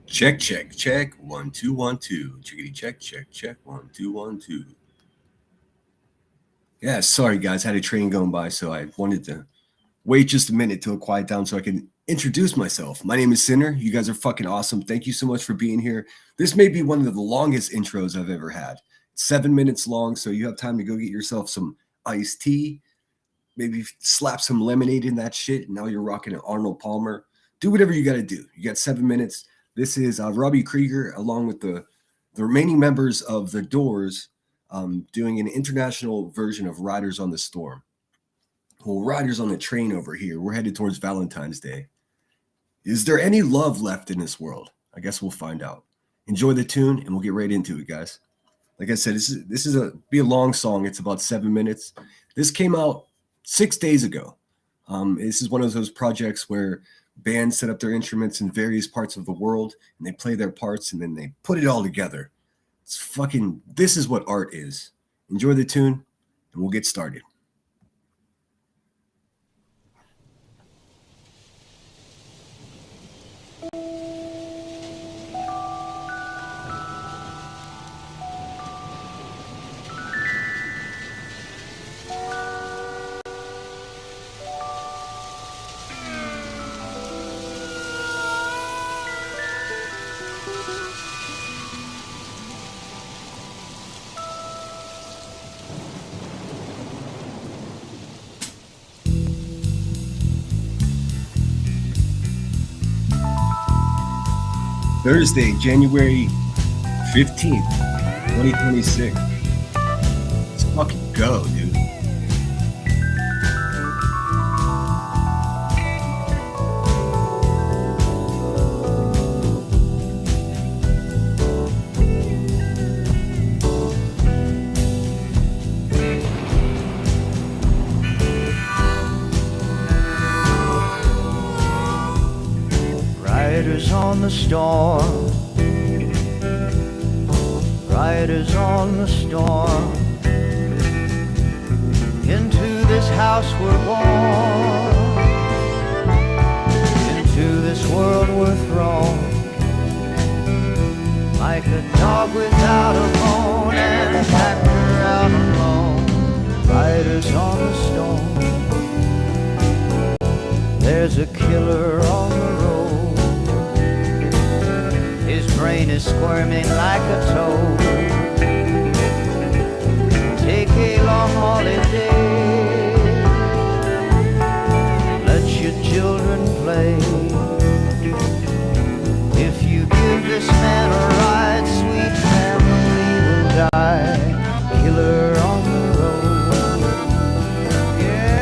Check, check, check. 1 2 1 2. Chickity check, check, check. 1 2 1 2. Yeah, sorry guys, had a train going by, so I wanted to wait just a minute till it quiet down so I can introduce myself. My name is Sinner. You guys are fucking awesome. Thank you so much for being here. This may be one of the longest intros I've ever had. 7 minutes long, so you have time to go get yourself some iced tea. Maybe slap some lemonade in that shit. And now you're rocking an Arnold Palmer. Do whatever you got to do. You got 7 minutes. This is Robbie Krieger, along with the remaining members of The Doors, doing an international version of Riders on the Storm. Well, Riders on the Train over here. We're headed towards Valentine's Day. Is there any love left in this world? I guess we'll find out. Enjoy the tune, and we'll get right into it, guys. Like I said, this is a long song. It's about 7 minutes. This came out 6 days ago. This is one of those projects where bands set up their instruments in various parts of the world and they play their parts and then they put it all together. This is what art is. Enjoy the tune and we'll get started. Thursday, January 15th, 2026. Let's fucking go, dude. Riders on the storm, riders on the storm. Into this house we're born, into this world we're thrown, like a dog without a bone and a factor out alone. Riders on the storm, there's a killer on the road. His brain is squirming like a toad. Take a long holiday, let your children play. If you give this man a ride, sweet family will die. Killer on the road, yeah.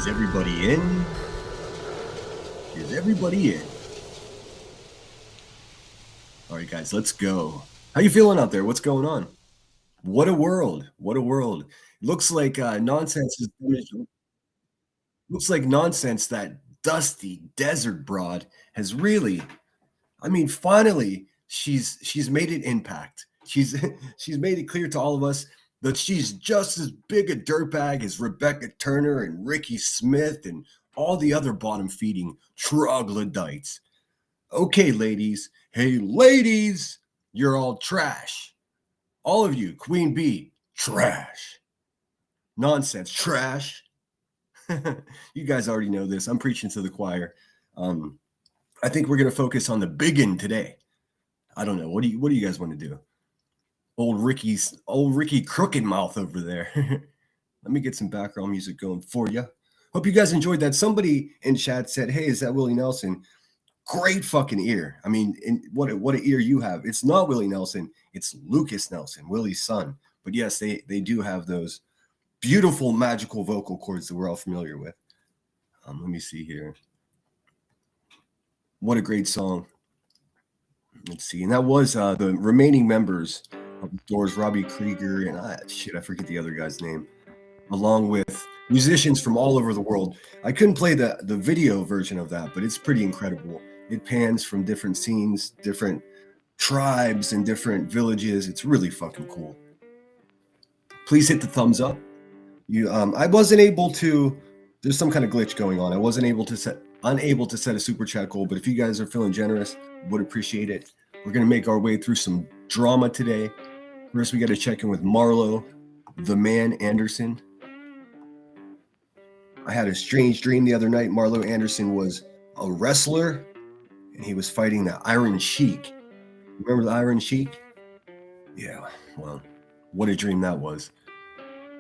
Is everybody in? Is everybody in? All right, guys, let's go. How you feeling out there? What's going on? What a world! What a world! Looks like nonsense is looks like nonsense that dusty desert broad has really, I mean, finally she's made an impact. She's she's made it clear to all of us that she's just as big a dirtbag as Rebecca Turner and Ricky Smith and all the other bottom feeding troglodytes. Okay, ladies. Hey, ladies, you're all trash. All of you, Queen Bee, trash. Nonsense, trash. You guys already know this. I'm preaching to the choir. I think we're gonna focus on the biggin today. I don't know. What do you guys want to do? Old Ricky Crooked Mouth over there. Let me get some background music going for you. Hope you guys enjoyed that. Somebody in chat said, "Hey, is that Willie Nelson?" Great fucking ear. I mean, what an ear you have. It's not Willie Nelson. It's Lucas Nelson, Willie's son. But yes, they do have those beautiful magical vocal cords that we're all familiar with. Let me see here. What a great song. Let's see. And that was the remaining members of the Doors, Robbie Krieger, and I forget the other guy's name, along with musicians from all over the world. I couldn't play the video version of that, but it's pretty incredible. It pans from different scenes, different tribes, and different villages. It's really fucking cool. Please hit the thumbs up. I wasn't able to. There's some kind of glitch going on. I wasn't unable to set a super chat goal, but if you guys are feeling generous, would appreciate it. We're gonna make our way through some drama today. First, we got to check in with Marlo, the man Anderson. I had a strange dream the other night. Marlo Anderson was a wrestler, and he was fighting the Iron Sheik. Remember the Iron Sheik? Yeah. Well, what a dream that was.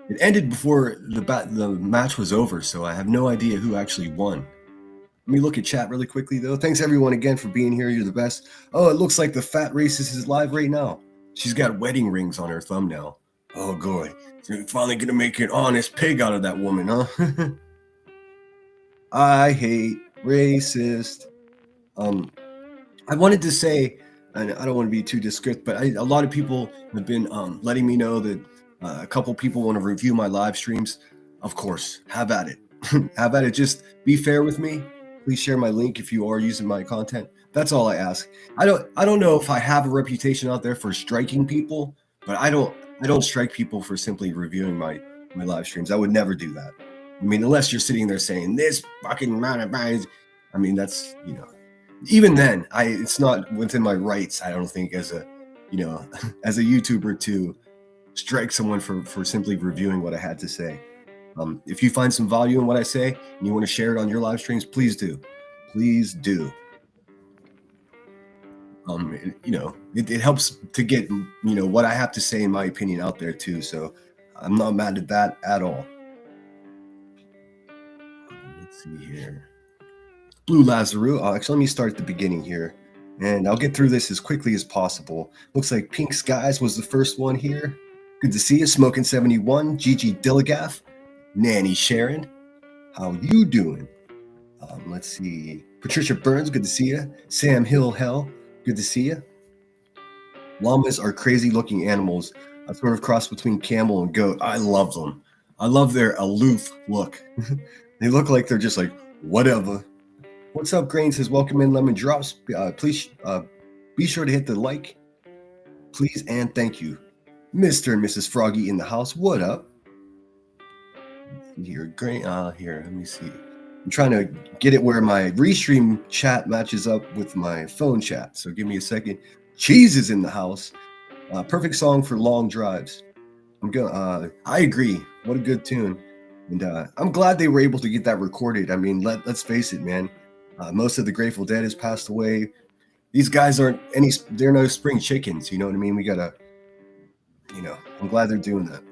It ended before the match was over, so I have no idea who actually won. Let me look at chat really quickly, though. Thanks, everyone, again, for being here. You're the best. Oh, it looks like the fat racist is live right now. She's got wedding rings on her thumbnail. Oh, good. You're finally going to make an honest pig out of that woman, huh? I hate racist. I wanted to say, and I don't want to be too discreet, but a lot of people have been letting me know that a couple people want to review my live streams. Of course, have at it. Have at it. Just be fair with me. Please share my link if you are using my content. That's all I ask. I don't know if I have a reputation out there for striking people, but I don't strike people for simply reviewing my live streams. I would never do that. I mean, unless you're sitting there saying this fucking amount of guys. I mean, that's, even then, it's not within my rights, I don't think, as a as a YouTuber to strike someone for simply reviewing what I had to say. If you find some value in what I say and you want to share it on your live streams, please do. Please do. It helps to get, what I have to say, in my opinion, out there too. So I'm not mad at that at all. Let's see here. Blue Lazaru. Actually, let me start at the beginning here, and I'll get through this as quickly as possible. Looks like Pink Skies was the first one here. Good to see you. Smoking 71. Gigi Dillagaff. Nanny Sharon. How you doing? Let's see. Patricia Burns. Good to see you. Sam Hill Hell. Good to see you. Llamas are crazy looking animals. A sort of cross between camel and goat. I love them. I love their aloof look. They look like they're just like, whatever. What's up, Grain says, welcome in Lemon Drops. Please be sure to hit the like. Please and thank you. Mr. and Mrs. Froggy in the house. What up? Here, Grain. Here, let me see. I'm trying to get it where my restream chat matches up with my phone chat. So give me a second. Cheese is in the house. Perfect song for long drives. I agree. What a good tune. And I'm glad they were able to get that recorded. I mean, let's face it, man. Most of the Grateful Dead has passed away. These guys they're no spring chickens. You know what I mean? We gotta, I'm glad they're doing that.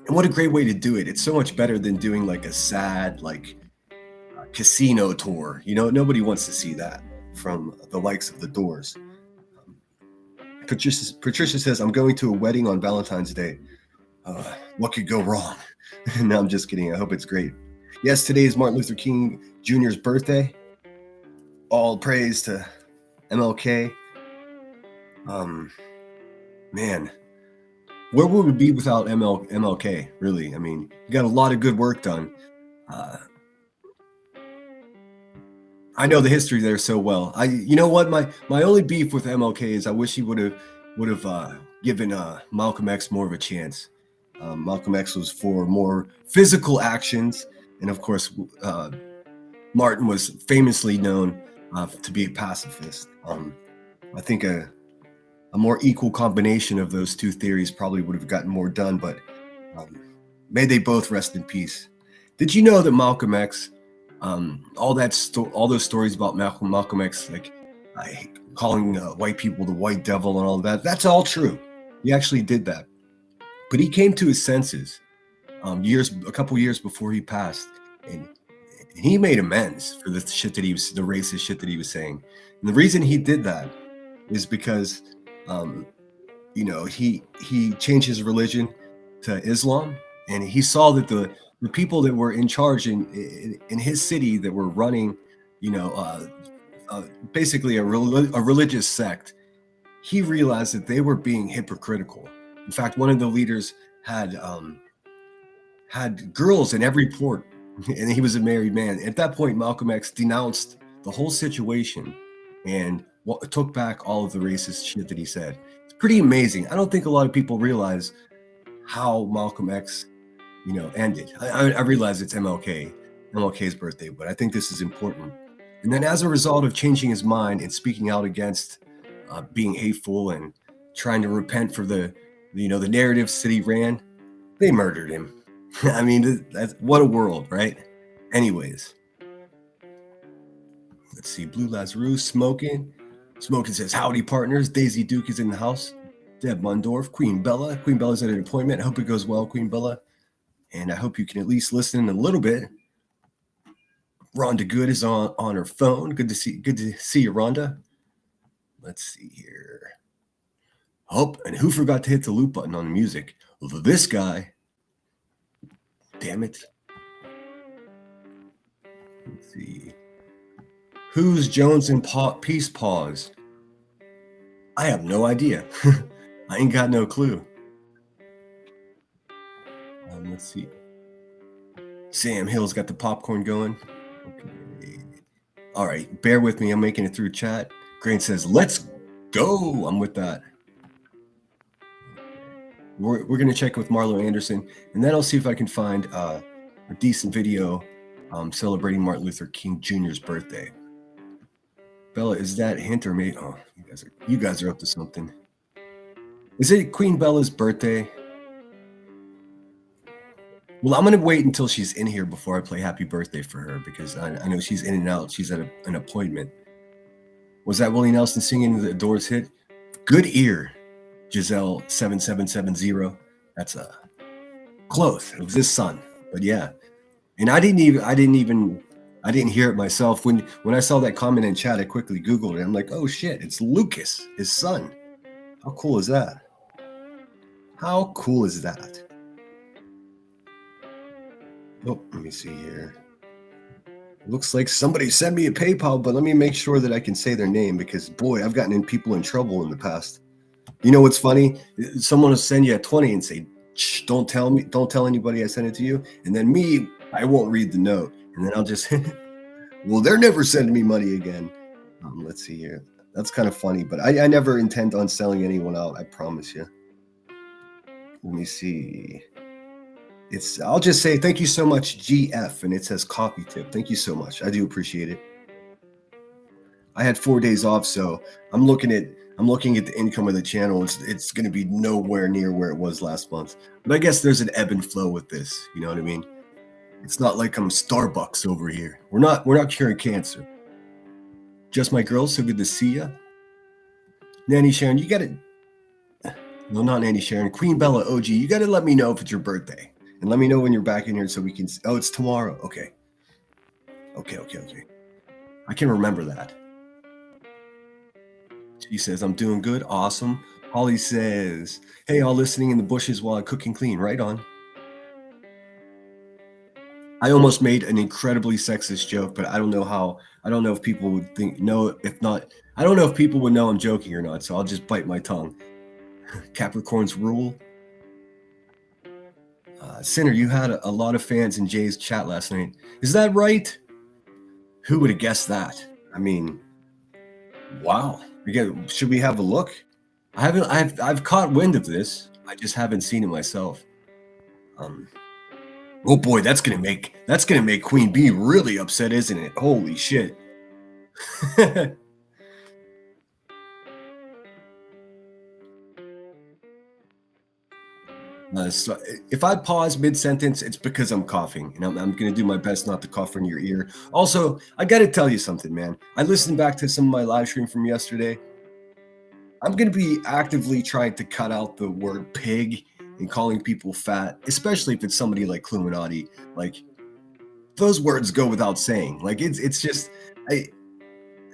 And what a great way to do it. It's so much better than doing like a sad, casino tour. Nobody wants to see that from the likes of the Doors. Patricia says, I'm going to a wedding on Valentine's Day. What could go wrong? No, I'm just kidding. I hope it's great. Yes, today is Martin Luther King Jr.'s birthday. All praise to MLK. Man, where would we be without MLK? Really, I mean, you got a lot of good work done. Uh, I know the history there so well. You know what, my only beef with MLK is I wish he would have given Malcolm X more of a chance. Malcolm X was for more physical actions, and of course, Martin was famously known to be a pacifist. I think a more equal combination of those two theories probably would have gotten more done, but um, may they both rest in peace. Did you know that Malcolm X, all those stories about Malcolm X, like calling white people the white devil and all that, that's all true. He actually did that, but he came to his senses a couple years before he passed, and he made amends for the racist shit that he was saying. And the reason he did that is because, um, he changed his religion to Islam, and he saw that the people that were in charge in his city that were running, you know, basically a religious sect. He realized that they were being hypocritical. In fact, one of the leaders had girls in every port, and he was a married man. At that point, Malcolm X denounced the whole situation and took back all of the racist shit that he said. It's pretty amazing. I don't think a lot of people realize how Malcolm X, ended. I realize it's MLK's birthday, but I think this is important. And then, as a result of changing his mind and speaking out against being hateful and trying to repent for the narratives that he ran, they murdered him. I mean, that's what a world, right? Anyways, let's see. Blue Lazarus smoking. Smoking says, "Howdy, partners. Daisy Duke is in the house. Deb Mundorf, Queen Bella. Queen Bella's at an appointment. I hope it goes well, Queen Bella. And I hope you can at least listen a little bit." Rhonda Good is on her phone. Good to see you, Rhonda. Let's see here. Oh, and who forgot to hit the loop button on the music? This guy. Damn it. Let's see. Who's Jones and Peace Paws? I have no idea. I ain't got no clue. Let's see. Sam Hill's got the popcorn going. Okay. All right, bear with me. I'm making it through chat. Grain says, "Let's go." I'm with that. We're going to check with Marlo Anderson, and then I'll see if I can find a decent video celebrating Martin Luther King Jr.'s birthday. Bella, is that a hint or maybe? Oh, you guys are up to something. Is it Queen Bella's birthday? Well, I'm going to wait until she's in here before I play happy birthday for her, because I know she's in and out. She's at an appointment. Was that Willie Nelson singing the Doors hit? Good ear, Giselle 7770. That's close. It was his son, but yeah. And I didn't hear it myself. When I saw that comment in chat, I quickly Googled it. I'm like, oh shit, it's Lucas, his son. How cool is that? How cool is that? Oh, let me see here. Looks like somebody sent me a PayPal, but let me make sure that I can say their name, because boy, I've gotten people in trouble in the past. You know what's funny? Someone will send you a 20 and say, "Shh, don't tell anybody I sent it to you." And then I won't read the note. And then I'll just, well, they're never sending me money again. Let's see here. That's kind of funny, but I never intend on selling anyone out. I promise you. Let me see. I'll just say thank you so much, GF, and it says coffee tip. Thank you so much. I do appreciate it. I had 4 days off, so I'm looking at the income of the channel. It's going to be nowhere near where it was last month. But I guess there's an ebb and flow with this. You know what I mean? It's not like I'm Starbucks over here. We're not curing cancer. Just my girl, so good to see ya. Nanny Sharon, you got it. No, not Nanny Sharon. Queen Bella OG, you got to let me know if it's your birthday. And let me know when you're back in here so we can... Oh, it's tomorrow. Okay. Okay. I can remember that. She says, "I'm doing good. Awesome." Holly says, "Hey, all listening in the bushes while I cook and clean." Right on. I almost made an incredibly sexist joke, but I don't know how. I don't know if people would think no. If not, I don't know if people would know I'm joking or not. So I'll just bite my tongue. Capricorn's rule. Sinner, you had a lot of fans in Jay's chat last night. Is that right? Who would have guessed that? I mean, wow. Again, should we have a look? I haven't. I've caught wind of this. I just haven't seen it myself. Oh boy, that's gonna make Queen Bee really upset, isn't it? Holy shit. So if I pause mid-sentence, it's because I'm coughing, and I'm going to do my best not to cough in your ear. Also, I got to tell you something, man. I listened back to some of my live stream from yesterday. I'm going to be actively trying to cut out the word pig and calling people fat, especially if it's somebody like Cluminati. Like, those words go without saying. Like, it's just...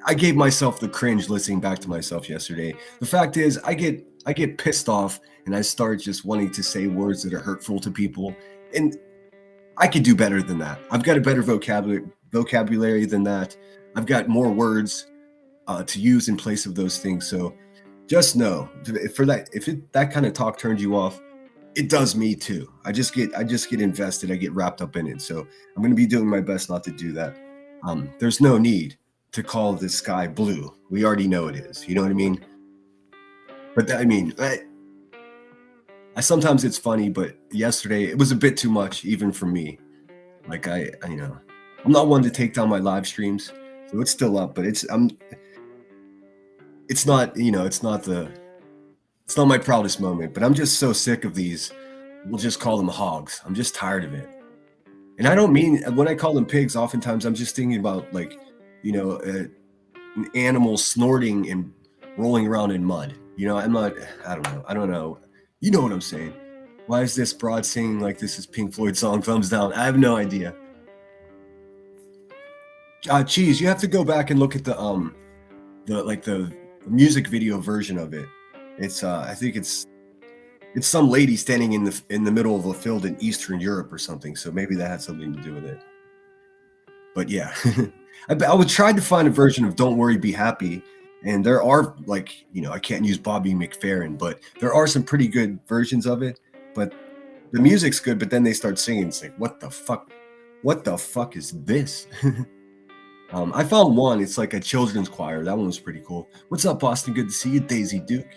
I gave myself the cringe listening back to myself yesterday. The fact is, I get pissed off and I start just wanting to say words that are hurtful to people, and I could do better than that. I've got a better vocabulary than that. I've got more words to use in place of those things. So just know, if that kind of talk turns you off, it does me too. I just get invested. I get wrapped up in it. So I'm going to be doing my best not to do that. There's no need to call the sky blue. We already know it is. You know what I mean? But I sometimes it's funny, but yesterday it was a bit too much, even for me. Like I'm not one to take down my live streams, so it's still up, but it's not it's not my proudest moment. But I'm just so sick of these. We'll just call them hogs. I'm just tired of it. And I don't mean when I call them pigs. Oftentimes I'm just thinking about like, an animal snorting and rolling around in mud. I don't know. You know what I'm saying. Why is this broad singing like this is Pink Floyd song Thumbs Down? I have no idea. Cheese, you have to go back and look at the music video version of it. It's I think it's some lady standing in the middle of a field in Eastern Europe or something. So maybe that had something to do with it. But yeah, I would try to find a version of "Don't Worry, Be Happy," and there are I can't use Bobby McFerrin, but there are some pretty good versions of it. But the music's good, but then they start singing. It's like, what the fuck? What the fuck is this? I found one. It's like a children's choir. That one was pretty cool. What's up, Boston? Good to see you, Daisy Duke.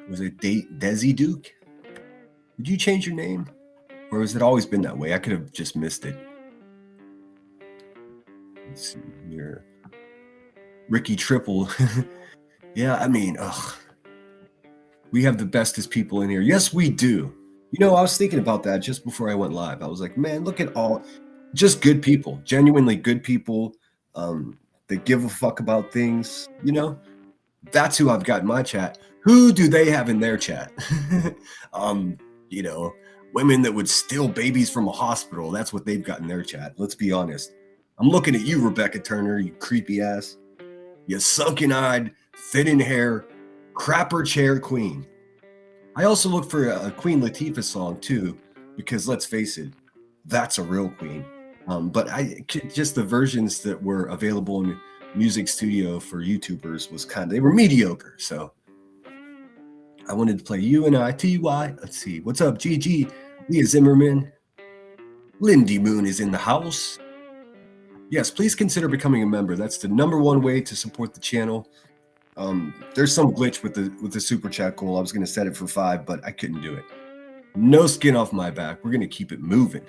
Was it Desi Duke? Did you change your name, or has it always been that way? I could have just missed it. Let's see here. Ricky Triple. Yeah, I mean, we have the bestest people in here. Yes, we do. I was thinking about that just before I went live. I was like, man, look at all just good people, genuinely good people that give a fuck about things. That's who I've got in my chat. Who do they have in their chat? Women that would steal babies from a hospital. That's what they've got in their chat. Let's be honest. I'm looking at you, Rebecca Turner, you creepy ass. You sunken-eyed, thin-in-hair, crapper chair queen. I also look for a Queen Latifah song, too, because let's face it, that's a real queen. But just the versions that were available in Music Studio for YouTubers they were mediocre, so I wanted to play UNITY. Let's see. What's up, GG? Leah Zimmerman. Lindy Moon is in the house. Yes, please consider becoming a member. That's the #1 way to support the channel. There's some glitch with the super chat goal. I was going to set it for 5, but I couldn't do it. No skin off my back. We're going to keep it moving.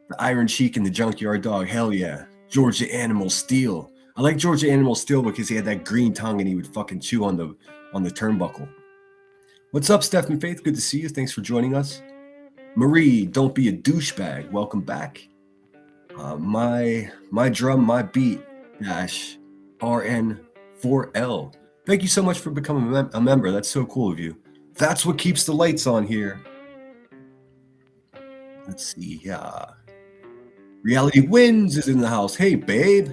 The Iron Sheik and the Junkyard Dog. Hell yeah. Georgia Animal Steel. I like Georgia Animal Steel because he had that green tongue and he would fucking chew on the turnbuckle. What's up, Stephen Faith? Good to see you. Thanks for joining us. Marie, don't be a douchebag. Welcome back. My drum, my beat -RN4L. Thank you so much for becoming a member. That's so cool of you. That's what keeps the lights on here. Let's see. Yeah. Reality Wins is in the house. Hey, babe.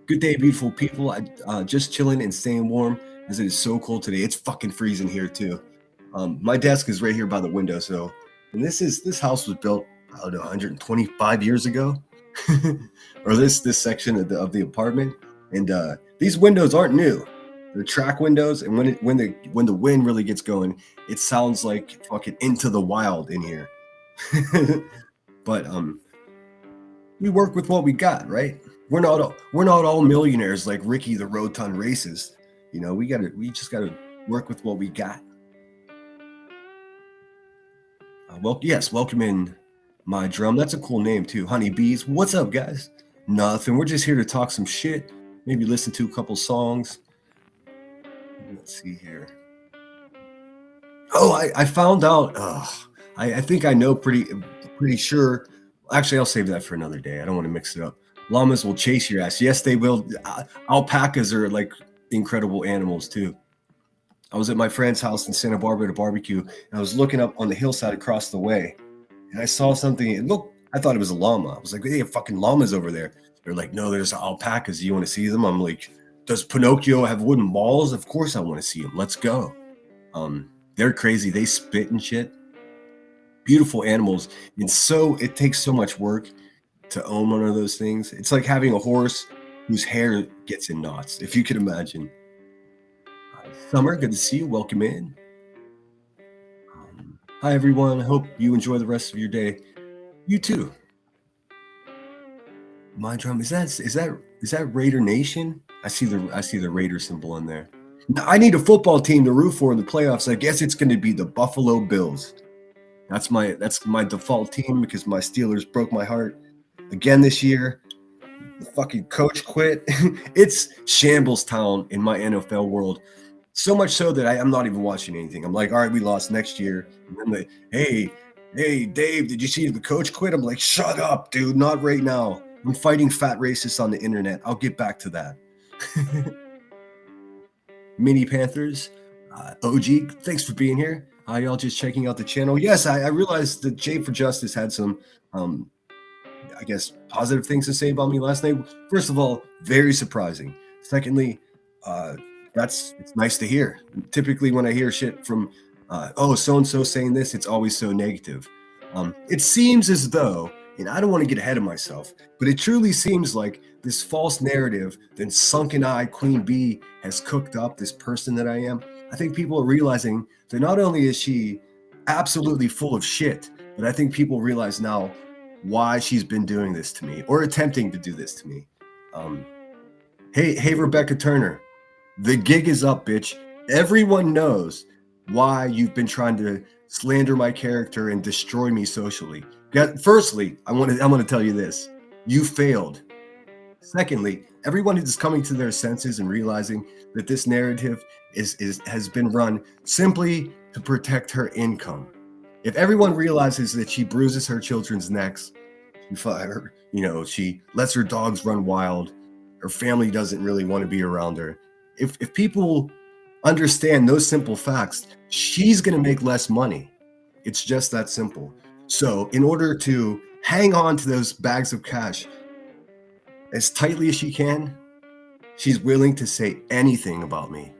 Good day, beautiful people. I just chilling and staying warm as it is so cold today. It's fucking freezing here too. My desk is right here by the window. And this house was built I don't know, 125 years ago, or this section of the apartment. And these windows aren't new. They're track windows, and when the wind really gets going, it sounds like fucking Into the Wild in here. But we work with what we got, right? We're not all millionaires like Ricky the Rotund racist. You know, we just gotta work with what we got. Welcome in my drum. That's a cool name too, Honeybees. What's up, guys? Nothing. We're just here to talk some shit. Maybe listen to a couple songs. Let's see here. Oh, I found out. I think I know pretty sure. Actually, I'll save that for another day. I don't want to mix it up. Llamas will chase your ass. Yes, they will. Alpacas are like incredible animals too. I was at my friend's house in Santa Barbara at a barbecue, and I was looking up on the hillside across the way, and I saw something. It looked, I thought it was a llama. I was like, "Hey, fucking llamas over there." They're like, "No, there's alpacas. You want to see them?" I'm like, "Does Pinocchio have wooden balls? Of course I want to see them. Let's go." They're crazy. They spit and shit. Beautiful animals, and so it takes so much work to own one of those things. It's like having a horse whose hair gets in knots, if you can imagine. Summer, good to see you. Welcome in. Hi, everyone. I hope you enjoy the rest of your day. You too. My drum is that Raider Nation? I see the Raider symbol on there. Now, I need a football team to root for in the playoffs. I guess it's going to be the Buffalo Bills. That's my default team because my Steelers broke my heart again this year. The fucking coach quit. It's shambles town in my NFL world. So much so that I'm not even watching anything. I'm like, all right, we lost next year. And then hey, Dave, did you see the coach quit? I'm like, shut up, dude, not right now. I'm fighting fat racists on the internet. I'll get back to that. Mini Panthers, OG, thanks for being here. Y'all just checking out the channel. Yes, I realized that Jay for Justice had some, I guess, positive things to say about me last night. First of all, very surprising. Secondly, it's nice to hear. Typically, when I hear shit from, so and so saying this, it's always so negative. It seems as though, and I don't want to get ahead of myself, but it truly seems like this false narrative that sunken eye Queen Bee has cooked up this person that I am. I think people are realizing that not only is she absolutely full of shit, but I think people realize now why she's been doing this to me or attempting to do this to me. Hey, Rebecca Turner, the gig is up, bitch. Everyone knows why you've been trying to slander my character and destroy me socially. Firstly, I want to tell you this: you failed. Secondly, everyone is coming to their senses and realizing that this narrative has been run simply to protect her income. If everyone realizes that she bruises her children's necks, she lets her dogs run wild, her family doesn't really want to be around her. If people understand those simple facts, she's going to make less money. It's just that simple. So in order to hang on to those bags of cash as tightly as she can, she's willing to say anything about me.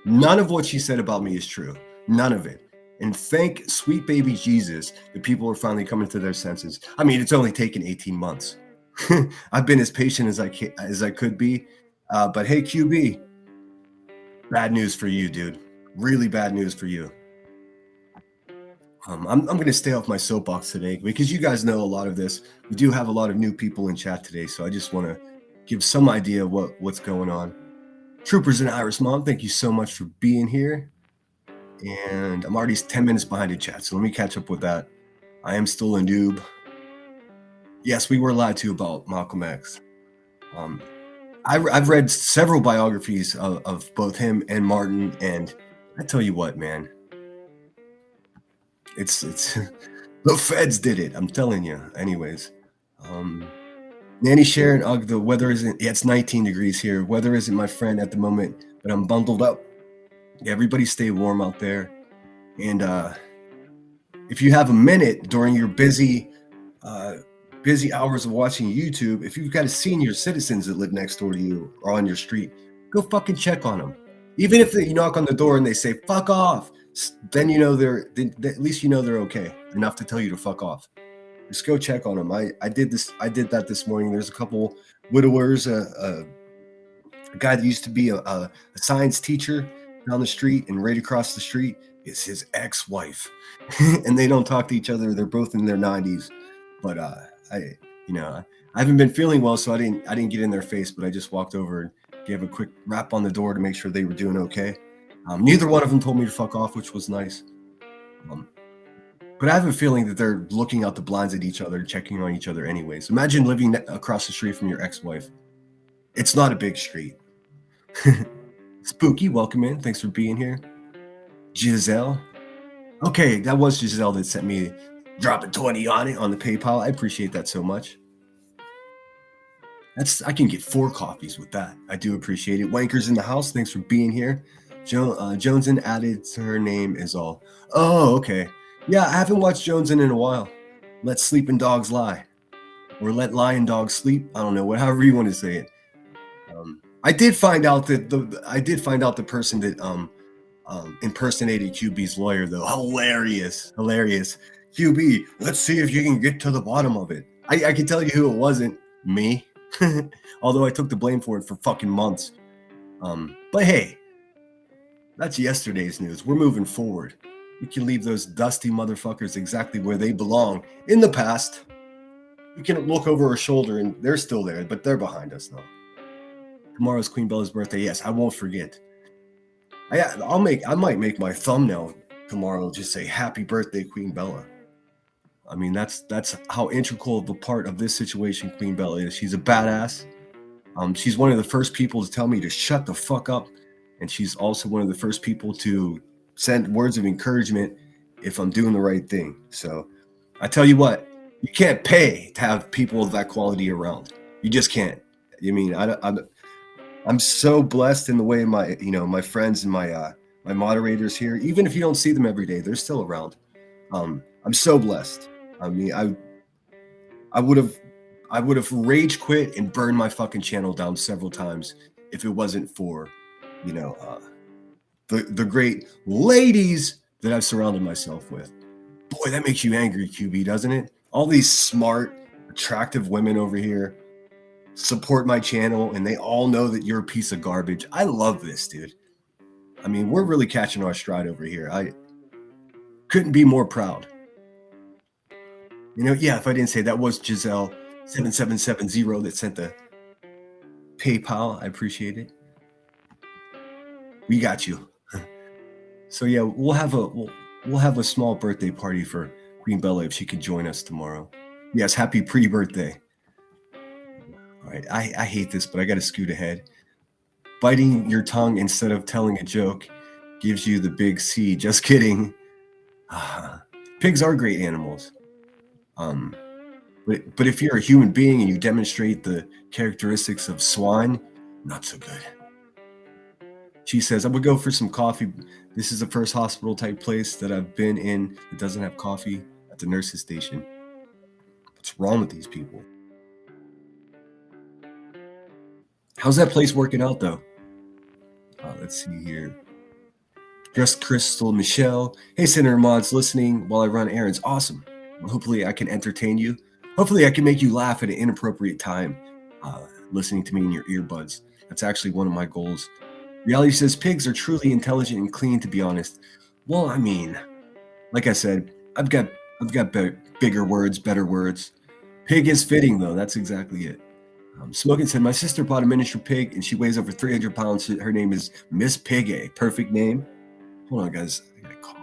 None of what she said about me is true. None of it. And thank sweet baby Jesus that people are finally coming to their senses. I mean, it's only taken 18 months. I've been as patient as I could be. But hey, QB, bad news for you, dude. Really bad news for you. I'm going to stay off my soapbox today because you guys know a lot of this. We do have a lot of new people in chat today, so I just want to give some idea of what's going on. Troopers and Iris Mom, thank you so much for being here. And I'm already 10 minutes behind in chat, so let me catch up with that. I am still a noob. Yes, we were lied to about Malcolm X. I've read several biographies of both him and Martin, and I tell you what, man. It's the feds did it. I'm telling you. Anyways, Nanny Sharon, the weather isn't. Yeah, it's 19 degrees here. Weather isn't my friend at the moment, but I'm bundled up. Everybody stay warm out there. And if you have a minute during your busy hours of watching YouTube, if you've got a senior citizens that live next door to you or on your street, go fucking check on them. Even if you knock on the door and they say "fuck off," then you know at least you know they're okay enough to tell you to fuck off. Just go check on them. I did this. I did that this morning. There's a couple widowers, a guy that used to be a science teacher down the street, and right across the street is his ex-wife, and they don't talk to each other. They're both in their 90s, but I, you know, I haven't been feeling well, so I didn't get in their face, but I just walked over and gave a quick rap on the door to make sure they were doing okay. Neither one of them told me to fuck off, which was nice. But I have a feeling that they're looking out the blinds at each other, checking on each other anyways. Imagine living across the street from your ex-wife. It's not a big street. Spooky, welcome in. Thanks for being here. Giselle. Okay, that was Giselle that sent me dropping 20 on it on the PayPal. I appreciate that so much. I can get 4 coffees with that. I do appreciate it. Wankers in the house. Thanks for being here. Jonesin added to her name is all. Oh, okay. Yeah, I haven't watched Jonesin in a while. Let sleeping dogs lie, or let lying dogs sleep. I don't know, however you want to say it. I did find out that the person that impersonated QB's lawyer, though. Hilarious. QB, let's see if you can get to the bottom of it. I can tell you who it wasn't. Me. Although I took the blame for it for fucking months. But hey, that's yesterday's news. We're moving forward. We can leave those dusty motherfuckers exactly where they belong in the past. We can look over our shoulder and they're still there, but they're behind us now. Tomorrow's Queen Bella's birthday. Yes, I won't forget. I might make my thumbnail tomorrow just say happy birthday, Queen Bella. I mean, that's how integral of a part of this situation Queen Bella is. She's a badass. She's one of the first people to tell me to shut the fuck up. And she's also one of the first people to send words of encouragement if I'm doing the right thing. So I tell you what, you can't pay to have people of that quality around. You just can't. I mean, I'm so blessed in the way my friends and my moderators here, even if you don't see them every day, they're still around. I'm so blessed. I mean, I would have rage quit and burned my fucking channel down several times if it wasn't for, the great ladies that I've surrounded myself with. Boy, that makes you angry, QB, doesn't it? All these smart, attractive women over here support my channel, and they all know that you're a piece of garbage. I love this, dude. I mean, we're really catching our stride over here. I couldn't be more proud. Yeah, if I didn't say that was Giselle 7770 that sent the PayPal. I appreciate it. We got you. So yeah, we'll have a small birthday party for Queen Bella if she can join us tomorrow. Yes, happy pre-birthday. All right, I hate this, but I got to scoot ahead. Biting your tongue instead of telling a joke gives you the big C. Just kidding. Pigs are great animals. But if you're a human being and you demonstrate the characteristics of swine, not so good. She says, I would go for some coffee. This is the first hospital type place that I've been in that doesn't have coffee at the nurse's station. What's wrong with these people? How's that place working out, though? Let's see here. Just Crystal Michelle. Hey, Senator Mods, listening while I run errands. Awesome. Well, hopefully I can entertain you. Hopefully I can make you laugh at an inappropriate time listening to me in your earbuds. That's actually one of my goals. Reality says pigs are truly intelligent and clean, to be honest. Well, I mean, like I said, I've got bigger words, better words. Pig is fitting, though. That's exactly it. Smoking said, my sister bought a miniature pig, and she weighs over 300 pounds. Her name is Miss Piggy. Perfect name. Hold on, guys. I got a cough.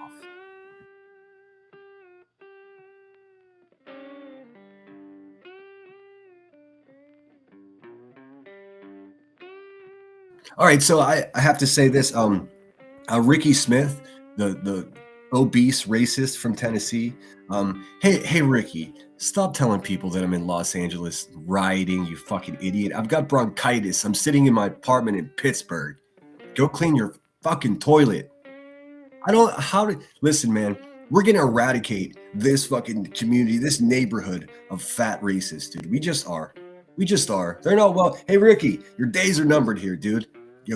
All right, so I have to say this. Ricky Smith, the obese racist from Tennessee. Hey, Ricky, stop telling people that I'm in Los Angeles rioting, you fucking idiot. I've got bronchitis. I'm sitting in my apartment in Pittsburgh. Go clean your fucking toilet. Listen, man, we're going to eradicate this fucking community, this neighborhood of fat racists, dude. We just are. They're not well. Hey, Ricky, your days are numbered here, dude.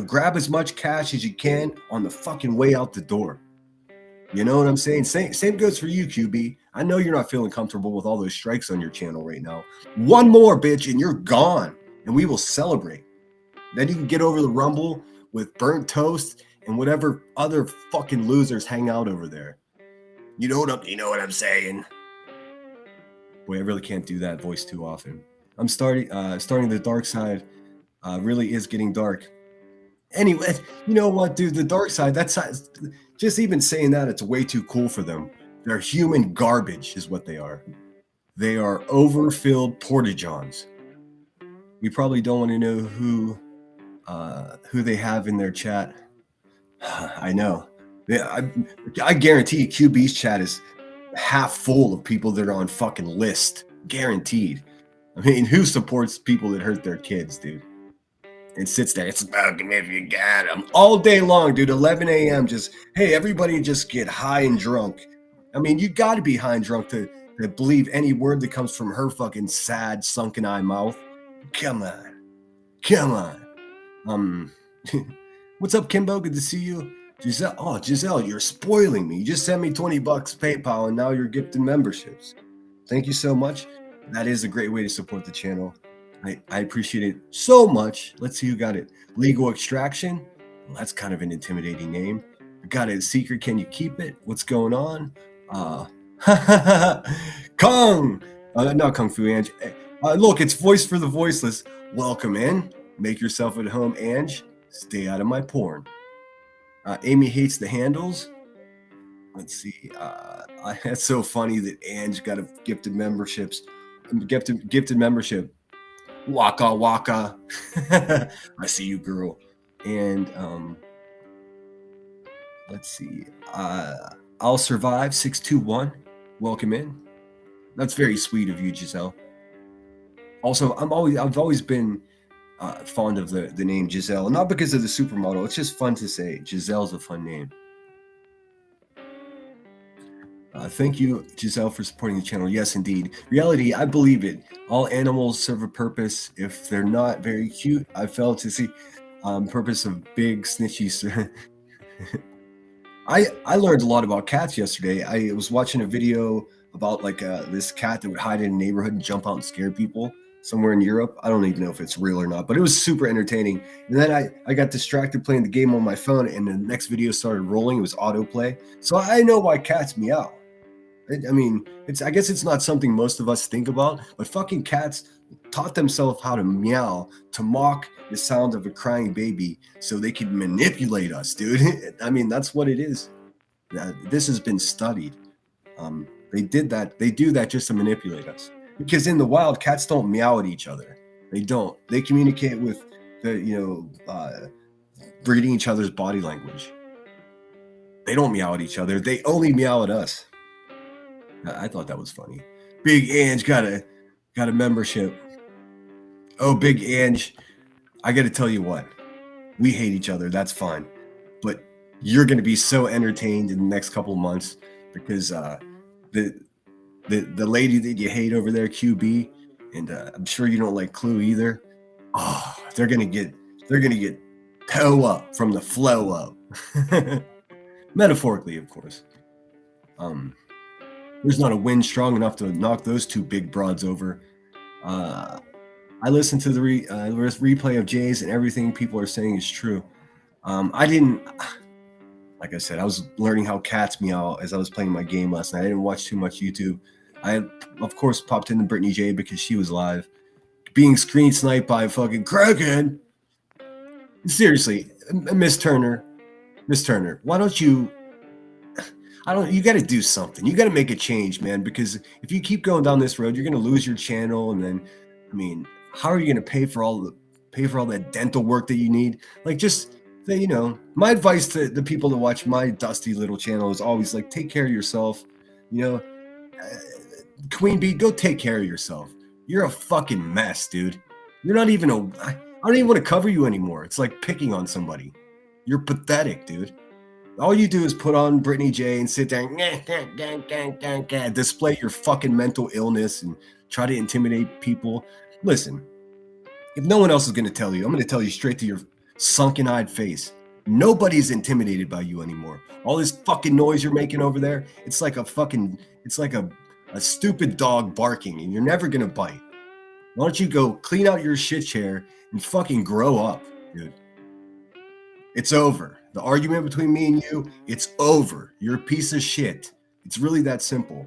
Grab as much cash as you can on the fucking way out the door. You know what I'm saying? Same goes for you, QB. I know you're not feeling comfortable with all those strikes on your channel right now. One more, bitch, and you're gone, and we will celebrate. Then you can get over the Rumble with burnt toast and whatever other fucking losers hang out over there. You know what I'm saying? Boy, I really can't do that voice too often. I'm starting the dark side. Really is getting dark. Anyway, you know what, dude? The dark side. That's just even saying that. It's way too cool for them. They're human garbage, is what they are. They are overfilled porta-johns. You probably don't want to know who they have in their chat. I know. Yeah, I guarantee QB's chat is half full of people that are on fucking list. Guaranteed. I mean, who supports people that hurt their kids, dude? And sits there, smoke them if you got them, all day long, dude. 11 a.m. Just, hey, everybody just get high and drunk. I mean, you got to be high and drunk to believe any word that comes from her fucking sad, sunken eye mouth. Come on. What's up, Kimbo? Good to see you. Giselle, you're spoiling me. You just sent me $20 PayPal and now you're gifting memberships. Thank you so much. That is a great way to support the channel. I appreciate it so much. Let's see who got it. Legal Extraction. Well, that's kind of an intimidating name. Got it. Secret. Can you keep it? What's going on? Kung. Not Kung Fu Ange. Look, it's Voice for the Voiceless. Welcome in. Make yourself at home, Ange. Stay out of my porn. Amy hates the handles. Let's see. That's so funny that Ange got a gifted membership. Waka waka. I see you, girl. And let's see. I'll survive 621. Welcome in. That's very sweet of you, Giselle. Also, I've always been fond of the name Giselle, not because of the supermodel. It's just fun to say. Giselle's a fun name. Thank you, Giselle, for supporting the channel. Yes, indeed. Reality, I believe it. All animals serve a purpose. If they're not very cute, I fail to see purpose of big snitchy. I learned a lot about cats yesterday. I was watching a video about like this cat that would hide in a neighborhood and jump out and scare people somewhere in Europe. I don't even know if it's real or not, but it was super entertaining. And then I got distracted playing the game on my phone, and the next video started rolling. It was autoplay. So I know why cats meow. I mean, I guess it's not something most of us think about, but fucking cats taught themselves how to meow to mock the sound of a crying baby so they could manipulate us, dude. I mean, that's what it is. This has been studied. They did that. They do that just to manipulate us. Because in the wild, cats don't meow at each other. They don't. They communicate with reading each other's body language. They don't meow at each other. They only meow at us. I thought that was funny. Big Ange got a membership. Oh, Big Ange, I got to tell you what. We hate each other. That's fine. But you're going to be so entertained in the next couple of months because the lady that you hate over there, QB, and I'm sure you don't like Clue either. Oh, they're gonna get toe up from the flow up. Metaphorically, of course. There's not a wind strong enough to knock those two big broads over. I listened to the replay of Jay's, and everything people are saying is true. I didn't, like I said, I was learning how cats meow as I was playing my game last night. I didn't watch too much YouTube. I, of course, popped into Brittany J because she was live. Being screen sniped by a fucking crackhead. Seriously, Miss Turner, why don't you... you got to do something. You got to make a change, man, because if you keep going down this road, you're going to lose your channel. And then, I mean, how are you going to pay for all that dental work that you need? Like, just, my advice to the people that watch my dusty little channel is always like, take care of yourself. Queen Bee, go take care of yourself. You're a fucking mess, dude. You're not even I don't even want to cover you anymore. It's like picking on somebody. You're pathetic, dude. All you do is put on Brittany J and sit there and display your fucking mental illness and try to intimidate people. Listen, if no one else is going to tell you, I'm going to tell you straight to your sunken-eyed face. Nobody's intimidated by you anymore. All this fucking noise you're making over there, it's like a stupid dog barking, and you're never gonna bite. Why don't you go clean out your shit chair and fucking grow up, dude? It's over. The argument between me and you, it's over. You're a piece of shit. It's really that simple.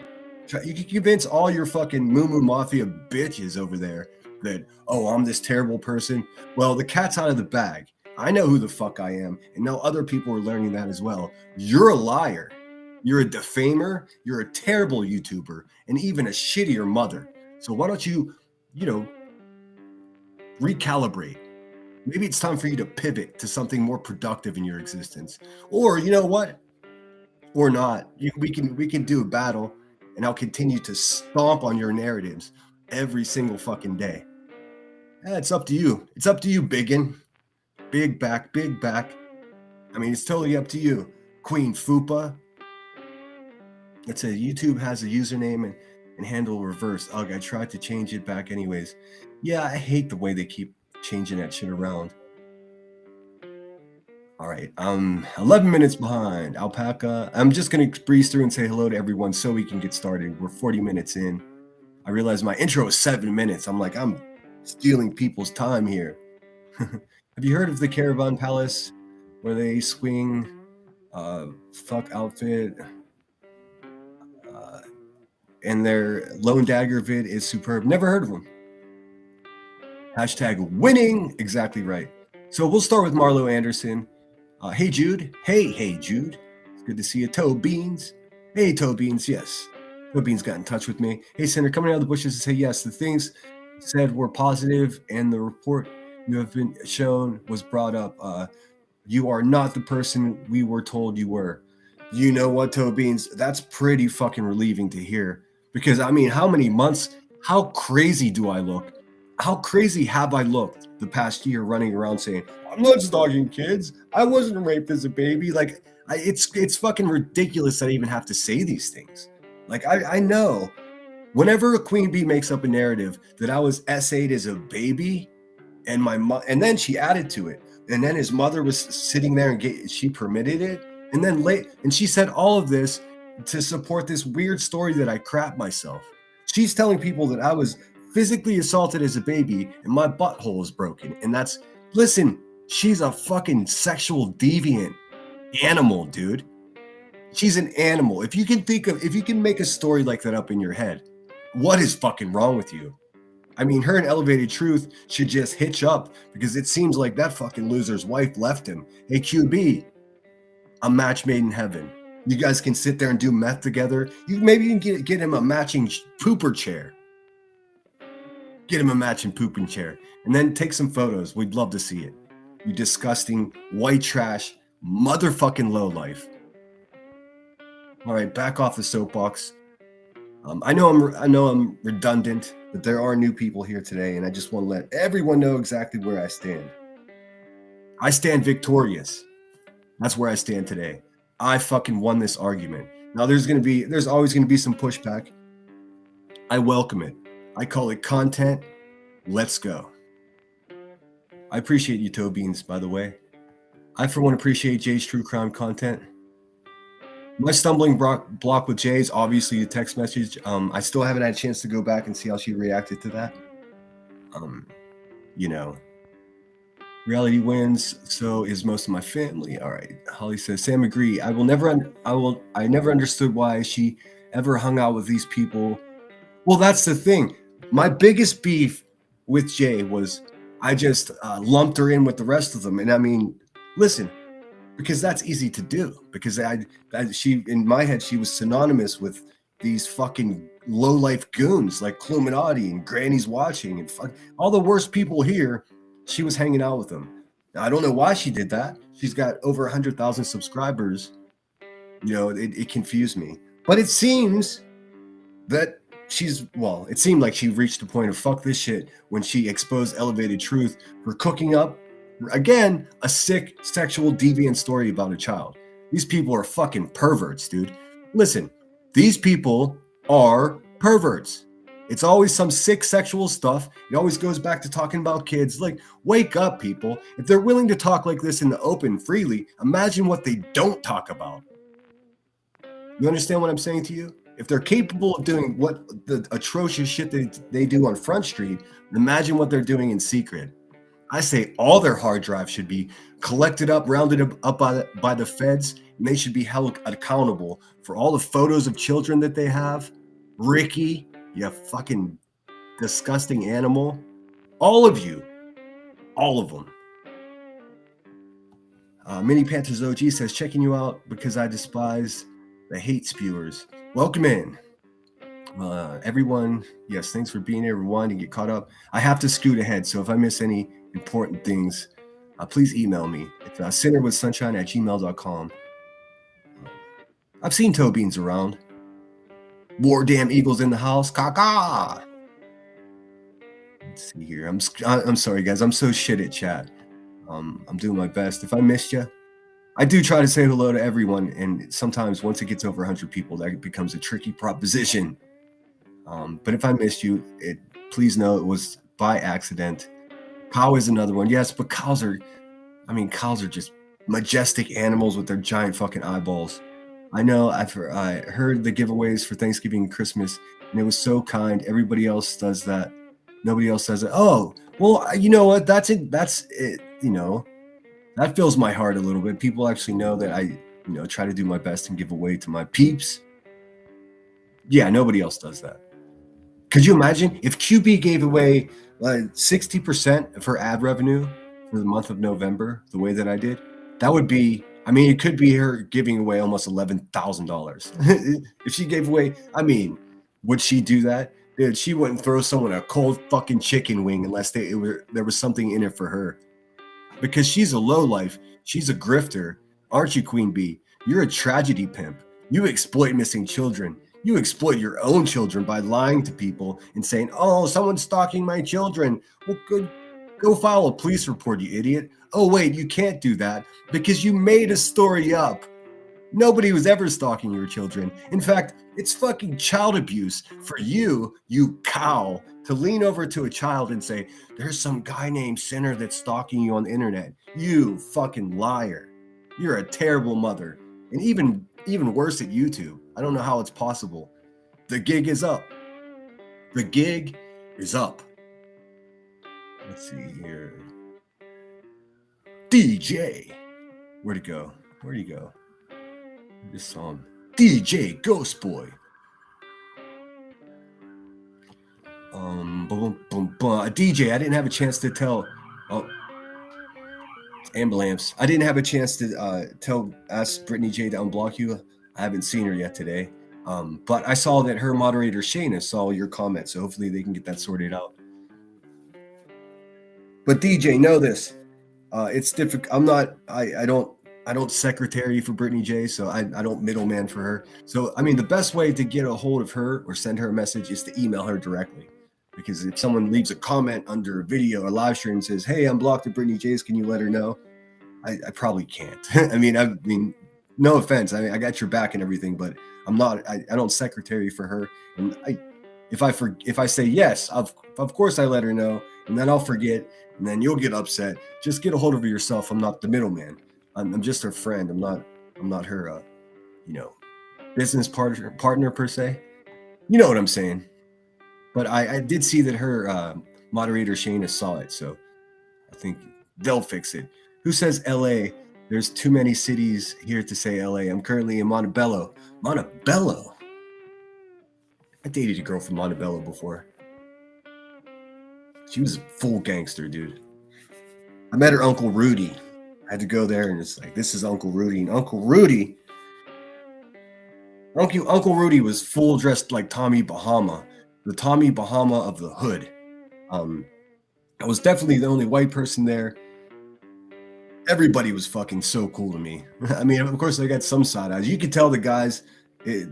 You can convince all your fucking Moo Mafia bitches over there that, oh, I'm this terrible person. Well, the cat's out of the bag. I know who the fuck I am, and now other people are learning that as well. You're a liar. You're a defamer. You're a terrible YouTuber, and even a shittier mother. So why don't you, recalibrate? Maybe it's time for you to pivot to something more productive in your existence. Or you know what? Or not. We can do a battle, and I'll continue to stomp on your narratives every single fucking day. It's up to you. It's up to you, biggin. Big back. I mean, it's totally up to you. Queen Fupa. It says YouTube has a username and handle reverse. Ugh, I tried to change it back anyways. Yeah, I hate the way they keep changing that shit around. All right, 11 minutes behind. Alpaca. I'm just gonna breeze through and say hello to everyone so we can get started. We're 40 minutes in. I realized my intro is 7 minutes. I'm like, I'm stealing people's time here. Have you heard of the Caravan Palace where they swing fuck outfit? And their Lone Dagger vid is superb. Never heard of them. Hashtag winning. Exactly right. So we'll start with Marlo Anderson. Hey, Jude. Hey, Jude. It's good to see you. Toe Beans. Hey, Toe Beans. Yes. Toe Beans got in touch with me. Hey, Senator, coming out of the bushes to say yes. The things said were positive, and the report you have been shown was brought up. You are not the person we were told you were. You know what, Toe Beans? That's pretty fucking relieving to hear. Because, I mean, how many months, how crazy do I look? How crazy have I looked the past year running around saying, I'm not stalking kids. I wasn't raped as a baby. Like, it's fucking ridiculous that I even have to say these things. Like, I know whenever a queen bee makes up a narrative that I was essayed as a baby, and and then she added to it, and then his mother was sitting there and she permitted it, and then and she said all of this to support this weird story that I crap myself. She's telling people that I was physically assaulted as a baby and my butthole is broken. And listen, she's a fucking sexual deviant animal, dude. She's an animal. If you can make a story like that up in your head, what is fucking wrong with you? I mean, her and Elevated Truth should just hitch up because it seems like that fucking loser's wife left him. Hey, QB, a match made in heaven. You guys can sit there and do meth together. Maybe you can get him a matching pooper chair. Get him a matching pooping chair. And then take some photos. We'd love to see it. You disgusting, white trash, motherfucking lowlife. All right, back off the soapbox. I know I'm redundant, but there are new people here today, and I just want to let everyone know exactly where I stand. I stand victorious. That's where I stand today. I fucking won this argument. Now there's always gonna be some pushback. I welcome it. I call it content. Let's go. I appreciate you, Toe Beans, by the way. I for one appreciate Jay's true crime content. My stumbling block with Jay is obviously the text message. I still haven't had a chance to go back and see how she reacted to that. Reality wins, so is most of my family. All right. Holly says, Sam agree. I never understood why she ever hung out with these people. Well, that's the thing. My biggest beef with Jay was I just lumped her in with the rest of them. And I mean, listen, because that's easy to do. Because she, in my head, she was synonymous with these fucking low-life goons like Cluminati and Granny's Watching and all the worst people here. She was hanging out with them. Now, I don't know why she did that. She's got over 100,000 subscribers. It confused me. But it seems that it seemed like she reached the point of fuck this shit when she exposed Elevated Truth for cooking up, again, a sick sexual deviant story about a child. These people are fucking perverts, dude. Listen, these people are perverts. It's always some sick sexual stuff. It always goes back to talking about kids. Like, wake up, people. If they're willing to talk like this in the open freely, imagine what they don't talk about. You understand what I'm saying to you? If they're capable of doing what the atrocious shit they do on Front Street, imagine what they're doing in secret. I say all their hard drives should be collected up, rounded up by the feds, and they should be held accountable for all the photos of children that they have. Ricky, you fucking disgusting animal. All of you. All of them. Mini Panthers OG says, checking you out because I despise the hate spewers. Welcome in. Everyone, yes, thanks for being here. Rewind and get caught up. I have to scoot ahead, so if I miss any important things, please email me. It's centerwithsunshine@gmail.com. I've seen toe beans around. War damn eagles in the house. Caca. Let's see here. I'm sorry, guys. I'm so shit at chat. I'm doing my best. If I missed you, I do try to say hello to everyone, and sometimes once it gets over 100 people, that becomes a tricky proposition. But if I missed you, please know it was by accident. Cow is another one. Yes, but cows are just majestic animals with their giant fucking eyeballs. I know I heard the giveaways for Thanksgiving and Christmas, and it was so kind. Everybody else does that. Nobody else does it. Oh, well, you know what? That's it. That fills my heart a little bit. People actually know that I, try to do my best and give away to my peeps. Yeah, nobody else does that. Could you imagine if QB gave away 60% of her ad revenue for the month of November, the way that I did? That would be, it could be her giving away almost $11,000. If she gave away, would she do that? Dude, she wouldn't throw someone a cold fucking chicken wing unless there was something in it for her. Because she's a lowlife. She's a grifter. Aren't you, Queen Bee? You're a tragedy pimp. You exploit missing children. You exploit your own children by lying to people and saying, oh, someone's stalking my children. Well, go file a police report, you idiot. Oh, wait, you can't do that because you made a story up. Nobody was ever stalking your children. In fact, it's fucking child abuse for you cow, to lean over to a child and say, there's some guy named Sinner that's stalking you on the internet. You fucking liar. You're a terrible mother. And even worse at YouTube. I don't know how it's possible. The gig is up. The gig is up. Let's see here. DJ. Where'd it go? Where'd he go? This song. DJ Ghost Boy. DJ, I didn't have a chance to tell. Oh, ambulance. I didn't have a chance to ask Brittany J to unblock you. I haven't seen her yet today. But I saw that her moderator Shayna saw your comment, so hopefully they can get that sorted out. But DJ, know this. It's difficult. I don't secretary for Brittany J, so I don't middleman for her. So the best way to get a hold of her or send her a message is to email her directly. Because if someone leaves a comment under a video or live stream and says, hey, I'm blocked at Brittany J's, can you let her know? I probably can't. No offense. I got your back and everything, but I don't secretary for her. And if I say yes, of course I let her know, and then I'll forget, and then you'll get upset. Just get a hold of her yourself. I'm not the middleman. I'm just her friend. I'm not her business partner per se. You know what I'm saying. But I did see that her moderator Shayna saw it, so I think they'll fix it. Who says LA? There's too many cities here to say LA. I'm currently in Montebello. Montebello? I dated a girl from Montebello before. She was a full gangster, dude. I met her Uncle Rudy. I had to go there and it's like, this is Uncle Rudy. And Uncle Rudy was full dressed like Tommy Bahama. The Tommy Bahama of the hood. I was definitely the only white person there. Everybody was fucking so cool to me. Of course, I got some side eyes. You could tell the guys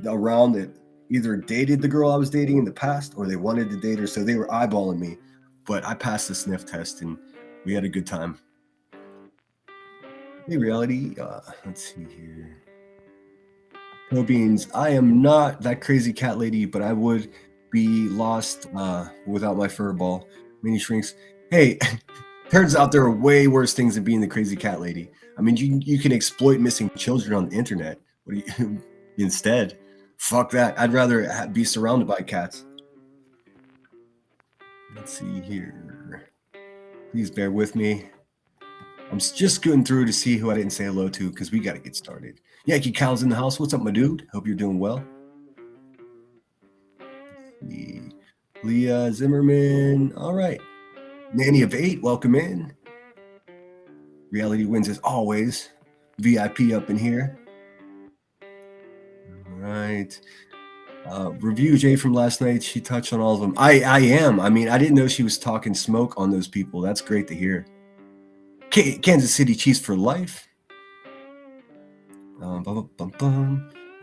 around that either dated the girl I was dating in the past or they wanted to date her, so they were eyeballing me. But I passed the sniff test and we had a good time. Hey, reality. Let's see here. No beans. I am not that crazy cat lady, but I would be lost without my fur ball. Mini shrinks. Hey, turns out there are way worse things than being the crazy cat lady. I mean, you can exploit missing children on the internet. What do you instead? Fuck that. I'd rather be surrounded by cats. Let's see here. Please bear with me. I'm just scooting through to see who I didn't say hello to because we got to get started. Yankee Cal's in the house. What's up, my dude? Hope you're doing well. Leah Zimmerman. All right. Nanny of 8, welcome in. Reality wins as always. VIP up in here. All right. Review Jay from last night. She touched on all of them. I am. I mean, I didn't know she was talking smoke on those people. That's great to hear. Kansas City Chiefs for life. All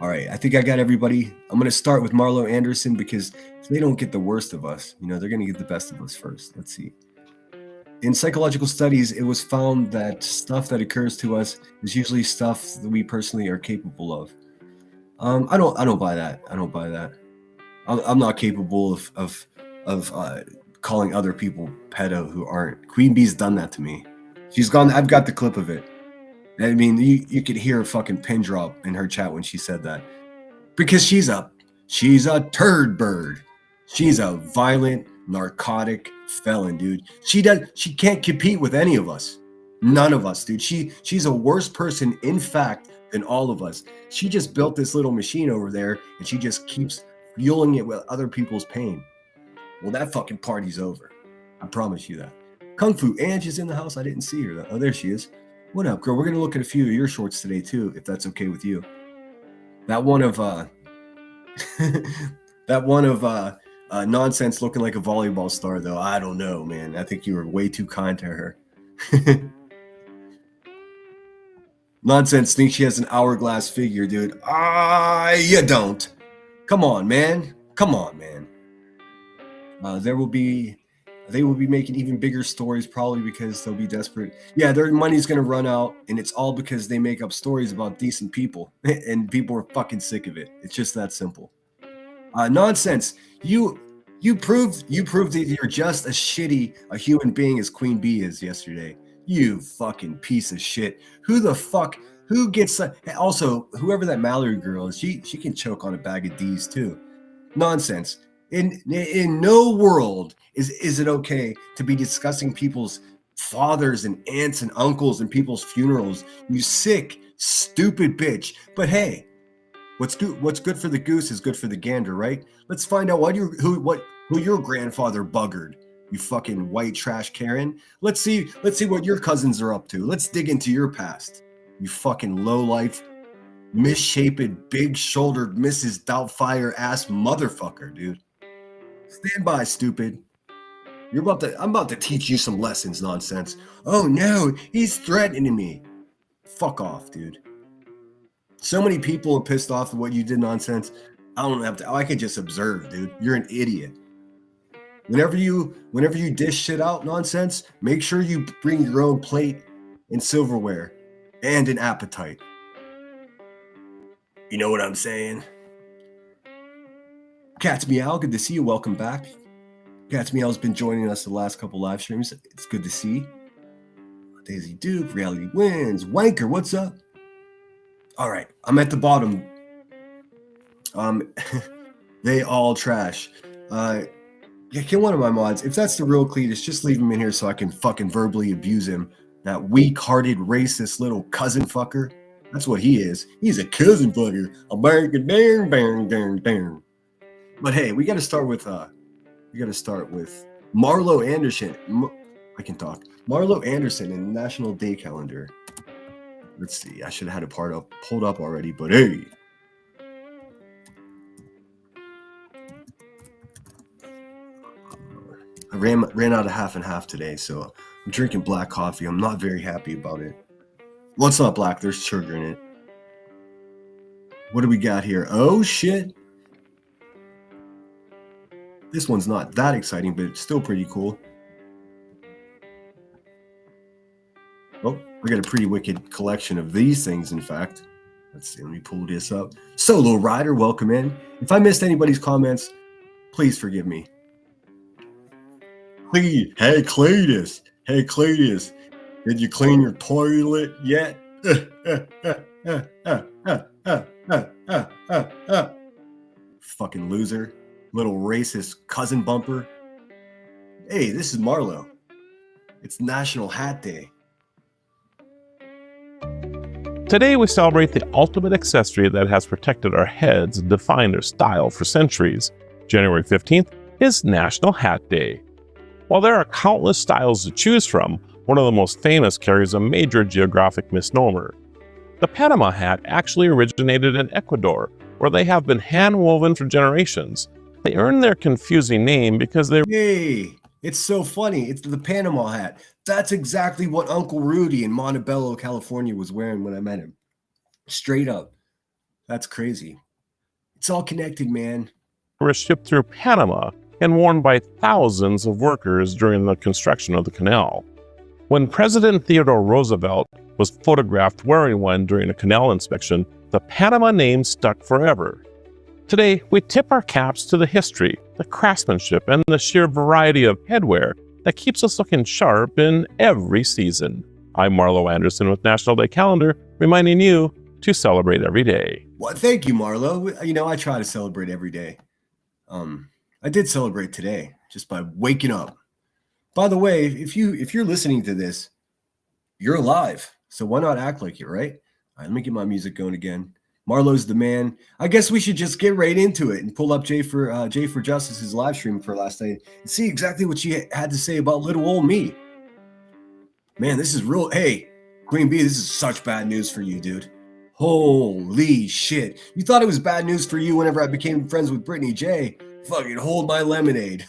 right, I think I got everybody. I'm going to start with Marlo Anderson because they don't get the worst of us. You know, they're going to get the best of us first. Let's see. In psychological studies, it was found that stuff that occurs to us is usually stuff that we personally are capable of. I don't buy that. I don't buy that. I'm not capable of calling other people pedo who aren't. Queen Bee's done that to me. She's gone. I've got the clip of it. I mean, you could hear a fucking pin drop in her chat when she said that, because she's a turd bird. She's a violent narcotic felon, dude. She can't compete with any of us. None of us, dude. She's a worse person, in fact, than all of us. She just built this little machine over there, and she just keeps fueling it with other people's pain. Well, that fucking party's over. I promise you that. Kung Fu Ange is in the house. I didn't see her. Oh, there she is. What up, girl? We're gonna look at a few of your shorts today too, if that's okay with you. That one of nonsense looking like a volleyball star, though. I don't know, man. I think you were way too kind to her. Nonsense thinks she has an hourglass figure, dude. You don't. Come on, man. Come on, man. They will be making even bigger stories, probably because they'll be desperate. Yeah, their money's going to run out, and it's all because they make up stories about decent people, and people are fucking sick of it. It's just that simple. Nonsense. You proved that you're just as shitty a human being as Queen Bee is yesterday. You fucking piece of shit. Who gets also, whoever that Mallory girl is, she can choke on a bag of D's too. Nonsense. In no world is it okay to be discussing people's fathers and aunts and uncles and people's funerals, you sick, stupid bitch. But hey, what's good for the goose is good for the gander, right? Let's find out who your grandfather buggered, you fucking white trash Karen. Let's see what your cousins are up to. Let's dig into your past, you fucking lowlife, misshapen, big-shouldered Mrs. Doubtfire ass motherfucker, dude. Stand by, stupid. I'm about to teach you some lessons, nonsense. Oh no, he's threatening me. Fuck off, dude. So many people are pissed off at what you did, nonsense. I could just observe, dude. You're an idiot. Whenever you dish shit out, nonsense, make sure you bring your own plate and silverware and an appetite. You know what I'm saying? Cat's Meow, good to see you. Welcome back. Cat's Meow's been joining us the last couple live streams. It's good to see. Daisy Duke, Reality Wins. Wanker, what's up? All right, I'm at the bottom. They all trash. Get one of my mods. If that's the real Cletus, just leave him in here so I can fucking verbally abuse him. That weak-hearted, racist little cousin fucker. That's what he is. He's a cousin fucker. A bang, dang, bang, dang, dang. But hey, we got to start with Marlo Anderson. I can talk. Marlo Anderson in the National Day Calendar. Let's see. I should have had it pulled up already, but hey. I ran out of half and half today, so I'm drinking black coffee. I'm not very happy about it. Well, it's not black. There's sugar in it. What do we got here? Oh, shit. This one's not that exciting, but it's still pretty cool. Oh, we got a pretty wicked collection of these things, in fact. Let's see. Let me pull this up. Solo Rider, welcome in. If I missed anybody's comments, Please forgive me. Please. Hey, Cletus. Hey, Cletus. Did you clean your toilet yet? Fucking loser. Little racist cousin bumper. Hey, this is Marlo. It's National Hat Day. Today we celebrate the ultimate accessory that has protected our heads and defined our style for centuries. January 15th is National Hat Day. While there are countless styles to choose from, one of the most famous carries a major geographic misnomer. The Panama hat actually originated in Ecuador, where they have been hand-woven for generations. They earned their confusing name because they... Hey, it's so funny. It's the Panama hat. That's exactly what Uncle Rudy in Montebello, California was wearing when I met him. Straight up. That's crazy. It's all connected, man. were shipped through Panama and worn by thousands of workers during the construction of the canal. When President Theodore Roosevelt was photographed wearing one during a canal inspection, the Panama name stuck forever. Today, we tip our caps to the history, the craftsmanship, and the sheer variety of headwear that keeps us looking sharp in every season. I'm Marlo Anderson with National Day Calendar, reminding you to celebrate every day. Well, thank you, Marlo. You know, I try to celebrate every day. I did celebrate today just by waking up. By the way, if you're listening to this, you're alive. So why not act like it, right? All right, let me get my music going again. Marlo's the man. I guess we should just get right into it and pull up Jay for Justice's live stream for last night and see exactly what she had to say about little old me. Man, this is real. Hey, Queen Bee, this is such bad news for you, dude. Holy shit. You thought it was bad news for you whenever I became friends with Brittany J. Fucking hold my lemonade.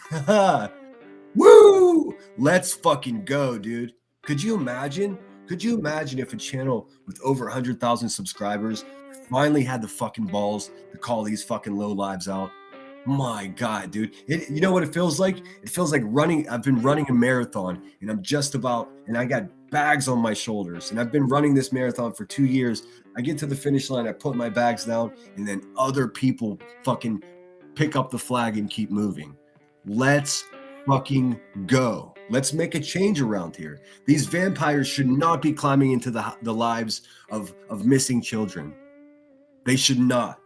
Woo! Let's fucking go, dude. Could you imagine? Could you imagine if a channel with over 100,000 subscribers finally had the fucking balls to call these fucking low lives out? My God, dude. You know what it feels like? It feels like running. I've been running a marathon and I got bags on my shoulders. And I've been running this marathon for 2 years. I get to the finish line, I put my bags down, and then other people fucking pick up the flag and keep moving. Let's fucking go. Let's make a change around here. These vampires should not be climbing into the lives of missing children. They should not.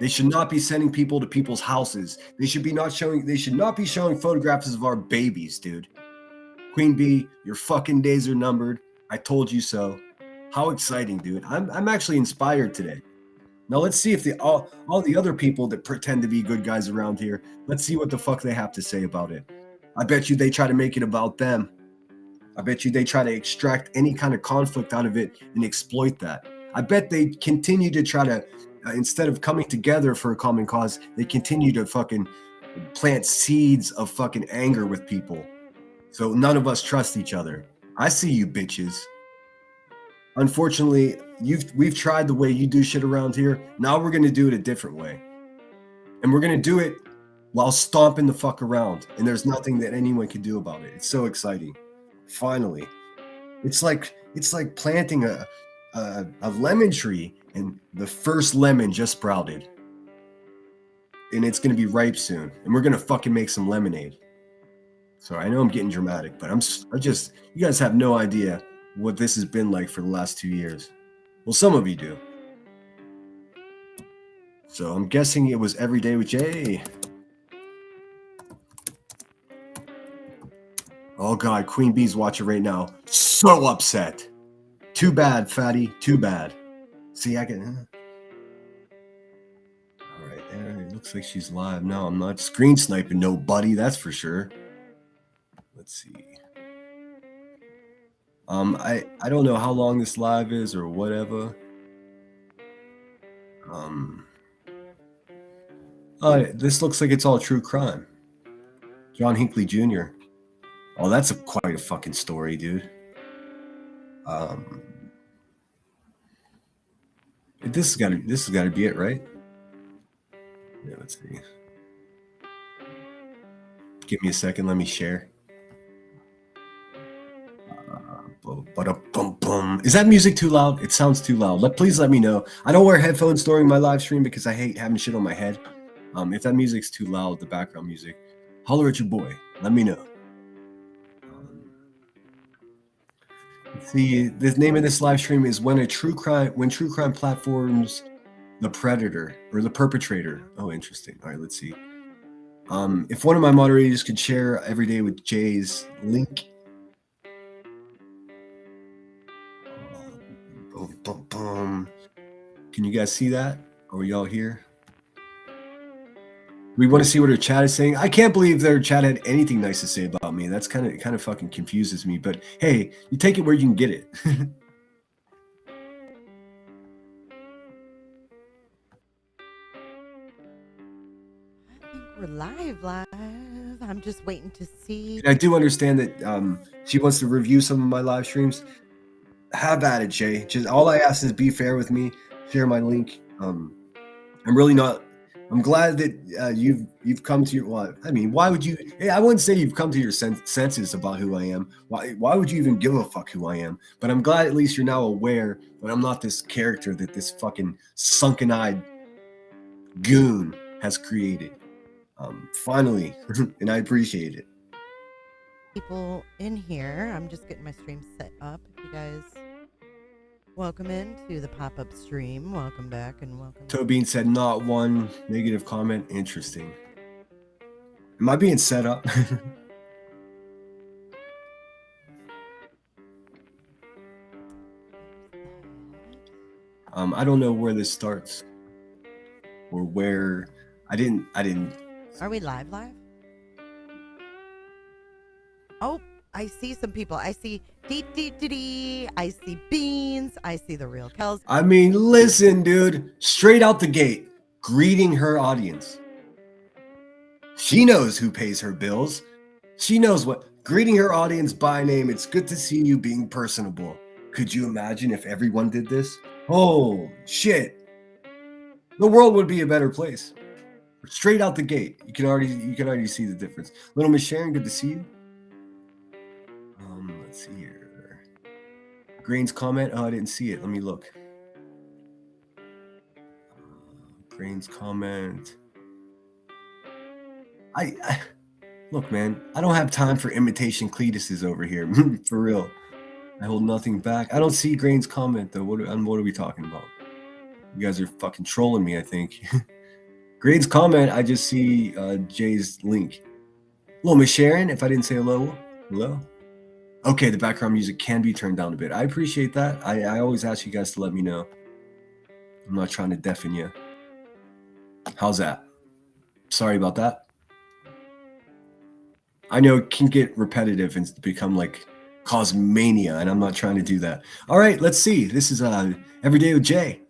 They should not be sending people to people's houses. They should not be showing photographs of our babies, dude. Queen Bee, your fucking days are numbered. I told you so. How exciting, dude. I'm actually inspired today. Now let's see if all the other people that pretend to be good guys around here, let's see what the fuck they have to say about it. I bet you they try to make it about them. I bet you they try to extract any kind of conflict out of it and exploit that. I bet they continue to try to, instead of coming together for a common cause, they continue to fucking plant seeds of fucking anger with people. So none of us trust each other. I see you bitches. Unfortunately, we've tried the way you do shit around here. Now we're gonna do it a different way. And we're gonna do it while stomping the fuck around. And there's nothing that anyone can do about it. It's so exciting. Finally. It's like planting a lemon tree and the first lemon just sprouted. And it's gonna be ripe soon. And we're gonna fucking make some lemonade. So I know I'm getting dramatic, but you guys have no idea what this has been like for the last 2 years. Well, some of you do. So I'm guessing it was Every Day with Jay. Oh God, Queen Bee's watching right now. So upset. Too bad, fatty. Too bad. See, I can... All right, there. It looks like she's live. No, I'm not screen sniping nobody, that's for sure. Let's see. I don't know how long this live is or whatever. This looks like it's all true crime. John Hinckley Jr. Oh, that's quite a fucking story, dude. This has got to be it, right? Yeah, let's see. Give me a second. Let me share. Is that music too loud? It sounds too loud. Please let me know. I don't wear headphones during my live stream because I hate having shit on my head. If that music's too loud, the background music, holler at your boy. Let me know. Let's see, the name of this live stream is when true crime platforms the predator or the perpetrator. Oh, interesting. All right, let's see. If one of my moderators could share Every Day with Jay's link. Boom, boom, boom. Can you guys see that? Are y'all here? We want to see what her chat is saying. I can't believe their chat had anything nice to say about me. That's kind of fucking confuses me. But hey, you take it where you can get it. We're live. I'm just waiting to see. And I do understand that she wants to review some of my live streams. Have at it, Jay. Just all I ask is be fair with me. Share my link. I'm really not. I'm glad that you've come to your. Well, I mean, why would you? Hey, I wouldn't say you've come to your senses about who I am. Why would you even give a fuck who I am? But I'm glad at least you're now aware that I'm not this character that this fucking sunken-eyed goon has created. Finally, and I appreciate it. People in here. I'm just getting my stream set up. If you guys welcome into the pop-up stream, welcome back and welcome. Tobin said not one negative comment. Interesting. Am I being set up? I don't know where this starts or where I didn't. Are we live? Oh, I see some people. I see dee. I see Beans. I see the real Kels. I mean, listen, dude. Straight out the gate, greeting her audience. She knows who pays her bills. She knows what. Greeting her audience by name. It's good to see you, being personable. Could you imagine if everyone did this? Oh, shit. The world would be a better place. Straight out the gate. You can already see the difference. Little Miss Sharon, good to see you. Let's see here. Green's comment. Oh, I didn't see it. Let me look. Green's comment. I look, man. I don't have time for imitation Cletuses over here. For real. I hold nothing back. I don't see Grain's comment though. What are we talking about? You guys are fucking trolling me, I think. Grain's comment, I just see Jay's link. Hello, Miss Sharon. If I didn't say hello. Okay, the background music can be turned down a bit. I appreciate that. I always ask you guys to let me know. I'm not trying to deafen you. How's that? Sorry about that. I know it can get repetitive and become like cause mania, and I'm not trying to do that. All right, let's see. This is Every Day with Jay.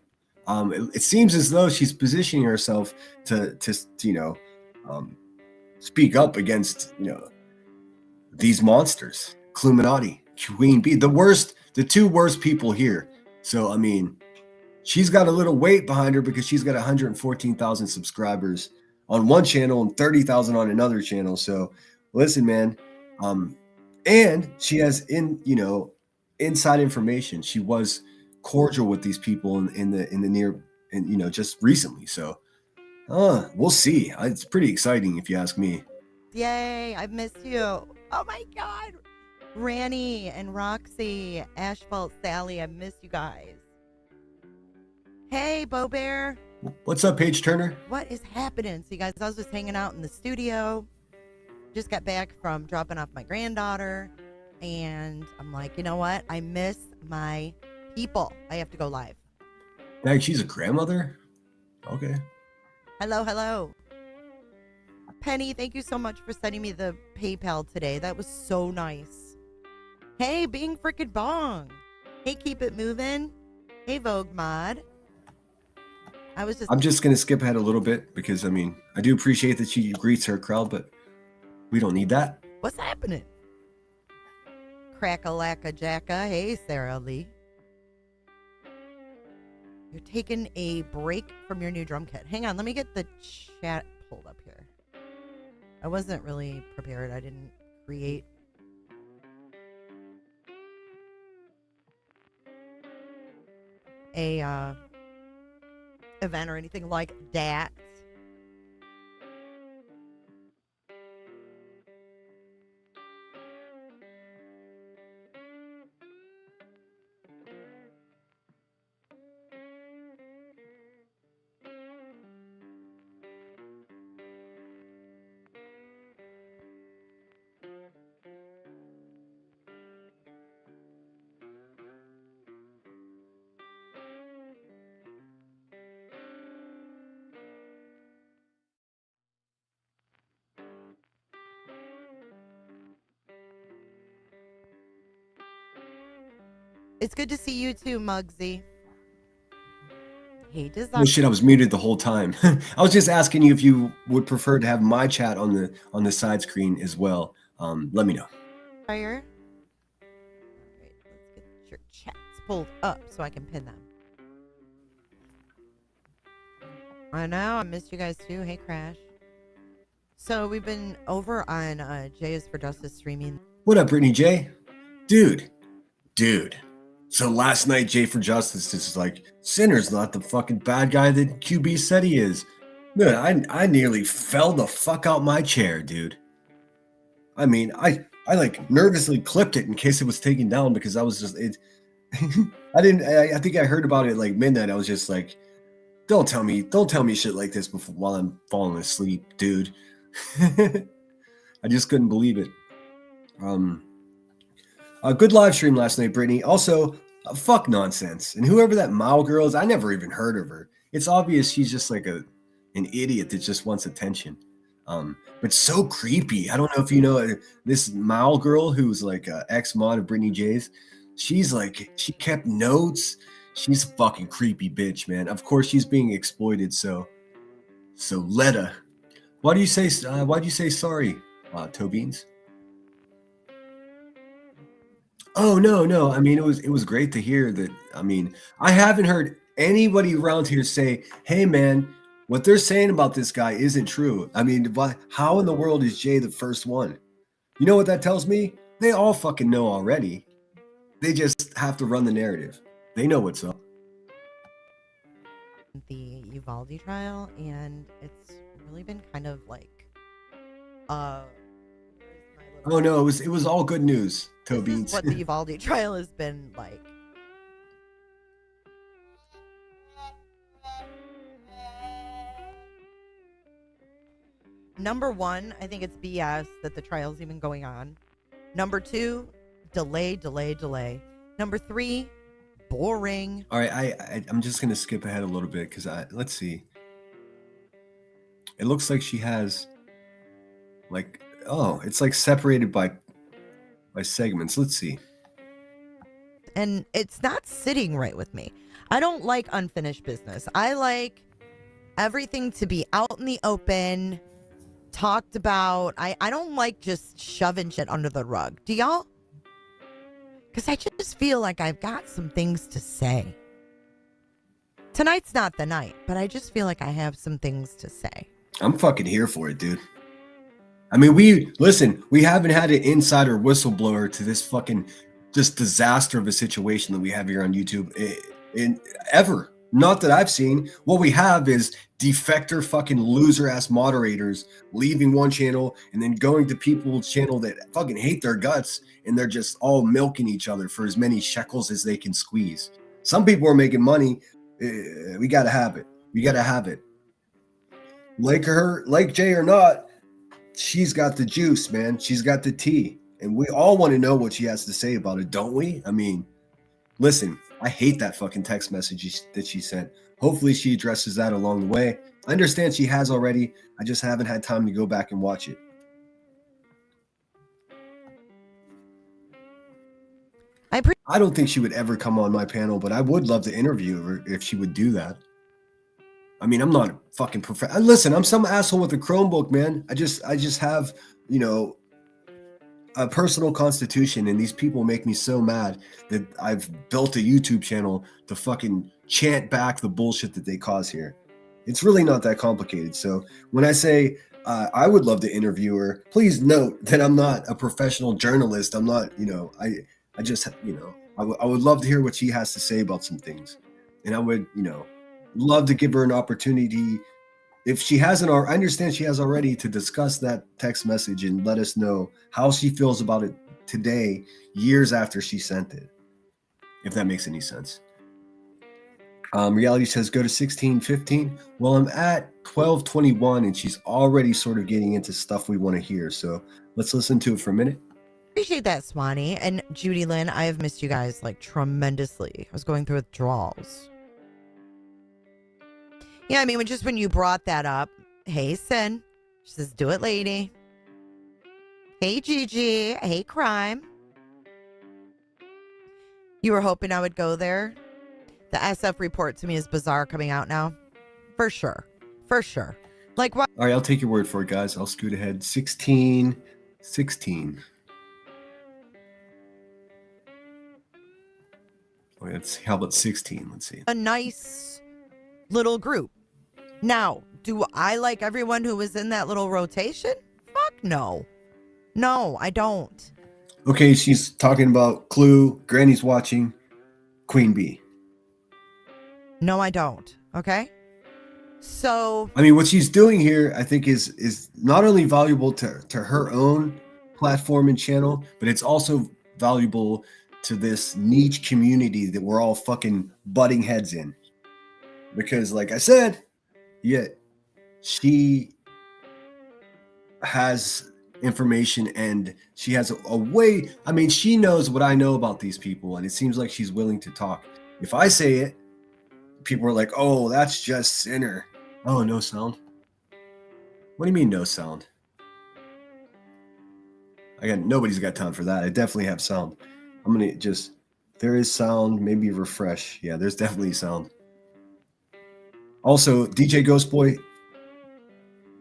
It seems as though she's positioning herself to speak up against these monsters. Cluminati, Queen Bee, the two worst people here. So I mean, she's got a little weight behind her because she's got 114,000 subscribers on one channel and 30,000 on another channel. So listen, man, and she has inside information. She was cordial with these people in the near and just recently. So we'll see. It's pretty exciting if you ask me. Yay, I've missed you. Oh my god. Ranny and Roxy, Asphalt Sally, I miss you guys. Hey, Bo Bear. What's up, Paige Turner? What is happening? So you guys, I was just hanging out in the studio. Just got back from dropping off my granddaughter. And I'm like, you know what? I miss my people. I have to go live. Dang, she's a grandmother? Okay. Hello. Penny, thank you so much for sending me the PayPal today. That was so nice. Hey, being frickin' bong. Hey, keep it moving. Hey, Vogue Mod. I'm just going to skip ahead a little bit because, I mean, I do appreciate that she greets her crowd, but we don't need that. What's happening? Crack-a-lacka jacka. Hey, Sarah Lee. You're taking a break from your new drum kit. Hang on, let me get the chat pulled up here. I wasn't really prepared. I didn't create a event or anything like that. It's good to see you too, Muggsy. Hey, Oh shit, I was muted the whole time. I was just asking you if you would prefer to have my chat on the side screen as well. Let me know. Fire. Alright, let's get your chats pulled up so I can pin them. I know, I missed you guys too. Hey, Crash. So we've been over on J is for Justice streaming. What up, Brittany J? Dude. So last night, J for Justice is like, Sinner's not the fucking bad guy that QB said he is. Dude, I nearly fell the fuck out my chair, dude. I mean, I like nervously clipped it in case it was taken down because I was just I think I heard about it like midnight. I was just like, don't tell me shit like this while I'm falling asleep, dude. I just couldn't believe it. A good live stream last night, Brittany. Also, fuck nonsense. And whoever that Mao girl is, I never even heard of her. It's obvious she's just like an idiot that just wants attention. But so creepy. I don't know if you know this Mao girl who's like ex-mod of Brittany J's. She's like, she kept notes. She's a fucking creepy bitch, man. Of course, she's being exploited. So Letta, why do you say sorry, Tobeans? Oh no. I mean, it was great to hear that. I mean, I haven't heard anybody around here say, "Hey, man, what they're saying about this guy isn't true." I mean, how in the world is Jay the first one? You know what that tells me? They all fucking know already. They just have to run the narrative. They know what's up. The Uvalde trial, and it's really been kind of like, Oh no, it was all good news, Toby. What the Uvalde trial has been like. Number one, I think it's BS that the trial's even going on. Number two, delay. Number three, boring. All right, I'm just gonna skip ahead a little bit because let's see. It looks like she has like, oh, it's like separated by segments. Let's see. And it's not sitting right with me. I don't like unfinished business. I like everything to be out in the open, talked about. I don't like just shoving shit under the rug. Do y'all? Because I just feel like I've got some things to say. Tonight's not the night, but I just feel like I have some things to say. I'm fucking here for it, dude. I mean, we haven't had an insider whistleblower to this fucking just disaster of a situation that we have here on YouTube in ever. Not that I've seen. What we have is defector fucking loser ass moderators leaving one channel and then going to people's channel that fucking hate their guts, and they're just all milking each other for as many shekels as they can squeeze. Some people are making money. We gotta have it. Like Jay or not, she's got the juice, man. She's got the tea. And we all want to know what she has to say about it, don't we? I mean, listen, I hate that fucking text message that she sent. Hopefully she addresses that along the way. I understand she has already. I just haven't had time to go back and watch it. I don't think she would ever come on my panel, but I would love to interview her if she would do that. I mean, I'm not a fucking professional. Listen, I'm some asshole with a Chromebook, man. I just have, a personal constitution, and these people make me so mad that I've built a YouTube channel to fucking chant back the bullshit that they cause here. It's really not that complicated. So when I say I would love to interview her, please note that I'm not a professional journalist. I'm not, I just, I would love to hear what she has to say about some things. And I would, love to give her an opportunity. If she hasn't, I understand she has already, to discuss that text message and let us know how she feels about it today, years after she sent it, if that makes any sense. Reality says go to 16:15. Well, I'm at 12:21 and she's already sort of getting into stuff we want to hear. So let's listen to it for a minute. Appreciate that, Swanee. And Judy Lynn, I have missed you guys like tremendously. I was going through withdrawals. Yeah, I mean, when you brought that up, hey, Sin, she says, do it, lady. Hey, Gigi. Hey, Crime. You were hoping I would go there? The SF report to me is bizarre coming out now. For sure. For sure. Like what? All right, I'll take your word for it, guys. I'll scoot ahead. 16. Oh, how about 16? Let's see. A nice little group. Now, do I like everyone who was in that little rotation? Fuck no. No, I don't. Okay, she's talking about Clue, Granny's watching, Queen Bee. No, I don't. Okay? So, I mean, what she's doing here, I think, is not only valuable to her own platform and channel, but it's also valuable to this niche community that we're all fucking butting heads in. Because, like I said, yeah, she has information and she has a way. I mean, she knows what I know about these people, and it seems like she's willing to talk. If I say it, people are like, oh, that's just Sinner. Oh, no sound. What do you mean no sound? Nobody's got time for that. I definitely have sound. I'm gonna just, there is sound, maybe refresh. Yeah, there's definitely sound. Also, DJ Ghost Boy,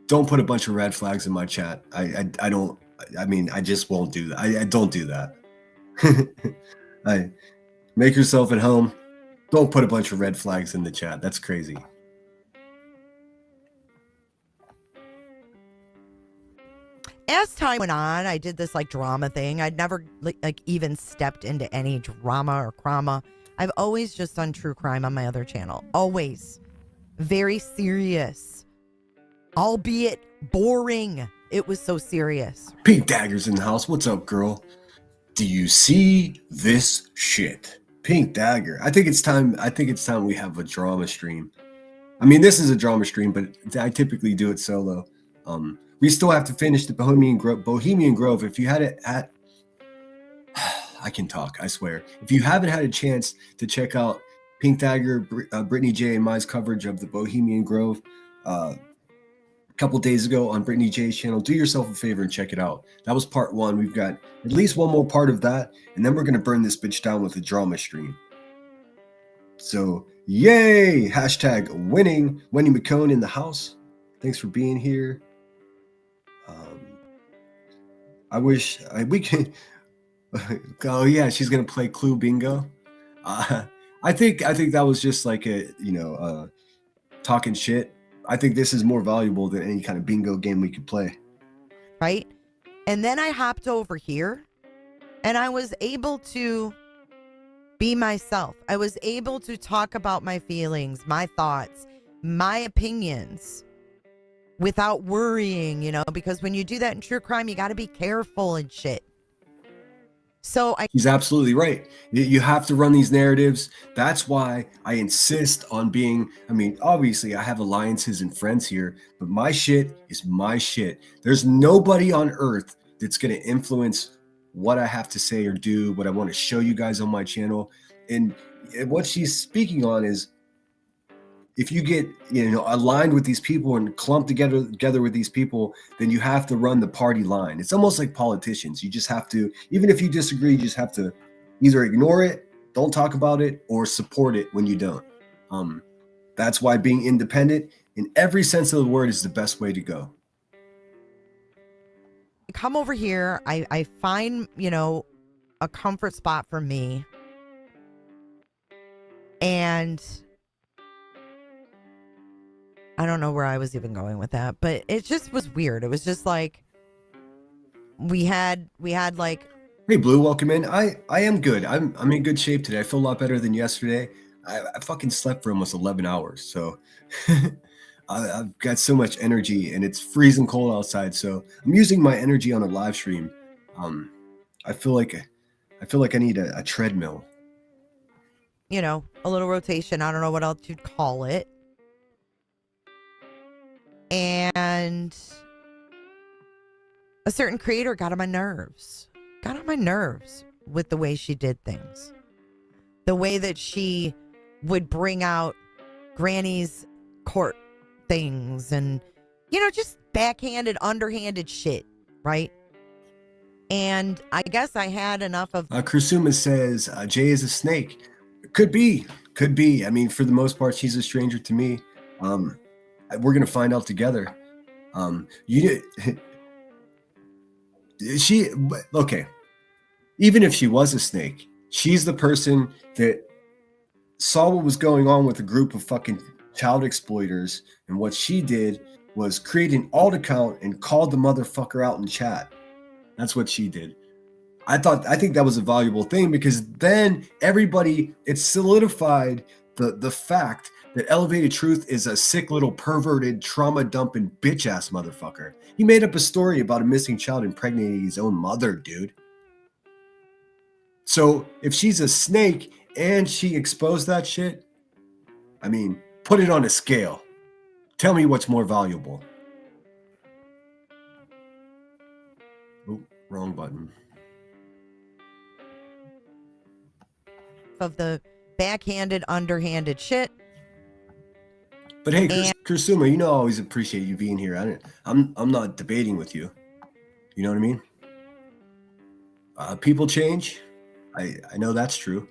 don't put a bunch of red flags in my chat. I don't, I mean, I just won't do that. I don't do that. Make yourself at home. Don't put a bunch of red flags in the chat. That's crazy. as time went on, I did this like drama thing. I'd never like even stepped into any drama or crama. I've always just done true crime on my other channel. Always. Very serious. Albeit boring. It was so serious. Pink Dagger's in the house. What's up, girl? Do you see this shit? Pink Dagger. I think it's time we have a drama stream. I mean, this is a drama stream, but I typically do it solo. We still have to finish the Bohemian Grove. If you had it at, I can talk, I swear. If you haven't had a chance to check out Pink Dagger, Brittany J, and mine's coverage of the Bohemian Grove a couple days ago on Brittany J's channel, do yourself a favor and check it out. That was part one. We've got at least one more part of that, and then we're going to burn this bitch down with a drama stream. So, yay! Hashtag winning. Wendy McCone in the house. Thanks for being here. I wish we can. Oh yeah, she's gonna play Clue Bingo. I think that was just like a talking shit. I think this is more valuable than any kind of bingo game we could play. Right? And then I hopped over here and I was able to be myself. I was able to talk about my feelings, my thoughts, my opinions without worrying, because when you do that in true crime, you got to be careful and shit. So He's absolutely right. You have to run these narratives. That's why I insist on being, obviously I have alliances and friends here, but my shit is my shit. There's nobody on earth that's going to influence what I have to say or do, what I want to show you guys on my channel. And what she's speaking on is, if you get aligned with these people and clumped together with these people, then you have to run the party line. It's almost like politicians. You just have to, even if you disagree, you just have to either ignore it, don't talk about it, or support it when you don't. That's why being independent in every sense of the word is the best way to go. Come over here. I find, a comfort spot for me. And I don't know where I was even going with that, but it just was weird. It was just like we had like, hey Blue, welcome in. I am good. I'm in good shape today. I feel a lot better than yesterday. I fucking slept for almost 11 hours, so I've got so much energy, and it's freezing cold outside. So I'm using my energy on a live stream. I feel like I need a treadmill. a little rotation. I don't know what else you'd call it. And a certain creator got on my nerves. Got on my nerves with the way she did things. The way that she would bring out Granny's court things and, just backhanded, underhanded shit, right? And I guess I had enough of Kursuma says Jay is a snake. Could be. I mean, for the most part, she's a stranger to me. We're gonna find out together. You she okay. Even if she was a snake, she's the person that saw what was going on with a group of fucking child exploiters, and what she did was create an alt account and called the motherfucker out in chat. That's what she did. I think that was a valuable thing, because then it solidified the fact that Elevated Truth is a sick little perverted trauma dumping bitch ass motherfucker. He made up a story about a missing child impregnating his own mother, dude. So if she's a snake and she exposed that shit, I mean, put it on a scale. Tell me what's more valuable. Oh, wrong button. of the backhanded, underhanded shit. But hey, And- Kursuma, I always appreciate you being here. I'm not debating with you. You know what I mean? People change. I know that's true.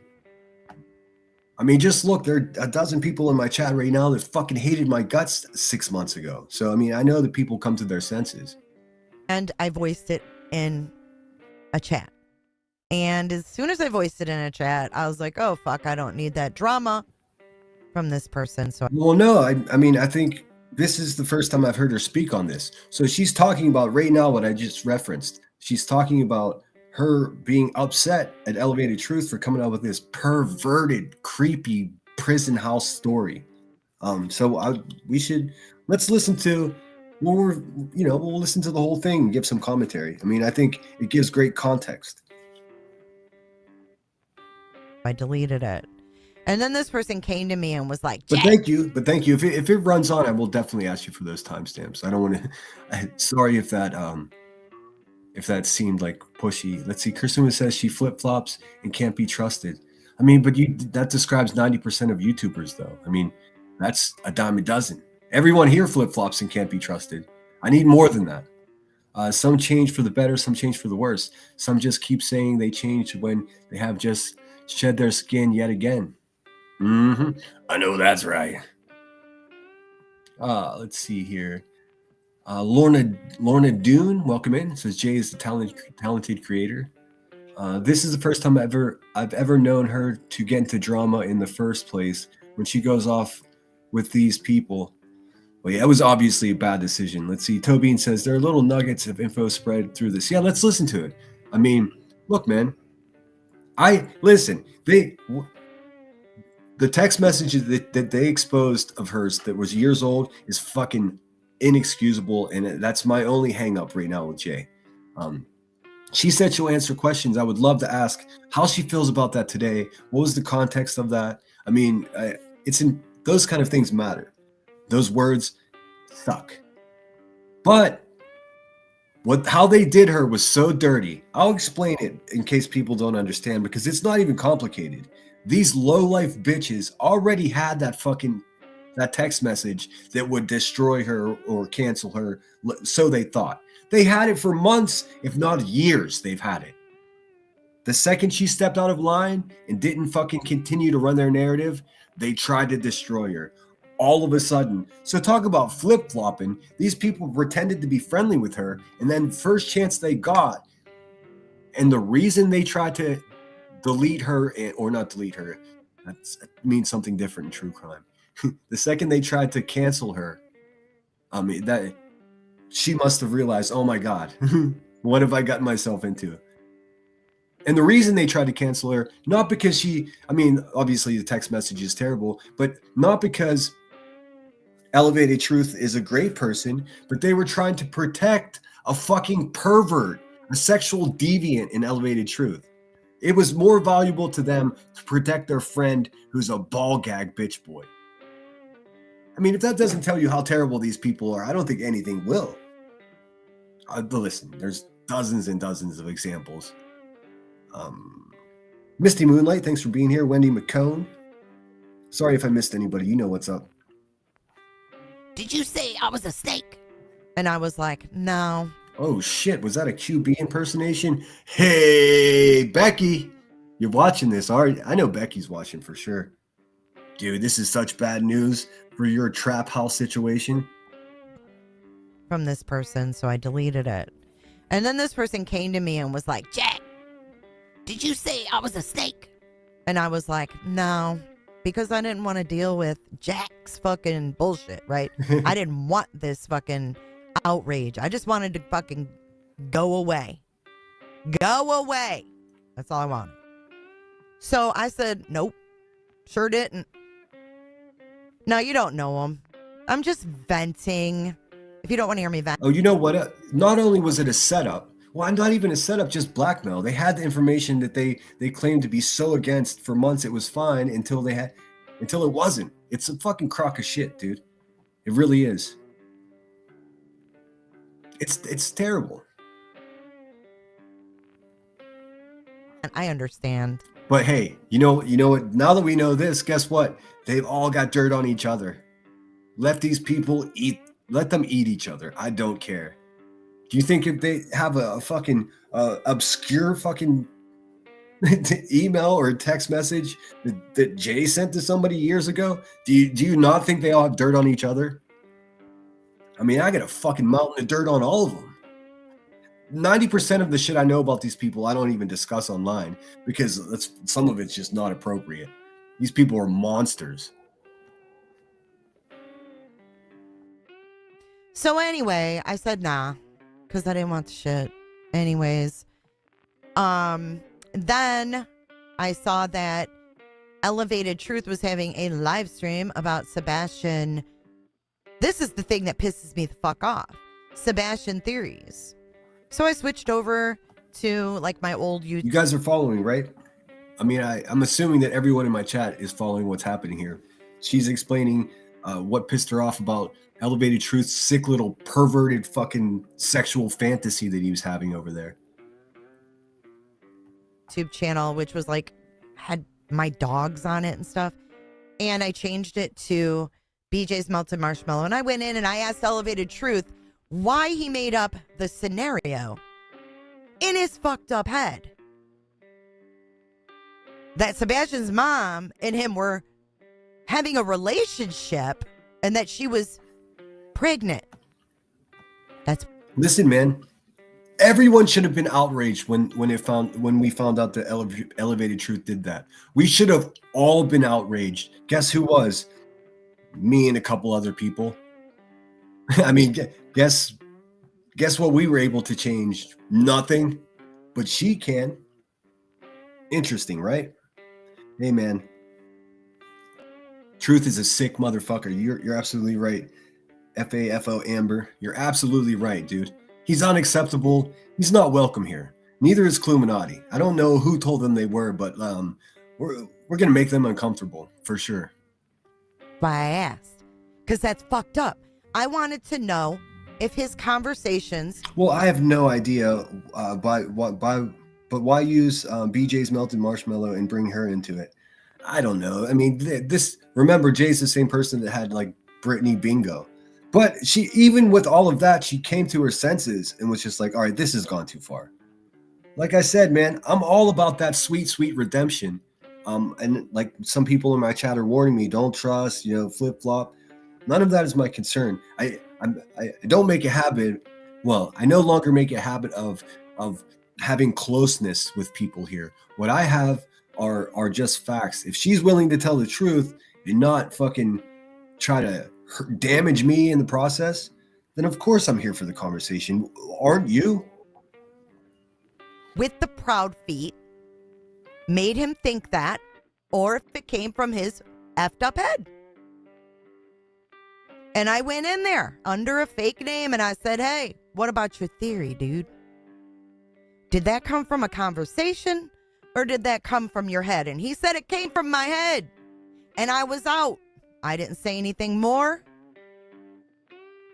I mean, just look, there are a dozen people in my chat right now that fucking hated my guts 6 months ago. So, I mean, I know that people come to their senses. And I voiced it in a chat. And as soon as I voiced it in a chat, I was like, oh, fuck, I don't need that drama from this person. So, Well, no, I mean, I think this is the first time I've heard her speak on this. So she's talking about right now what I just referenced. She's talking about her being upset at Elevated Truth for coming out with this perverted, creepy prison house story. Let's listen to we'll listen to the whole thing and give some commentary. I mean, I think it gives great context. I deleted it. And then this person came to me and was like, But thank you. If it runs on, I will definitely ask you for those timestamps. I don't want to. Sorry if that seemed like pushy. Let's see. Kursuma says she flip flops and can't be trusted. I mean, but that describes 90% of YouTubers, though. I mean, that's a dime a dozen. Everyone here flip flops and can't be trusted. I need more than that. Some change for the better, some change for the worse. Some just keep saying they changed when they have just shed their skin yet again. I know that's right. Let's see here. Lorna Dune, welcome in. Says Jay is the talented creator. This is the first time I've ever known her to get into drama in the first place. When she goes off with these people, well, yeah, it was obviously a bad decision. Let's see. Tobin says there are little nuggets of info spread through this. Yeah, let's listen to it. I mean, look, man. The text messages that they exposed of hers that was years old is fucking inexcusable, and that's my only hang up right now with Jay. She said she'll answer questions. I would love to ask how she feels about that today. What was the context of that? I mean, those kind of things matter. Those words suck. But how they did her was so dirty. I'll explain it in case people don't understand, because it's not even complicated. These low-life bitches already had that text message that would destroy her or cancel her, so they thought. They had it for months, if not years, they've had it. The second she stepped out of line and didn't fucking continue to run their narrative, they tried to destroy her. All of a sudden. So talk about flip-flopping. These people pretended to be friendly with her, and then first chance they got, and the reason they tried to delete her, or not delete her, that means something different in true crime. The second they tried to cancel her, I mean, that she must have realized, oh my God, what have I gotten myself into? And the reason they tried to cancel her, not because obviously the text message is terrible, but not because Elevated Truth is a great person, but they were trying to protect a fucking pervert, a sexual deviant in Elevated Truth. It was more valuable to them to protect their friend who's a ball gag bitch boy. I mean, if that doesn't tell you how terrible these people are, I don't think anything will. Listen, there's dozens and dozens of examples. Misty Moonlight, thanks for being here. Wendy McCone. Sorry if I missed anybody. You know what's up. did you say I was a snake? And I was like, no, Oh shit, was that a QB impersonation? Hey, Becky, you're watching this, aren't you? I know Becky's watching for sure. Dude, this is such bad news for your trap house situation. From this person, so I deleted it. And then this person came to me and was like, Jack, did you say I was a snake? And I was like, no, because I didn't want to deal with Jack's fucking bullshit, right? I didn't want this fucking outrage. I just wanted to fucking go away. Go away. That's all I wanted. So I said, nope, sure didn't. No, you don't know him. I'm just venting. If you don't want to hear me vent. Oh, you know what? Not only was it a setup, well, not even a setup, just blackmail. They had the information that they claimed to be so against for months. It was fine until it wasn't. It's a fucking crock of shit, dude. It really is. It's terrible. And I understand. But hey, you know what? Now that we know this, guess what? They've all got dirt on each other. Let these people eat. Let them eat each other. I don't care. Do you think if they have a fucking obscure fucking email or a text message that Jay sent to somebody years ago, do you not think they all have dirt on each other? I mean, I got a fucking mountain of dirt on all of them. 90% of the shit I know about these people, I don't even discuss online because some of it's just not appropriate. These people are monsters. So anyway, I said nah, because I didn't want the shit. Anyways, then I saw that Elevated Truth was having a live stream about Sebastian. This is the thing that pisses me the fuck off. Sebastian theories. So I switched over to like my old YouTube. You guys are following, right? I mean, I'm assuming that everyone in my chat is following what's happening here. She's explaining what pissed her off about Elevated Truth's sick little perverted fucking sexual fantasy that he was having over there. YouTube channel, which was like, had my dogs on it and stuff. And I changed it to BJ's Melted Marshmallow. And I went in and I asked Elevated Truth why he made up the scenario in his fucked up head that Sebastian's mom and him were having a relationship and that she was pregnant. Listen, man. Everyone should have been outraged when we found out that Elevated Truth did that. We should have all been outraged. Guess who was? Me and a couple other people. I mean, guess what we were able to change? Nothing. But she can. Interesting, right? Hey, man. Truth is a sick motherfucker. You're absolutely right. FAFO Amber. You're absolutely right, dude. He's unacceptable. He's not welcome here. Neither is Cluminati. I don't know who told them they were, but we're gonna make them uncomfortable for sure. Why I asked, because that's fucked up. I wanted to know if his conversations. Well, I have no idea. But why use BJ's Melted Marshmallow and bring her into it? I don't know. I mean, remember, Jay's the same person that had like Britney Bingo. But she, even with all of that, she came to her senses and was just like, all right, this has gone too far. Like I said, man, I'm all about that sweet, sweet redemption. And like some people in my chat are warning me, don't trust, flip flop. None of that is my concern. I don't make a habit. Well, I no longer make a habit of having closeness with people here. What I have are just facts. If she's willing to tell the truth and not fucking try to damage me in the process, then of course I'm here for the conversation. Aren't you? With the proud feet made him think that, or if it came from his effed up head. And I went in there under a fake name and I said, hey, what about your theory, dude? Did that come from a conversation or did that come from your head? And he said it came from my head. And I was out. I didn't say anything more.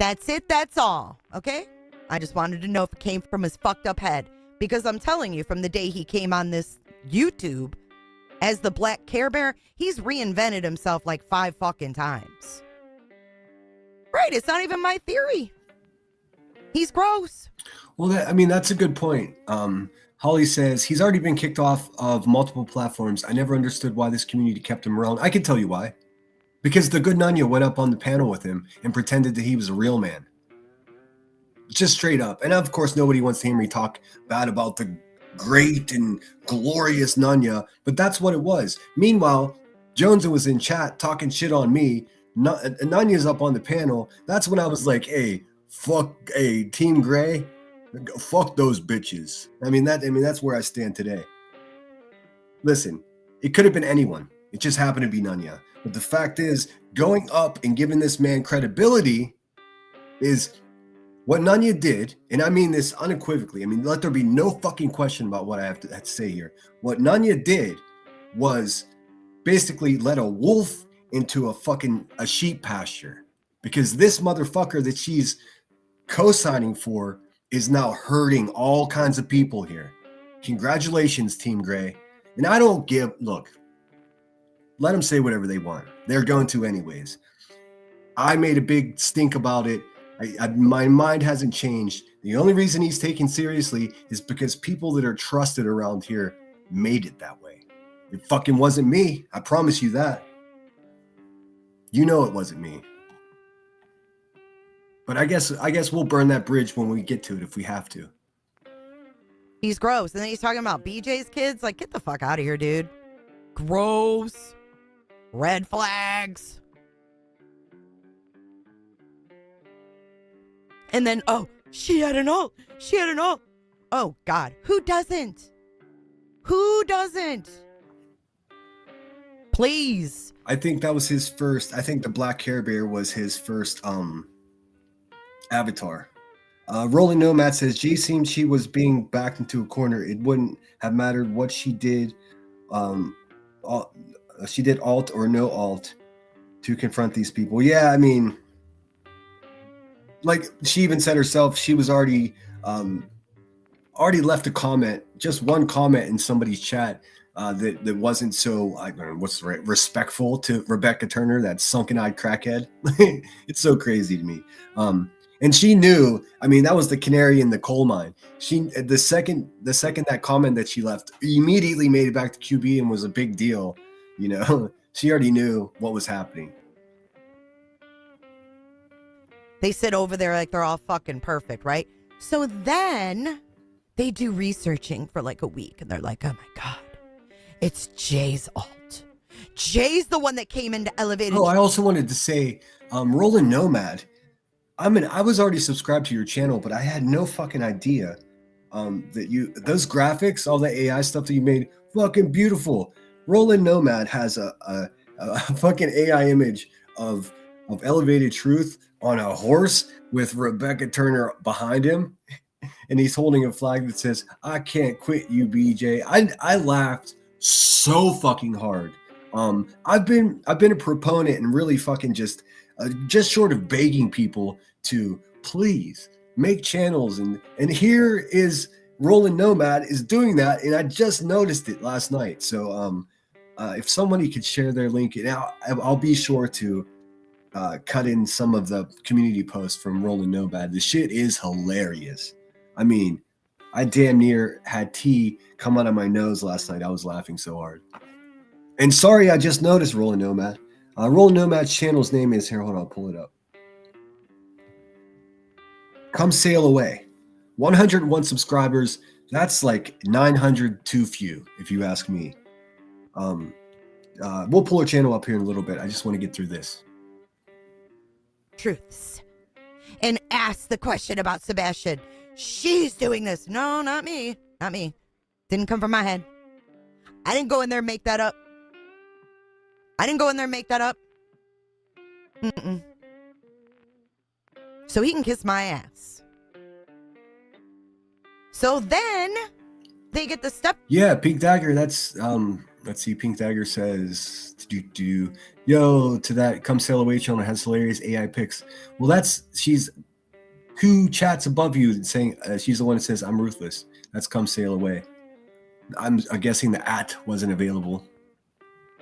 That's it. That's all. Okay? I just wanted to know if it came from his fucked up head. Because I'm telling you, from the day he came on this YouTube as the Black Care Bear, he's reinvented himself like 5 fucking times. Right, it's not even my theory. He's gross. Well, that's a good point. Holly says he's already been kicked off of multiple platforms. I never understood why this community kept him around. I can tell you why. Because the good Nanya went up on the panel with him and pretended that he was a real man. Just straight up. And of course, nobody wants to hear me talk bad about the great and glorious Nanya, but that's what it was. Meanwhile, Jones was in chat talking shit on me. Nanya's up on the panel. That's when I was like, hey, Team Gray, fuck those bitches. That's where I stand today. Listen, it could have been anyone. It just happened to be Nanya. But the fact is, going up and giving this man credibility is what Nanya did, and I mean this unequivocally. Let there be no fucking question about what I have to say here. What Nanya did was basically let a wolf into a sheep pasture, because this motherfucker that she's co-signing for is now hurting all kinds of people here. Congratulations, Team Gray. And I don't look, let them say whatever they want. They're going to anyways. I made a big stink about it. My mind hasn't changed. The only reason he's taken seriously is because people that are trusted around here made it that way. It fucking wasn't me. I promise you that. You know it wasn't me. But I guess we'll burn that bridge when we get to it if we have to. He's gross. And then he's talking about BJ's kids. Like, get the fuck out of here, dude. Gross. Red flags. And then, oh, she had an ult. She had an ult. Oh, God. Who doesn't? Who doesn't? Please. I think that was his first. I think the Black Care Bear was his first avatar. Rolling Nomad says, G seemed she was being backed into a corner. It wouldn't have mattered what she did. She did alt or no alt to confront these people. Yeah, like she even said herself, she was already left a comment, just one comment in somebody's chat that wasn't so, I don't know, what's right, respectful to Rebecca Turner, that sunken-eyed crackhead. It's so crazy to me. And she knew, that was the canary in the coal mine. The second that comment that she left immediately made it back to QB and was a big deal. She already knew what was happening. They sit over there like they're all fucking perfect, right? So then they do researching for like a week and they're like, oh my God, it's Jay's alt. Jay's the one that came into Elevated. Oh, I also wanted to say, Roland Nomad, I was already subscribed to your channel, but I had no fucking idea that those graphics, all the AI stuff that you made, fucking beautiful. Roland Nomad has a fucking AI image of Elevated Truth on a horse with Rebecca Turner behind him, and he's holding a flag that says, I can't quit you, BJ. I laughed so fucking hard. I've been a proponent and really fucking just short of begging people to please make channels, and here is Roland Nomad is doing that, and I just noticed it last night. So if somebody could share their link, and I'll be sure to cut in some of the community posts from Roland Nomad. The shit is hilarious. I damn near had tea come out of my nose last night. I was laughing so hard. And sorry, I just noticed Roland Nomad. Roland Nomad's channel's name is, here, hold on, I'll pull it up. Come Sail Away. 101 subscribers. That's like 900 too few, if you ask me. We'll pull her channel up here in a little bit. I just want to get through this. Truths. And ask the question about Sebastian. She's doing this. No, not me. Not me. Didn't come from my head. I didn't go in there and make that up. Mm-mm. So he can kiss my ass. So then they get the step. Yeah, Pink Dagger. That's let's see. Pink Dagger says, yo, to that Come Sail Away channel has hilarious AI pics. Well, she's who chats above you and saying she's the one that says I'm ruthless. That's Come Sail Away. I'm guessing the @ wasn't available.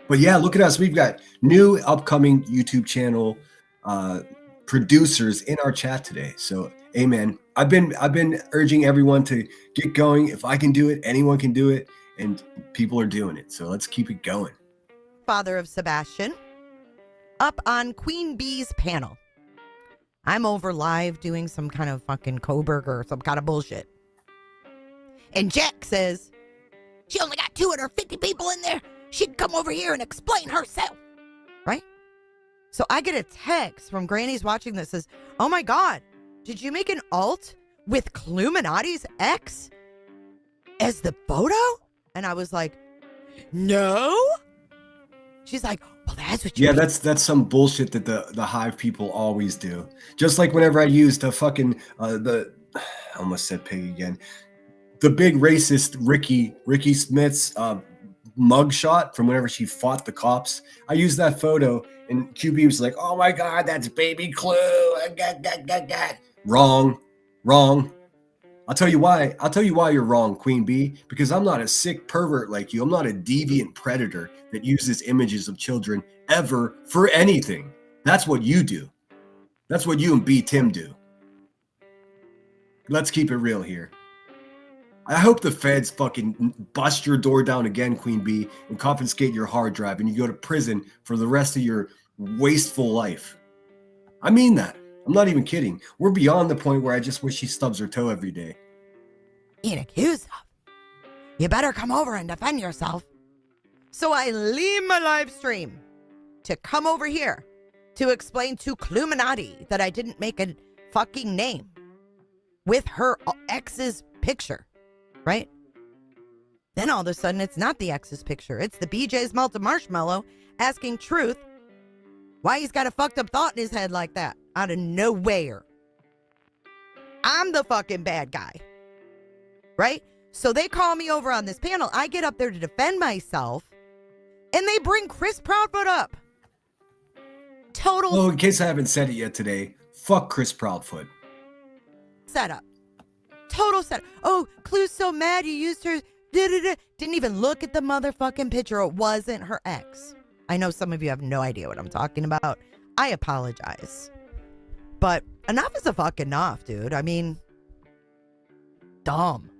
But yeah, look at us. We've got new upcoming YouTube channel producers in our chat today. So Amen. I've been urging everyone to get going. If I can do it, anyone can do it, and people are doing it. So let's keep it going. Father of Sebastian, up on Queen Bee's panel. I'm over live doing some kind of fucking Coburg or some kind of bullshit. And Jack says, she only got 250 people in there. She'd come over here and explain herself. Right? So I get a text from Granny's watching that says, oh my God, did you make an alt with Cluminati's ex as the photo? And I was like, no. She's like, well, that's what you Yeah, mean. that's some bullshit that the Hive people always do. Just like whenever I used the fucking I almost said pig again. The big racist Ricky Smith's mugshot from whenever she fought the cops. I used that photo, and QB was like, "Oh my God, that's baby Clue." Wrong. I'll tell you why. I'll tell you why you're wrong, Queen Bee. Because I'm not a sick pervert like you. I'm not a deviant predator that uses images of children ever for anything. That's what you do. That's what you and B Tim do. Let's keep it real here. I hope the feds fucking bust your door down again, Queen Bee, and confiscate your hard drive, and you go to prison for the rest of your wasteful life. I mean that. I'm not even kidding. We're beyond the point where I just wish she stubs her toe every day. Being accused of. You better come over and defend yourself. So I leave my live stream to come over here to explain to Cluminati that I didn't make a fucking name with her ex's picture. Right? Then all of a sudden, it's not the ex's picture. It's the BJ's Malted Marshmallow asking Truth why he's got a fucked up thought in his head like that out of nowhere. I'm the fucking bad guy. Right? So they call me over on this panel. I get up there to defend myself, and they bring Chris Proudfoot up. Total Well, in case I haven't said it yet today, fuck Chris Proudfoot. setup. Total set. Oh, Clue's so mad you used her. Da-da-da. Didn't even look at the motherfucking picture. It wasn't her ex. I know some of you have no idea what I'm talking about. I apologize. But enough is a fucking enough, dude. I mean, dumb.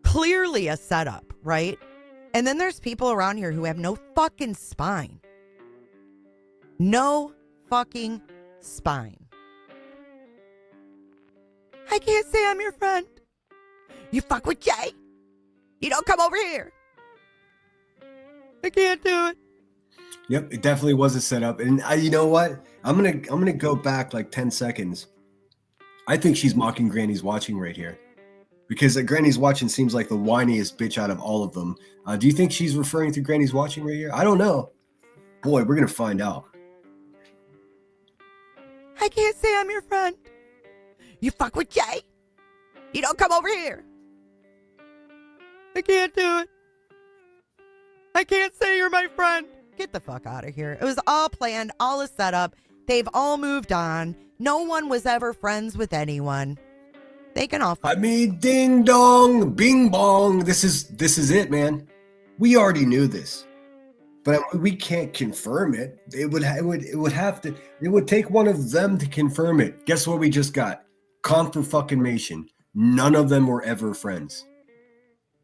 Clearly a setup, right? And then there's people around here who have no fucking spine. No fucking spine. I can't say I'm your friend. You fuck with Jay. You don't come over here. I can't do it. Yep, it definitely was a setup. And you know what? I'm gonna go back like 10 seconds. I think she's mocking Granny's Watching right here. Because Granny's Watching seems like the whiniest bitch out of all of them. Do you think she's referring to Granny's Watching right here? I don't know. Boy, we're gonna find out. I can't say I'm your friend. You fuck with Jay. You don't come over here. I can't do it. I can't say you're my friend. Get the fuck out of here. It was all planned, all a setup. They've all moved on. No one was ever friends with anyone. They can all fuck. I mean, ding dong, bing bong. This is it, man. We already knew this, but we can't confirm it. It would take one of them to confirm it. Guess what we just got? Confirmation. None of them were ever friends.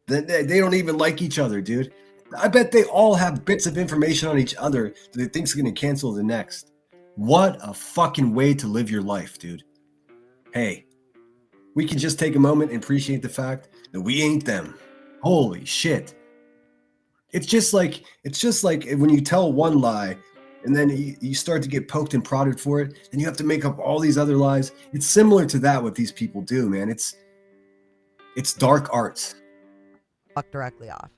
They don't even like each other, dude. I bet they all have bits of information on each other that they think's gonna cancel the next. What a fucking way to live your life, dude. Hey, we can just take a moment and appreciate the fact that we ain't them. Holy shit. It's just like when you tell one lie and then you start to get poked and prodded for it, and you have to make up all these other lies. It's similar to that what these people do, man. It's dark arts. Fuck directly off.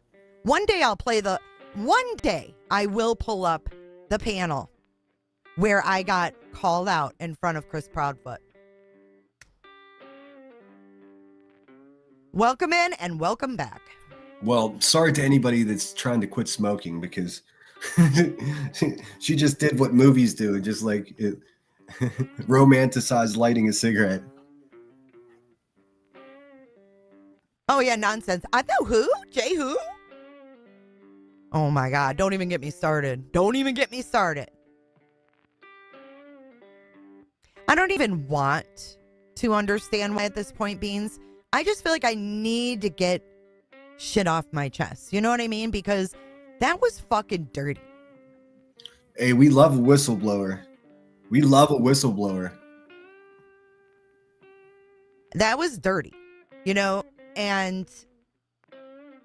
One day I will pull up the panel where I got called out in front of Chris Proudfoot. Welcome in and welcome back. Well, sorry to anybody that's trying to quit smoking, because she just did what movies do, just like romanticize lighting a cigarette. Oh yeah, nonsense. I know who? Jay who? Oh my God, don't even get me started. Don't even get me started. I don't even want to understand why at this point, Beans. I just feel like I need to get shit off my chest. You know what I mean? Because that was fucking dirty. Hey, we love a whistleblower. We love a whistleblower. That was dirty, you know? And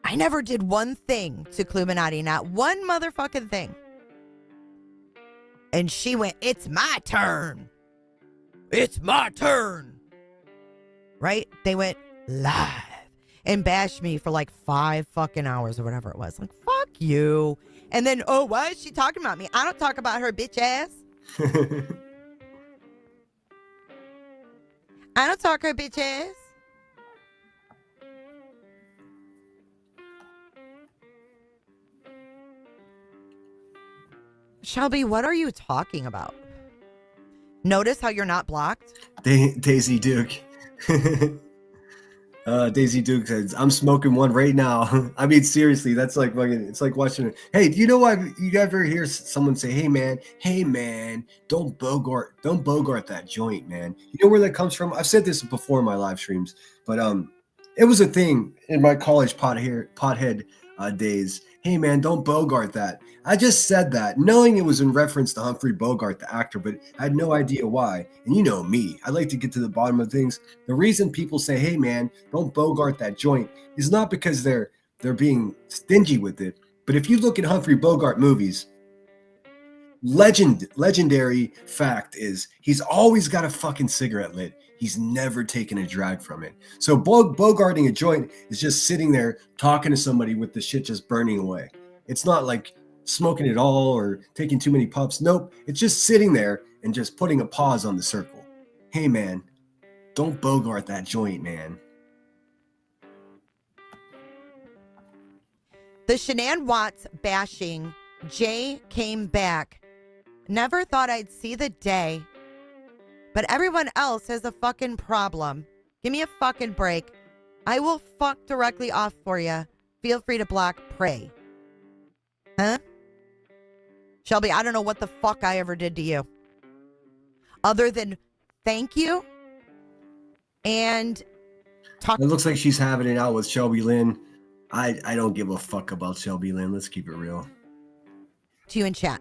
I never did one thing to Cluminati, not one motherfucking thing. And she went, it's my turn. It's my turn. Right? They went live and bashed me for like 5 fucking hours or whatever it was. Like, fuck you. And then, oh, why is she talking about me? I don't talk about her bitch ass. I don't talk her bitch ass. Shelby, what are you talking about? Notice how you're not blocked? Daisy Duke. Daisy Duke says, I'm smoking one right now. I mean, seriously, that's like fucking, it's like watching it. Hey, do you know why you ever hear someone say, hey man, don't bogart that joint, man. You know where that comes from? I've said this before in my live streams, but it was a thing in my college pothead days. Hey man, don't bogart that. I just said that knowing it was in reference to Humphrey Bogart, the actor, but I had no idea why. And you know me, I like to get to the bottom of things. The reason people say, hey man, don't bogart that joint is not because they're being stingy with it. But if you look at Humphrey Bogart movies, legendary fact is he's always got a fucking cigarette lit. He's never taken a drag from it. So bogarting a joint is just sitting there talking to somebody with the shit just burning away. It's not like smoking it all or taking too many puffs. Nope. It's just sitting there and just putting a pause on the circle. Hey man, don't bogart that joint, man. The Shanann Watts bashing, Jay came back. Never thought I'd see the day. But everyone else has a fucking problem. Give me a fucking break. I will fuck directly off for you. Feel free to block Prey. Huh? Shelby, I don't know what the fuck I ever did to you. Other than thank you and talk. It looks like she's having it out with Shelby Lynn. I don't give a fuck about Shelby Lynn. Let's keep it real. To you in chat.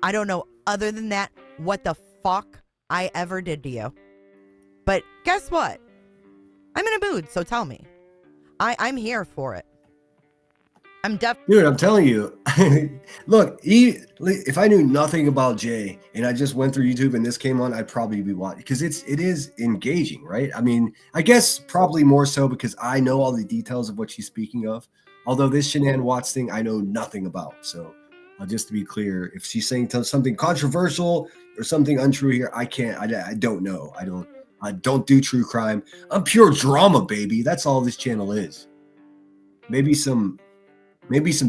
I don't know other than that what the fuck I ever did to you. But guess what? I'm in a mood, so tell me. I'm here for it. I'm Dude, I'm telling you. Look, if I knew nothing about Jay and I just went through YouTube and this came on, I'd probably be watching because it is engaging, right? I mean, I guess probably more so because I know all the details of what she's speaking of. Although this Shanann Watts thing, I know nothing about. So just to be clear, if she's saying something controversial or something untrue here, I can't. I don't know. I don't do true crime. I'm pure drama, baby. That's all this channel is. Maybe some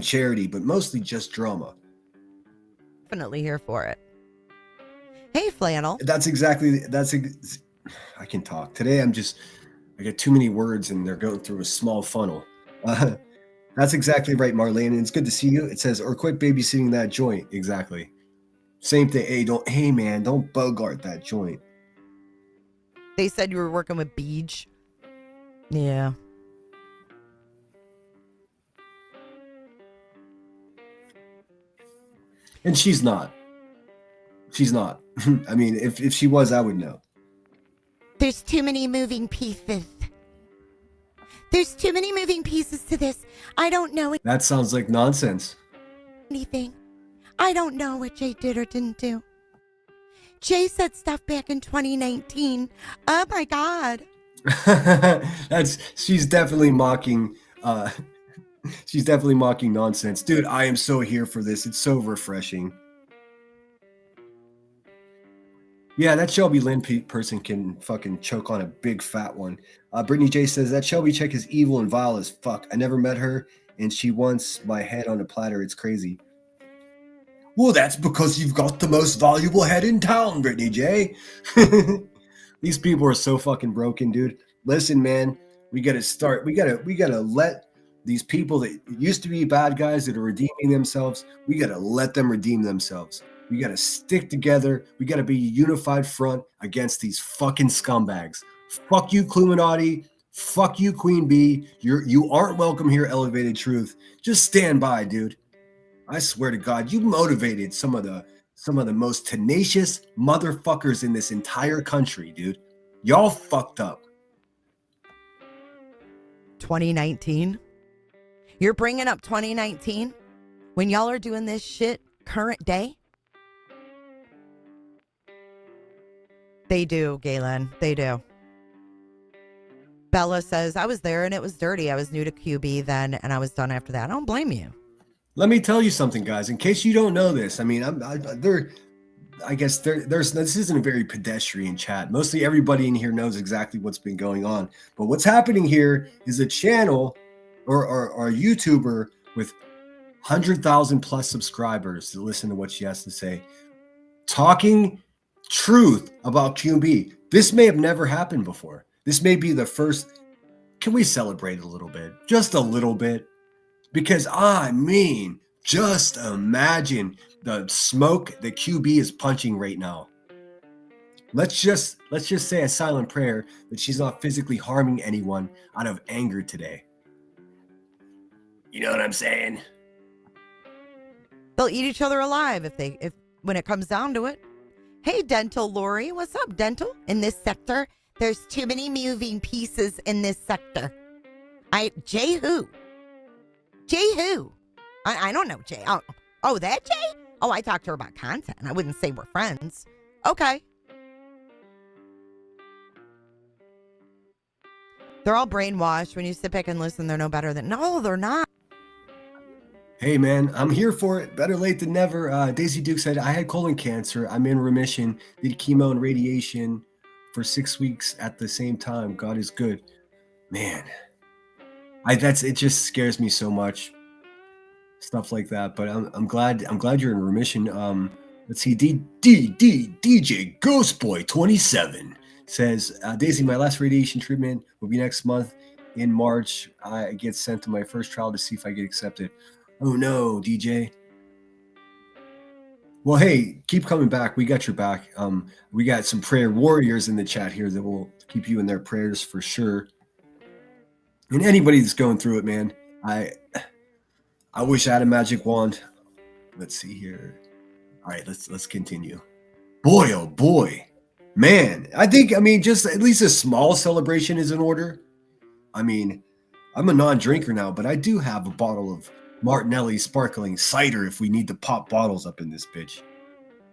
charity, but mostly just drama. definitely here for it. Hey, Flannel. I can talk. Today I got too many words and they're going through a small funnel. That's exactly right, Marlene. And it's good to see you. It says, or quit babysitting that joint. Exactly. Same thing. Hey man, don't bogart that joint. They said you were working with Beej. Yeah. And she's not. I mean, if she was, I would know. There's too many moving pieces. There's too many moving pieces to this. I don't know That sounds like nonsense. anything. I don't know what Jay did or didn't do. Jay said stuff back in 2019. Oh my God. She's definitely mocking nonsense. Dude, I am so here for this. It's so refreshing. Yeah, that Shelby Lynn person can fucking choke on a big fat one. Brittany J says that Shelby chick is evil and vile as fuck. I never met her, and she wants my head on a platter. It's crazy. Well, that's because you've got the most valuable head in town, Brittany J. These people are so fucking broken, dude. Listen, man, we gotta start. We gotta let these people that used to be bad guys that are redeeming themselves. We gotta let them redeem themselves. We got to stick together. We got to be a unified front against these fucking scumbags. Fuck you, Cluminati. Fuck you, Queen Bee. You aren't welcome here, Elevated Truth. Just stand by, dude. I swear to God, you motivated some of the most tenacious motherfuckers in this entire country, dude. Y'all fucked up. 2019? You're bringing up 2019 when y'all are doing this shit current day? They do, Galen. They do. Bella says, I was there and it was dirty. I was new to QB then and I was done after that. I don't blame you. Let me tell you something, guys. In case you don't know this, I mean, this isn't a very pedestrian chat. Mostly everybody in here knows exactly what's been going on. But what's happening here is a channel or a YouTuber with 100,000 plus subscribers to listen to what she has to say, talking truth about QB. This may have never happened before. This may be the first. Can we celebrate a little bit? Just a little bit? Because I mean, just imagine the smoke that QB is punching right now. Let's just say a silent prayer that she's not physically harming anyone out of anger today. You know what I'm saying? They'll eat each other alive if when it comes down to it. Hey, Dental Lori, what's up, Dental? In this sector, there's too many moving pieces in this sector. Jay who? Jay who? I don't know Jay. Oh, that Jay? Oh, I talked to her about content. I wouldn't say we're friends. Okay. They're all brainwashed. When you sit back and listen, they're no better than... No, they're not. Hey, man, I'm here for it. Better late than never. Daisy Duke said, I had colon cancer. I'm in remission. Did chemo and radiation for 6 weeks at the same time. God is good. Man, it just scares me so much. Stuff like that. But I'm glad you're in remission. Let's see. DJ Ghostboy 27 says, Daisy, my last radiation treatment will be next month in March. I get sent to my first trial to see if I get accepted. Oh no, DJ. Well, hey, keep coming back. We got your back. We got some prayer warriors in the chat here that will keep you in their prayers for sure. And anybody that's going through it, man, I wish I had a magic wand. Let's see here. All right, let's continue. Boy, oh boy, man. I mean, just at least a small celebration is in order. I mean, I'm a non-drinker now, but I do have a bottle of Martinelli sparkling cider if we need to pop bottles up in this bitch.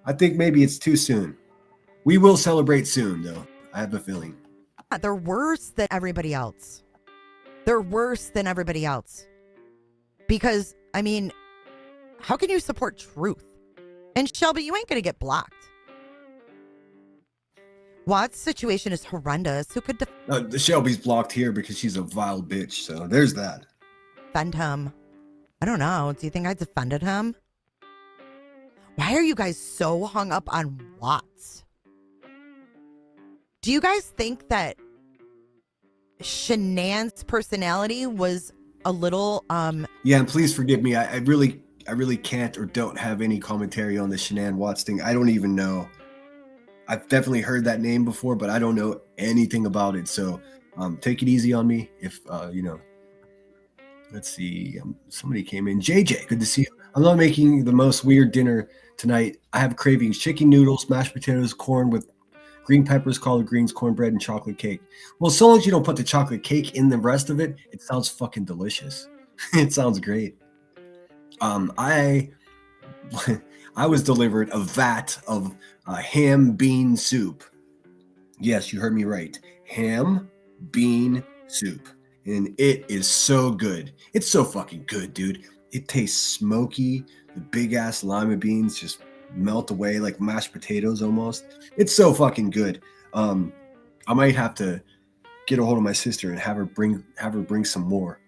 I think maybe it's too soon. We will celebrate soon, though. I have a feeling. They're worse than everybody else. They're worse than everybody else. Because, I mean, how can you support truth? And Shelby, you ain't going to get blocked. Watt's situation is horrendous. Who could The Shelby's blocked here because she's a vile bitch, so there's that. defend him? I don't know. Do you think I defended him? Why are you guys so hung up on Watts? Do you guys think that Shanann's personality was a little Yeah, and please forgive me. I really can't or don't have any commentary on the Shanann Watts thing. I don't even know. I've definitely heard that name before, but I don't know anything about it. So take it easy on me if you know. Let's see. Somebody came in. JJ, good to see you. I'm not making the most weird dinner tonight. I have cravings: chicken noodles, mashed potatoes, corn with green peppers, collard greens, cornbread, and chocolate cake. Well, so long as you don't put the chocolate cake in the rest of it, it sounds fucking delicious. It sounds great. I was delivered a vat of ham bean soup. Yes, you heard me right. Ham bean soup. And it is so good. It's so fucking good, dude. It tastes smoky. The big ass lima beans just melt away like mashed potatoes almost. It's so fucking good. I might have to get a hold of my sister and have her bring some more.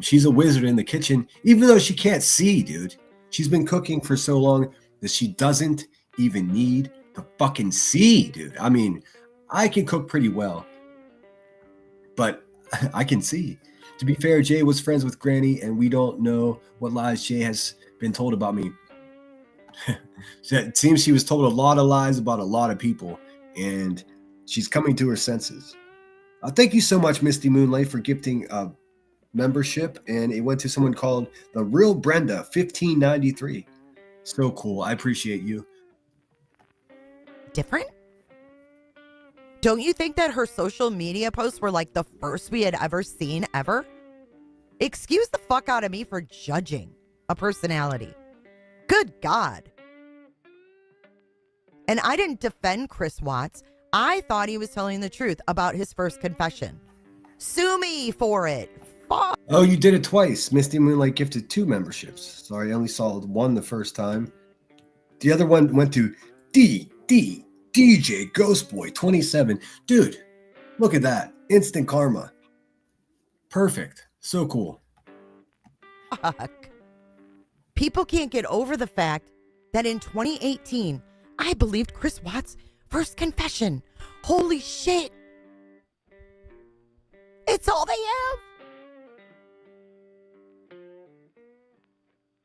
She's a wizard in the kitchen, even though she can't see, dude. She's been cooking for so long that she doesn't even need to fucking see, dude. I mean, I can cook pretty well, but I can see. To be fair, Jay was friends with Granny, and we don't know what lies Jay has been told about me. It seems she was told a lot of lies about a lot of people, and she's coming to her senses. Thank you so much, Misty Moonlight, for gifting membership, and it went to someone called the Real Brenda 1593. So cool. I appreciate you. Different? Don't you think that her social media posts were like the first we had ever seen ever? Excuse the fuck out of me for judging a personality. Good God. And I didn't defend Chris Watts. I thought he was telling the truth about his first confession. Sue me for it. Fuck. Oh, you did it twice. Misty Moonlight gifted 2 memberships. Sorry, I only saw one the first time. The other one went to DJ Ghostboy 27. Dude, look at that. Instant karma. Perfect. So cool. Fuck. People can't get over the fact that in 2018, I believed Chris Watts' first confession. Holy shit. It's all they have.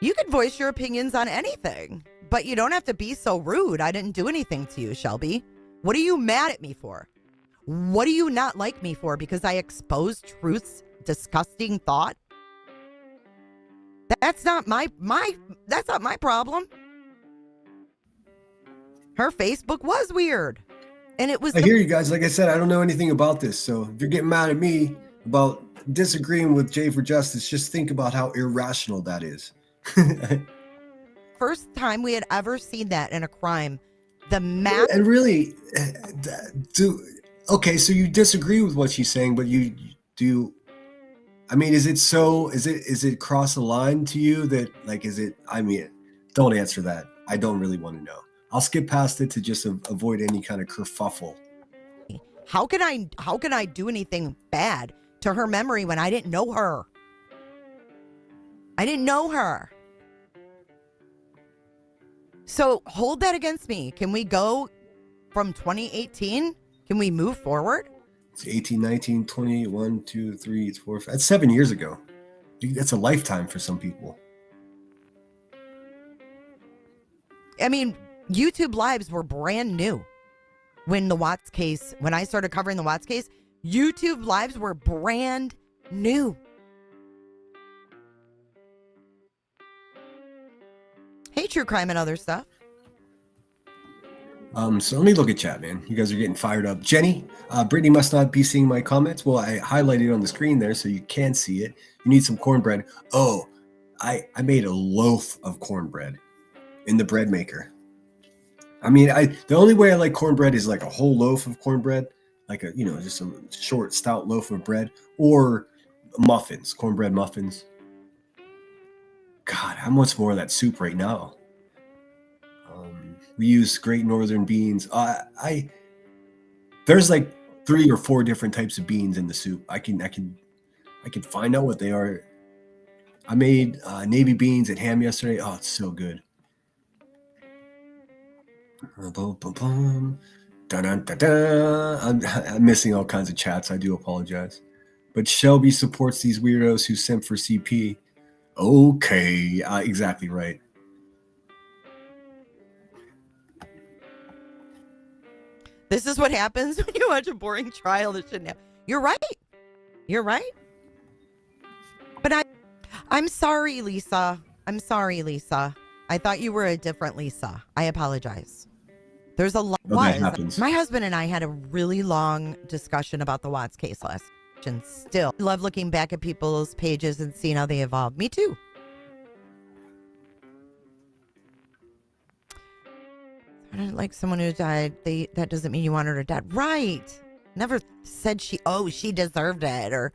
You can voice your opinions on anything, but you don't have to be so rude. I didn't do anything to you, Shelby. What are you mad at me for? What do you not like me for? Because I exposed Truth's disgusting thought? That's not my problem. Her Facebook was weird. And it was I hear you guys. Like I said, I don't know anything about this. So if you're getting mad at me about disagreeing with Jay for Justice, just think about how irrational that is. first time we had ever seen that in a crime. The map. And really, okay, so you disagree with what she's saying, but you do. I mean, is it cross the line to you that, like, is it? I mean, don't answer that. I don't really want to know. I'll skip past it to just avoid any kind of kerfuffle. How can I do anything bad to her memory when I didn't know her? I didn't know her. So hold that against me. Can we go from 2018? Can we move forward? It's 18, 19, 20, 1, 2, 3, 4, 5. That's 7 years ago. That's a lifetime for some people. I mean, YouTube lives were brand new when I started covering the Watts case. YouTube lives were brand new. Hey, true crime and other stuff. So let me look at chat, man. You guys are getting fired up. Jenny, Brittany must not be seeing my comments. Well, I highlighted it on the screen there so you can see it. You need some cornbread. Oh, I made a loaf of cornbread in the bread maker. I mean, the only way I like cornbread is like a whole loaf of cornbread, like just a short, stout loaf of bread, or muffins, cornbread muffins. God, how much more of that soup right now? We use Great Northern beans. There's like 3 or 4 different types of beans in the soup. I can find out what they are. I made navy beans and ham yesterday. Oh, it's so good. I'm missing all kinds of chats. I do apologize. But Shelby supports these weirdos who simp for CP. Okay, exactly right. This is what happens when you watch a boring trial that shouldn't happen. You're right. You're right. But I'm sorry, Lisa. I'm sorry, Lisa. I thought you were a different Lisa. I apologize. There's a lot. That happens. My husband and I had a really long discussion about the Watts case last week, and still love looking back at people's pages and seeing how they evolved. Me too. I don't like someone who died. That doesn't mean you want her to die. Right. Never said she deserved it, or,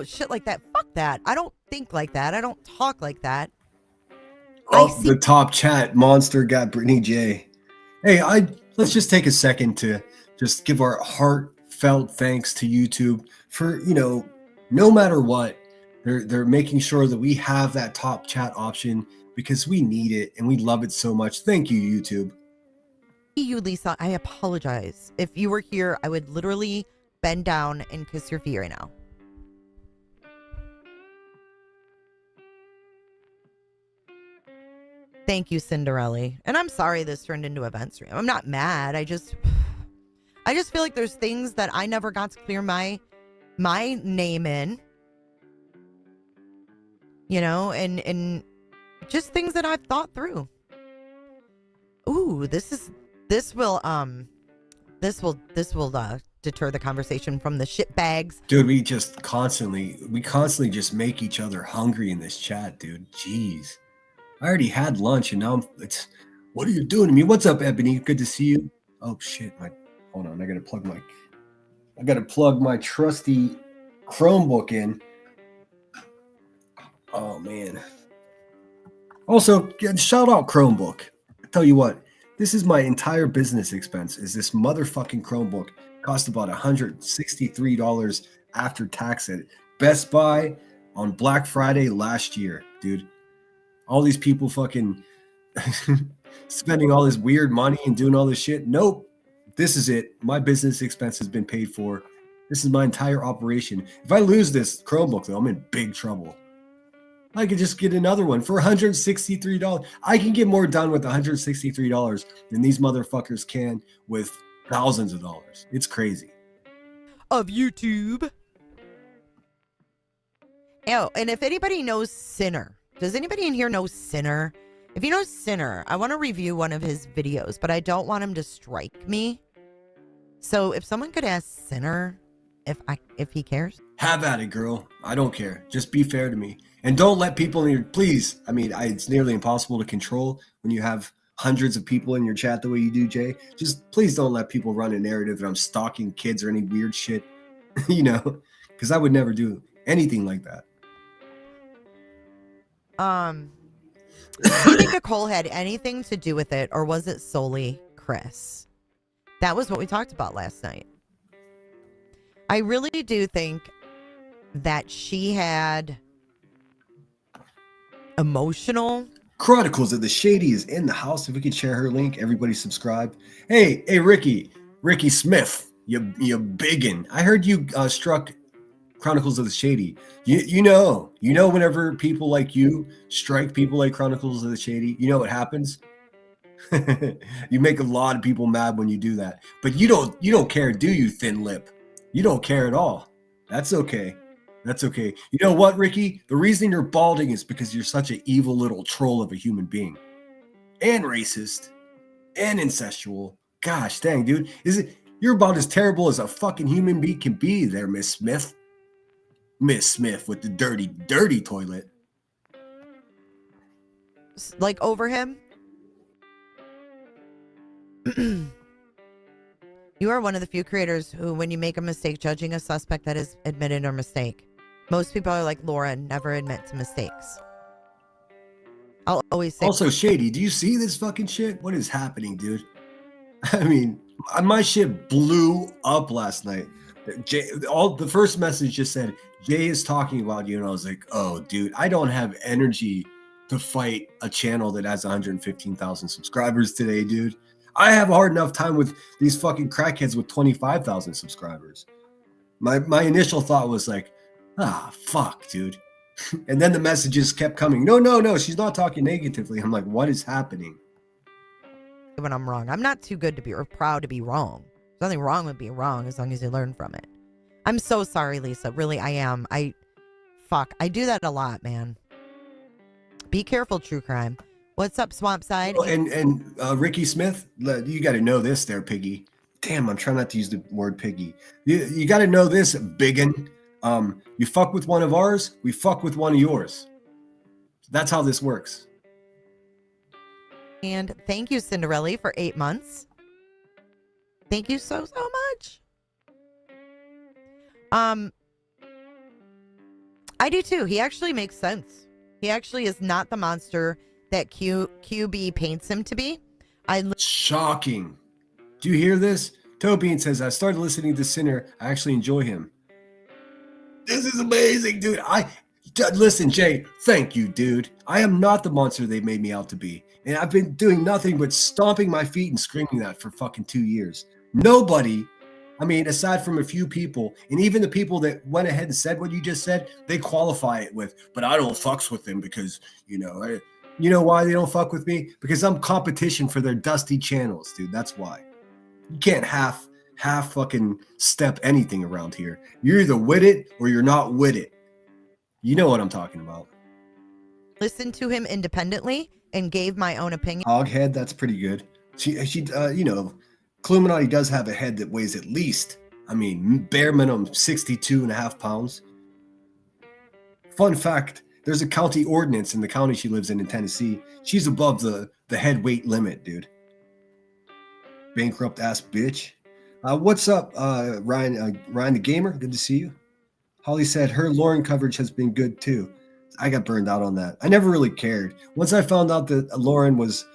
shit like that. Fuck that. I don't think like that. I don't talk like that. Oh, the top chat monster got Brittany J. Hey, let's just take a second to just give our heartfelt thanks to YouTube for, no matter what, they're making sure that we have that top chat option because we need it and we love it so much. Thank you, YouTube. You, Lisa, I apologize. If you were here, I would literally bend down and kiss your feet right now. Thank you, Cinderella. And I'm sorry this turned into a vent stream. I'm not mad. I just feel like there's things that I never got to clear my my name in, you know, and just things that I've thought through. Ooh, this will deter the conversation from the shit bags. Dude, we constantly just make each other hungry in this chat, dude. Jeez. I already had lunch and now what are you doing to me? What's up, Ebony? Good to see you. Oh shit, hold on, I gotta plug my trusty Chromebook in. Oh man. Also, shout out Chromebook. I tell you what, this is my entire business expense. Is this motherfucking Chromebook? Cost about $163 after tax at Best Buy on Black Friday last year, dude. All these people fucking spending all this weird money and doing all this shit. Nope. This is it. My business expense has been paid for. This is my entire operation. If I lose this Chromebook, though, I'm in big trouble. I could just get another one for $163. I can get more done with $163 than these motherfuckers can with thousands of dollars. It's crazy. Of YouTube. Oh, and if anybody knows Sinner, does anybody in here know Sinner? If you know Sinner, I want to review one of his videos, but I don't want him to strike me. So if someone could ask Sinner if he cares. Have at it, girl. I don't care. Just be fair to me. And don't let people in your, please. I mean, it's nearly impossible to control when you have hundreds of people in your chat the way you do, Jay. Just please don't let people run a narrative that I'm stalking kids or any weird shit, you know, because I would never do anything like that. Do you think Nicole had anything to do with it, or was it solely Chris? That was what we talked about last night. I really do think that she had emotional. Chronicles of the Shady is in the house. If we could share her link, everybody subscribe. Hey, Ricky Smith, you biggin. I heard you struck Chronicles of the Shady. You know whenever people like you strike people like Chronicles of the Shady, you know what happens? You make a lot of people mad when you do that. But you don't care, do you, thin lip? You don't care at all. That's okay. That's okay. You know what, Ricky? The reason you're balding is because you're such an evil little troll of a human being. And racist. And incestual. Gosh dang, dude. You're about as terrible as a fucking human being can be there, Miss Smith. Miss Smith with the dirty toilet. Like over him? You are one of the few creators who, when you make a mistake, judging a suspect that is admitted a mistake. Most people are like Laura and never admit to mistakes. I'll always say. Also, Shady, do you see this fucking shit? What is happening, dude? I mean, my shit blew up last night. The first message just said, Jay is talking about you. And I was like, oh, dude, I don't have energy to fight a channel that has 115,000 subscribers today, dude. I have a hard enough time with these fucking crackheads with 25,000 subscribers. My initial thought was like, fuck, dude. And then the messages kept coming. No, she's not talking negatively. I'm like, what is happening? When I'm wrong, I'm not too good to be or proud to be wrong. There's nothing wrong with being wrong as long as you learn from it. I'm so sorry, Lisa. Really, I am. I do that a lot, man. Be careful, true crime. What's up, Swamp Side? Oh, and Ricky Smith, you got to know this there, Piggy. Damn, I'm trying not to use the word piggy. You got to know this, biggin. You fuck with one of ours, we fuck with one of yours. That's how this works. And thank you, Cinderella, for 8 months. Thank you so much. I do too. He actually makes sense. He actually is not the monster that QB paints him to be. Shocking. Do you hear this? Tobian says, I started listening to Sinner. I actually enjoy him. This is amazing, dude. Listen, Jay, thank you, dude. I am not the monster they made me out to be. And I've been doing nothing but stomping my feet and screaming that for fucking 2 years. Nobody, I mean, aside from a few people, and even the people that went ahead and said what you just said, they qualify it with, but I don't fucks with them because, you know why they don't fuck with me? Because I'm competition for their dusty channels, dude. That's why. You can't half half fucking step anything around here. You're either with it or you're not with it. You know what I'm talking about. Listened to him independently and gave my own opinion. Hoghead, that's pretty good. She, you know, Cluminati does have a head that weighs at least, I mean, bare minimum 62 and a half pounds. Fun fact, there's a county ordinance in the county she lives in Tennessee. She's above the head weight limit, dude. Bankrupt ass bitch. What's up, Ryan? Ryan the Gamer, good to see you. Holly said her Lauren coverage has been good too. I got burned out on that. I never really cared. Once I found out that Lauren was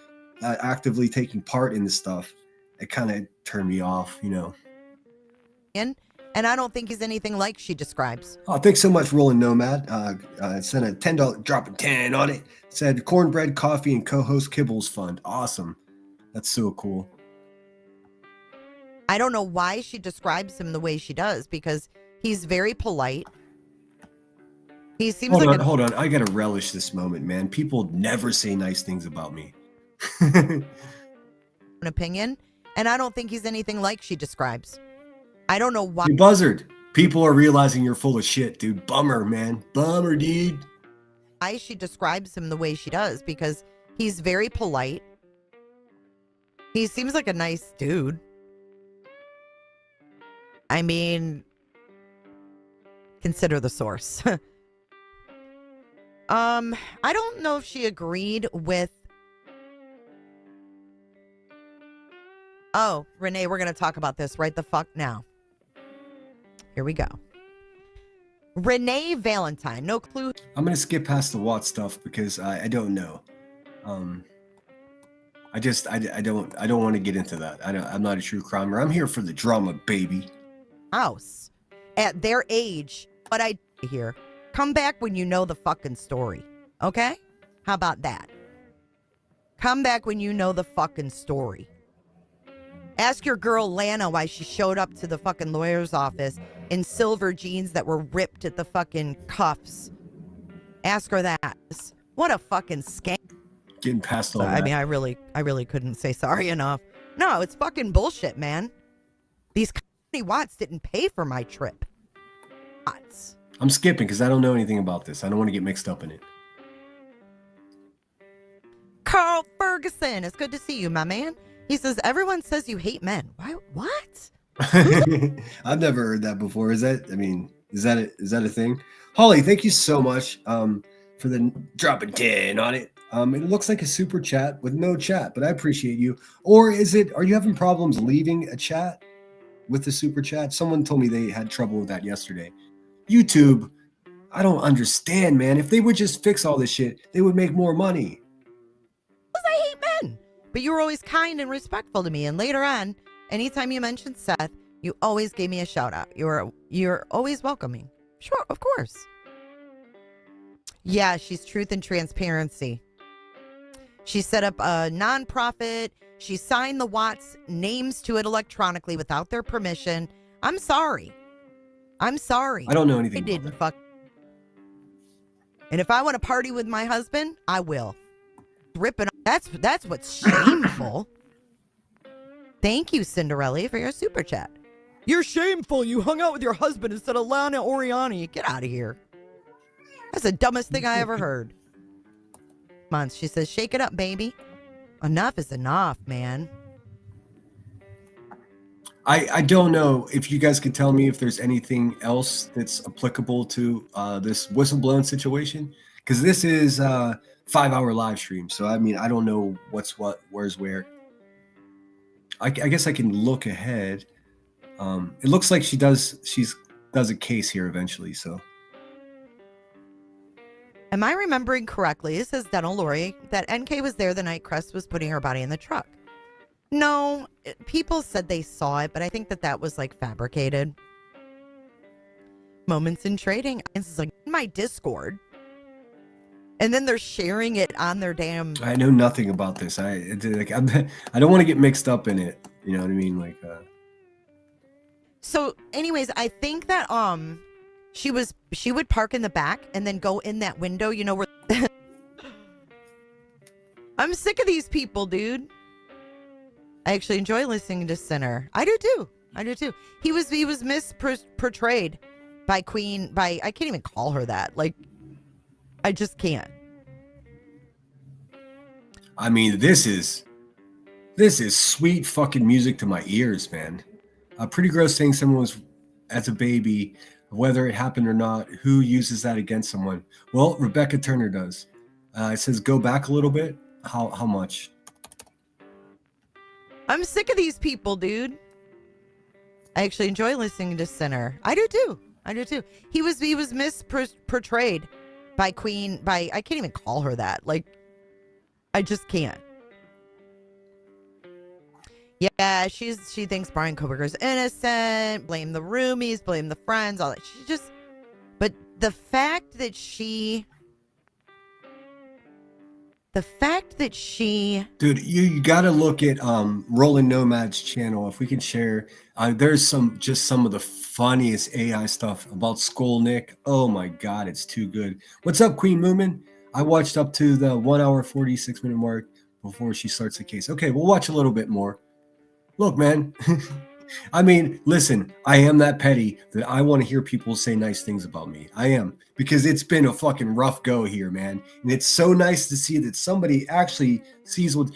actively taking part in this stuff, it kind of turned me off, you know. And I don't think he's anything like she describes. Oh, thanks so much, Rolling Nomad. Sent a $10 dropping 10 on it. Said cornbread, coffee, and co-host Kibbles Fund. Awesome. That's so cool. I don't know why she describes him the way she does, because he's very polite. He seems Hold on. I gotta relish this moment, man. People never say nice things about me. An opinion, and I don't think he's anything like she describes. I don't know why. You buzzard. People are realizing you're full of shit, dude. Bummer, man. Bummer, dude. Why she describes him the way she does, because he's very polite. He seems like a nice dude. I mean, consider the source. I don't know if she agreed with. Oh, Renee, we're going to talk about this right the fuck now. Here we go. Renee Valentine, no clue. I'm gonna skip past the Watt stuff because I don't know. I don't want to get into that. I'm not a true crimer. I'm here for the drama, baby. House at their age, but I hear come back when you know the fucking story. Okay? How about that? Come back when you know the fucking story. Ask your girl Lana why she showed up to the fucking lawyer's office in silver jeans that were ripped at the fucking cuffs. Ask her that. What a fucking scam. Getting past all that. I mean, I really couldn't say sorry enough. No, it's fucking bullshit, man. These Watts didn't pay for my trip. Watts. I'm skipping because I don't know anything about this. I don't want to get mixed up in it. Carl Ferguson, it's good to see you, my man. He says, everyone says you hate men. Why? What? I've never heard that before. Is that a thing? Holly, thank you so much for the dropping 10 on it. It looks like a super chat with no chat, but I appreciate you. Or are you having problems leaving a chat with the super chat? Someone told me they had trouble with that yesterday. YouTube, I don't understand, man. If they would just fix all this shit, they would make more money. Because I hate men. But you were always kind and respectful to me. And later on, anytime you mentioned Seth, you always gave me a shout out. You're always welcoming. Sure, of course. Yeah, she's truth and transparency. She set up a nonprofit. She signed the Watts names to it electronically without their permission. I'm sorry. I don't know anything. I didn't fuck. And if I want to party with my husband, I will. Ripping. That's what's shameful. Thank you, Cinderella, for your super chat. You're shameful. You hung out with your husband instead of Lana Oriani. Get out of here. That's the dumbest thing I ever heard. Months. She says, shake it up, baby. Enough is enough, man. I don't know if you guys can tell me if there's anything else that's applicable to this whistleblowing situation, because this is a 5-hour live stream. So, I mean, I don't know what's what, where's where. I guess I can look ahead. It looks like she does a case here eventually. So. Am I remembering correctly? It says Dental Lori that NK was there the night Crest was putting her body in the truck. No, people said they saw it, but I think that was like fabricated. Moments in trading. This is like in my Discord. And then they're sharing it on their damn. I know nothing about this. I don't want to get mixed up in it. You know what I mean? Like. So, anyways, I think that she would park in the back and then go in that window. You know where. I'm sick of these people, dude. I actually enjoy listening to Sinner. I do too. I do too. He was misportrayed by Queen. I can't even call her that. Like, I just can't. I mean, this is sweet fucking music to my ears, man. Pretty gross saying someone was as a baby, whether it happened or not. Who uses that against someone? Well, Rebecca Turner does. It says go back a little bit. How much? I'm sick of these people, dude. I actually enjoy listening to Sinner. I do too. He was misportrayed by Queen. I can't even call her that. Like, I just can't. Yeah, she thinks Brian Koberger's innocent. Blame the roomies, blame the friends, all that. But the fact that she, dude, you got to look at Roland Nomad's channel. If we can share, there's some of the funniest AI stuff about Skolnick. Oh my god, it's too good. What's up, Queen Moomin? I watched up to the 1 hour 46 minute mark before she starts the case. Okay, we'll watch a little bit more. Look, man. I mean, listen, I am that petty that I want to hear people say nice things about me. I am, because it's been a fucking rough go here, man. And it's so nice to see that somebody actually sees what.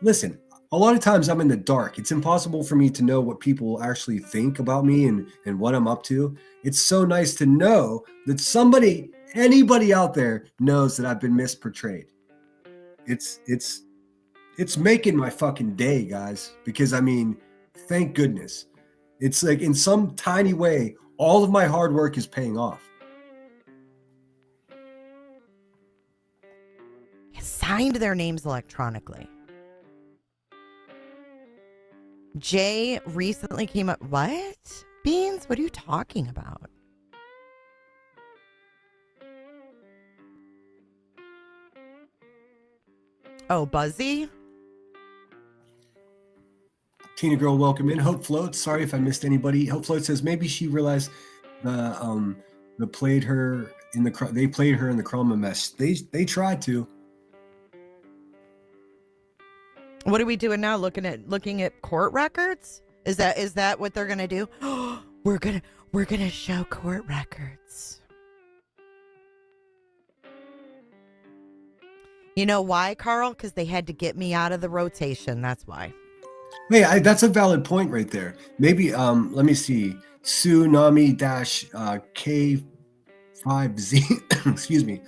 Listen, a lot of times I'm in the dark. It's impossible for me to know what people actually think about me and what I'm up to. It's so nice to know that anybody out there knows that I've been misportrayed. It's making my fucking day, guys, because I mean, thank goodness. It's like in some tiny way, all of my hard work is paying off. signed their names electronically. Jay recently came up. What? Beans? What are you talking about? Oh, Buzzy? Tina Girl, welcome in. Hope Float. Sorry if I missed anybody. Hope Float says maybe she realized they played her in the chroma mesh. They tried to. What are we doing now? Looking at court records? Is that what they're gonna do? We're gonna show court records. You know why, Carl? Because they had to get me out of the rotation. That's why. Hey, that's a valid point right there. Maybe let me see. Tsunami K5Z excuse me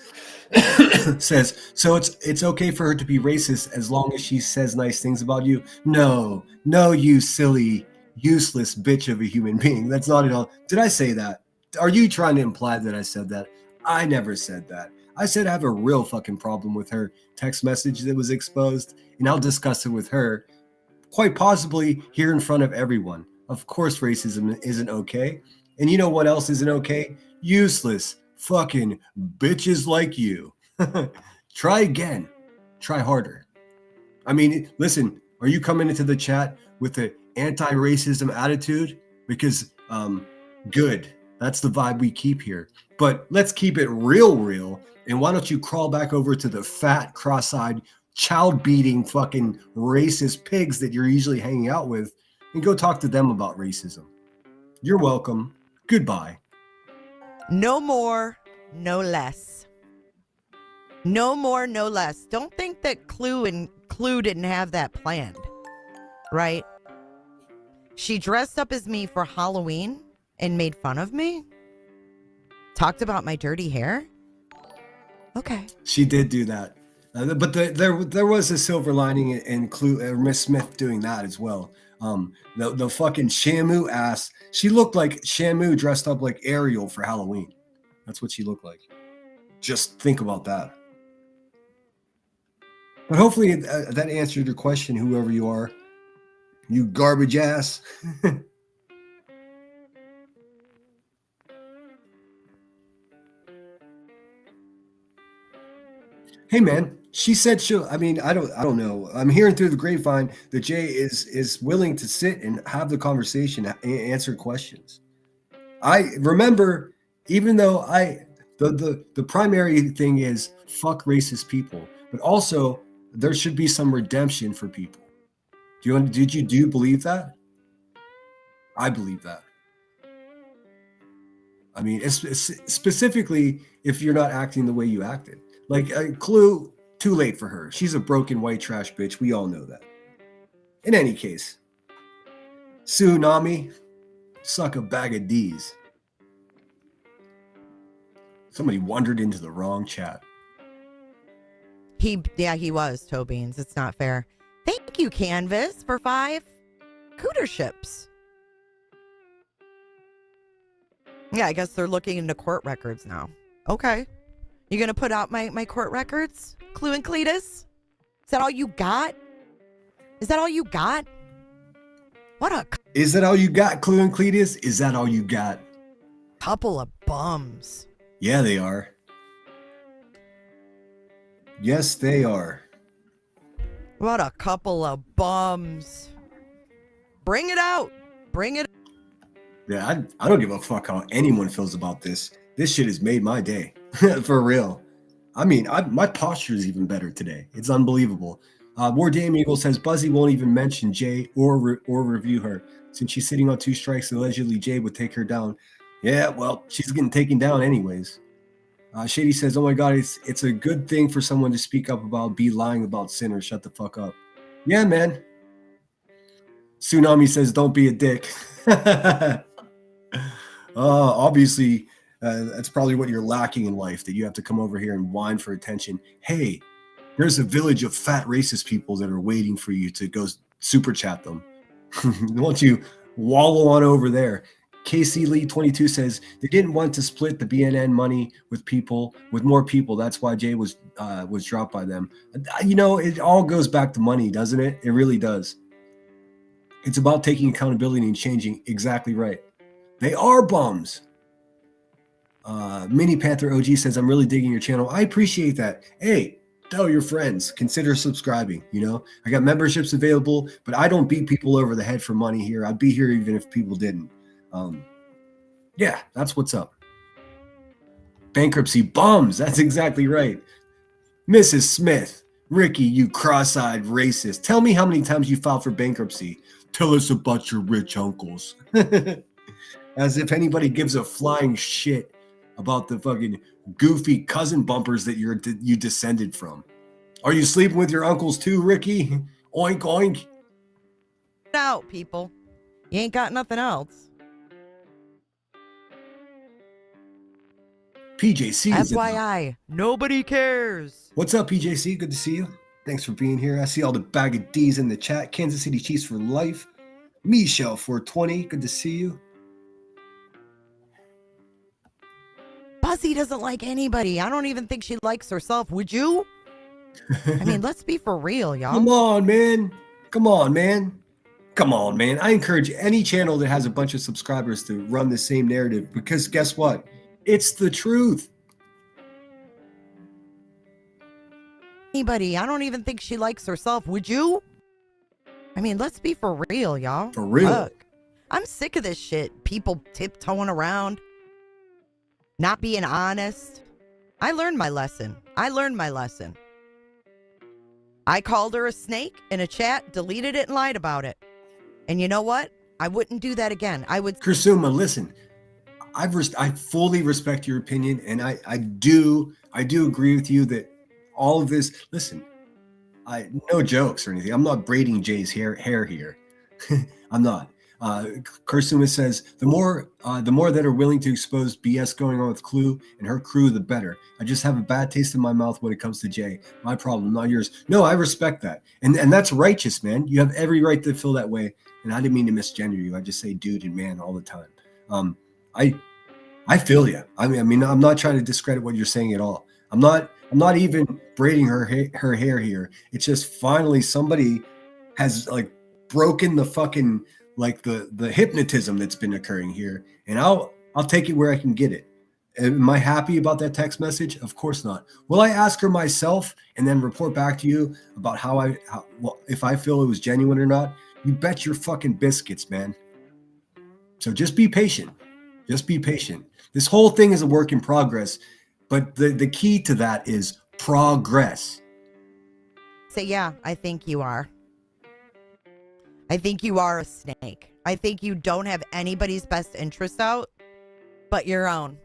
says, so it's okay for her to be racist as long as she says nice things about you. No, you silly, useless bitch of a human being. That's not at all. Did I say that? Are you trying to imply that I said that? I never said that. I said I have a real fucking problem with her text message that was exposed, and I'll discuss it with her, quite possibly here in front of everyone. Of course, racism isn't okay. And you know what else isn't okay? Useless fucking bitches like you. Try again. Try harder. I mean, listen, are you coming into the chat with the anti-racism attitude? Because good. That's the vibe we keep here. But let's keep it real. And why don't you crawl back over to the fat, cross-eyed, child-beating fucking racist pigs that you're usually hanging out with and go talk to them about racism. You're welcome. Goodbye. No more, no less. No more, no less. Don't think that Clue didn't have that planned, right? She dressed up as me for Halloween and made fun of me. Talked about my dirty hair. Okay. She did do that. But there was a silver lining in Clue, Miss Smith doing that as well. The fucking Shamu ass. She looked like Shamu dressed up like Ariel for Halloween. That's what she looked like. Just think about that. But hopefully that answered your question, whoever you are. You garbage ass. Hey man, she said I don't know. I'm hearing through the grapevine that Jay is willing to sit and have the conversation, answer questions. I remember, even though the primary thing is fuck racist people, but also there should be some redemption for people. Do you believe that? I believe that. I mean, specifically if you're not acting the way you acted. Like, Clue, too late for her. She's a broken white trash bitch. We all know that. In any case, Tsunami, suck a bag of D's. Somebody wandered into the wrong chat. He was, Toe Beans. It's not fair. Thank you, Canvas, for 5 cooterships. Yeah, I guess they're looking into court records now. Okay. You gonna put out my court records? Clue and Cletus? Is that all you got? Is that all you got? What a Is that all you got, Clue and Cletus? Is that all you got? couple of bums. Yeah, they are. Yes, they are. What a couple of bums. Bring it out. Bring it. Yeah, I don't give a fuck how anyone feels about this. This shit has made my day. For real. I mean, my posture is even better today. It's unbelievable. War Damn Eagle says Buzzy won't even mention Jay or review her. Since she's sitting on 2 strikes, allegedly Jay would take her down. Yeah, well, she's getting taken down anyways. Shady says, oh my God, it's a good thing for someone to speak up about be lying about Sinner. Shut the fuck up. Yeah, man. Tsunami says, don't be a dick. Obviously, that's probably what you're lacking in life, that you have to come over here and whine for attention. Hey, there's a village of fat racist people that are waiting for you to go super chat them. Why don't you wallow on over there? KC Lee 22 says they didn't want to split the BNN money with more people. That's why Jay was dropped by them. You know, it all goes back to money, doesn't it? It really does. It's about taking accountability and changing. Exactly right. They are bums. Mini Panther OG says, I'm really digging your channel. I appreciate that. Hey, tell your friends. Consider subscribing. You know, I got memberships available, but I don't beat people over the head for money here. I'd be here even if people didn't. Yeah, that's what's up. Bankruptcy bums. That's exactly right. Mrs. Smith, Ricky, you cross-eyed racist. Tell me how many times you filed for bankruptcy. Tell us about your rich uncles. As if anybody gives a flying shit about the fucking goofy cousin bumpers that you descended from. Are you sleeping with your uncles too, Ricky? Oink, oink. Out, people. You ain't got nothing else. PJC. FYI, nobody cares. What's up, PJC? Good to see you. Thanks for being here. I see all the bag of D's in the chat. Kansas City Chiefs for life. Michelle 420. Good to see you. Buzzy doesn't like anybody. I don't even think she likes herself. Would you? I mean, let's be for real, y'all. Come on, man. Come on, man. Come on, man. I encourage any channel that has a bunch of subscribers to run the same narrative, because guess what? It's the truth. Anybody. I don't even think she likes herself. Would you? I mean, let's be for real, y'all. For real. Look, I'm sick of this shit. People tiptoeing around, not being honest. I learned my lesson. I called her a snake in a chat, deleted it, and lied about it. And you know what? I wouldn't do that again. I would. Kursuma, listen. I fully respect your opinion, and I do agree with you that all of this. Listen, no jokes or anything. I'm not braiding Jay's hair here. I'm not. Kursuma says the more that are willing to expose BS going on with Clue and her crew, the better. I just have a bad taste in my mouth when it comes to Jay. My problem, not yours. No, I respect that, and that's righteous, man. You have every right to feel that way. And I didn't mean to misgender you. I just say dude and man all the time. I feel you. I mean, I'm not trying to discredit what you're saying at all. I'm not even braiding her hair here. It's just finally somebody has like broken the fucking like the hypnotism that's been occurring here, and I'll take it where I can get it. Am I happy about that text message? Of course not. Will I ask her myself and then report back to you about if I feel it was genuine or not? You bet your fucking biscuits, man. So just be patient. Just be patient. This whole thing is a work in progress, but the key to that is progress. Say, yeah, I think you are. I think you are a snake. I think you don't have anybody's best interest out but your own.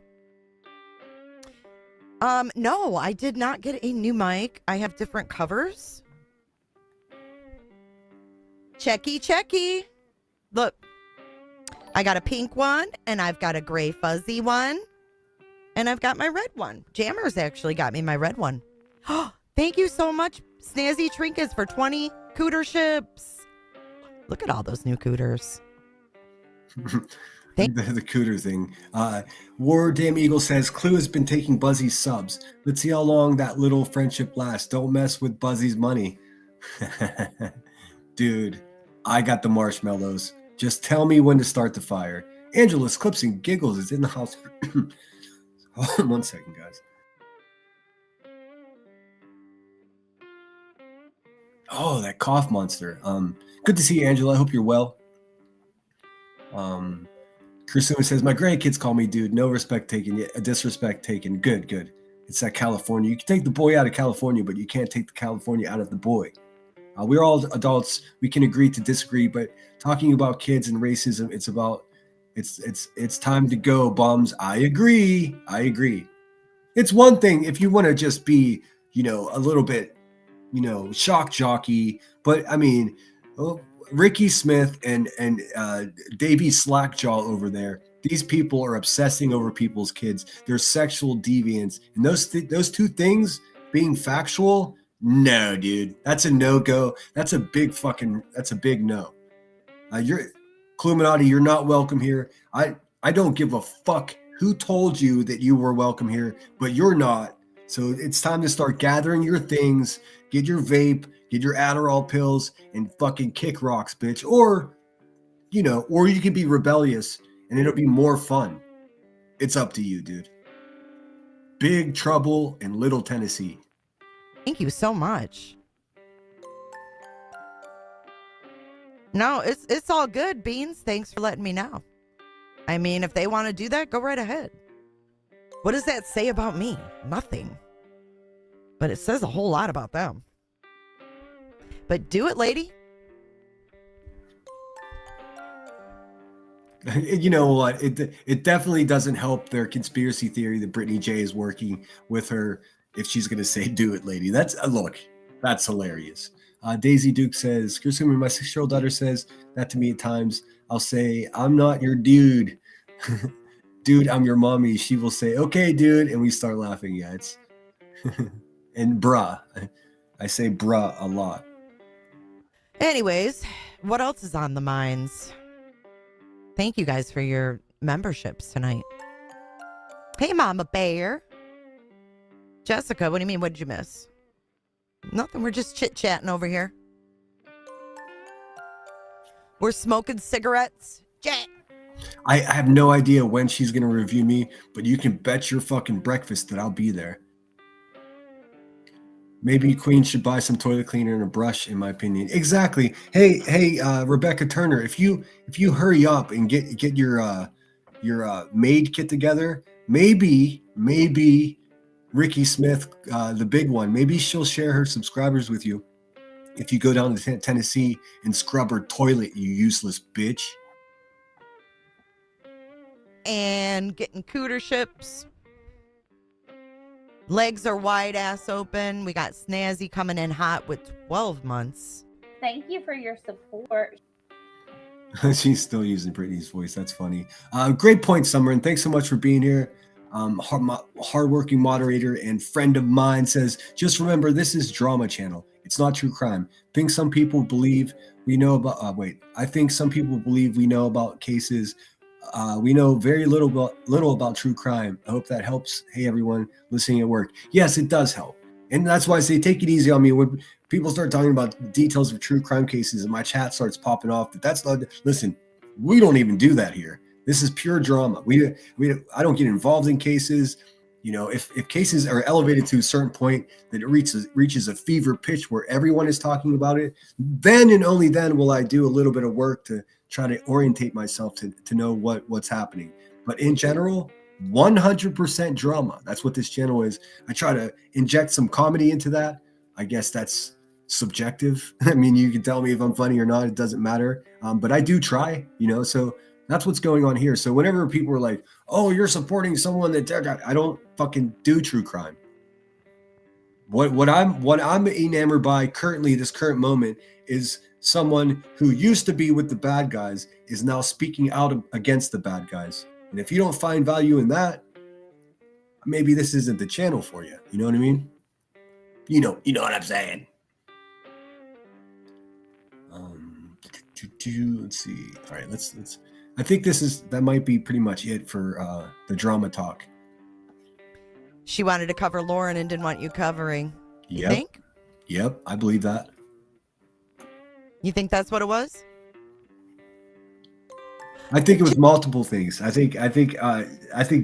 No, I did not get a new mic. I have different covers. Checky. Look, I got a pink one, and I've got a gray fuzzy one, and I've got my red one. Jammers actually got me my red one. Thank you so much, Snazzy Trinkets, for 20 cooter ships. Look at all those new cooters. The cooter thing. War Damn Eagle says, Clue has been taking Buzzy's subs. Let's see how long that little friendship lasts. Don't mess with Buzzy's money. Dude, I got the marshmallows. Just tell me when to start the fire. Angela's Clips and Giggles is in the house. Hold on 1 second, guys. Oh, that cough monster. Good to see you, Angela. I hope you're well. Kursuma says, my grandkids call me dude. No respect taken yet. Disrespect taken. Good. It's that California. You can take the boy out of California, but you can't take the California out of the boy. We're all adults. We can agree to disagree, but talking about kids and racism, it's time to go, bums. I agree. It's one thing if you want to just be, a little bit, shock jockey, but I mean, Ricky Smith and Davey Slackjaw over there, these people are obsessing over people's kids. They're sexual deviants, and those two things being factual, no, dude, that's a no-go. That's a big no. You're Cluminati, you're not welcome here. I don't give a fuck who told you that you were welcome here, but you're not. So it's time to start gathering your things, get your vape, get your Adderall pills, and fucking kick rocks, bitch. Or you can be rebellious and it'll be more fun. It's up to you, dude. Big Trouble in Little Tennessee. Thank you so much. No, it's all good, Beans. Thanks for letting me know. I mean, if they want to do that, go right ahead. What does that say about me? Nothing. But it says a whole lot about them. But do it, lady. You know what? It definitely doesn't help their conspiracy theory that Brittany J is working with her if she's going to say, do it, lady. That's hilarious. Daisy Duke says, Kursuma, my 6-year-old daughter says that to me at times. I'll say, I'm not your dude. Dude, I'm your mommy. She will say, okay, dude. And we start laughing. Yeah, it's and bruh. I say bruh a lot. Anyways, what else is on the minds? Thank you guys for your memberships tonight. Hey, Mama Bear. Jessica, what do you mean? What did you miss? Nothing. We're just chit-chatting over here. We're smoking cigarettes. Chat. I have no idea when she's going to review me, but you can bet your fucking breakfast that I'll be there. Maybe Queen should buy some toilet cleaner and a brush, in my opinion. Exactly. Hey, Rebecca Turner, if you hurry up and get your maid kit together, maybe Ricky Smith, the big one, maybe she'll share her subscribers with you if you go down to Tennessee and scrub her toilet, you useless bitch. And getting cooter ships. Legs are wide ass open. We got Snazzy coming in hot with 12 months. Thank you for your support. She's still using Brittany's voice. That's funny. Great point, Summer, and thanks so much for being here. Hardworking moderator and friend of mine says, just remember, this is Drama Channel. It's not true crime. I think some people believe we know about. I think some people believe we know about cases. We know very little about true crime. I hope that helps. Hey, everyone listening at work. Yes, it does help. And that's why I say take it easy on me. When people start talking about details of true crime cases and my chat starts popping off, but that's not, listen, we don't even do that here. This is pure drama. I don't get involved in cases. If cases are elevated to a certain point that it reaches a fever pitch where everyone is talking about it, then and only then will I do a little bit of work to try to orientate myself to know what's happening. But in general, 100% drama. That's what this channel is. I try to inject some comedy into that. I guess that's subjective. I mean, you can tell me if I'm funny or not. It doesn't matter. But I do try, so that's what's going on here. So whenever people are like, oh, you're supporting someone that I don't fucking do true crime. What I'm enamored by currently, this current moment, is someone who used to be with the bad guys is now speaking out against the bad guys. And if you don't find value in that, maybe this isn't the channel for you. You know what I mean? You know what I'm saying. Let's see. All right, let's. I think that might be pretty much it for the drama talk. She wanted to cover Lauren and didn't want you covering. You think? Yep, I believe that. You think that's what it was? I think it was multiple things. I think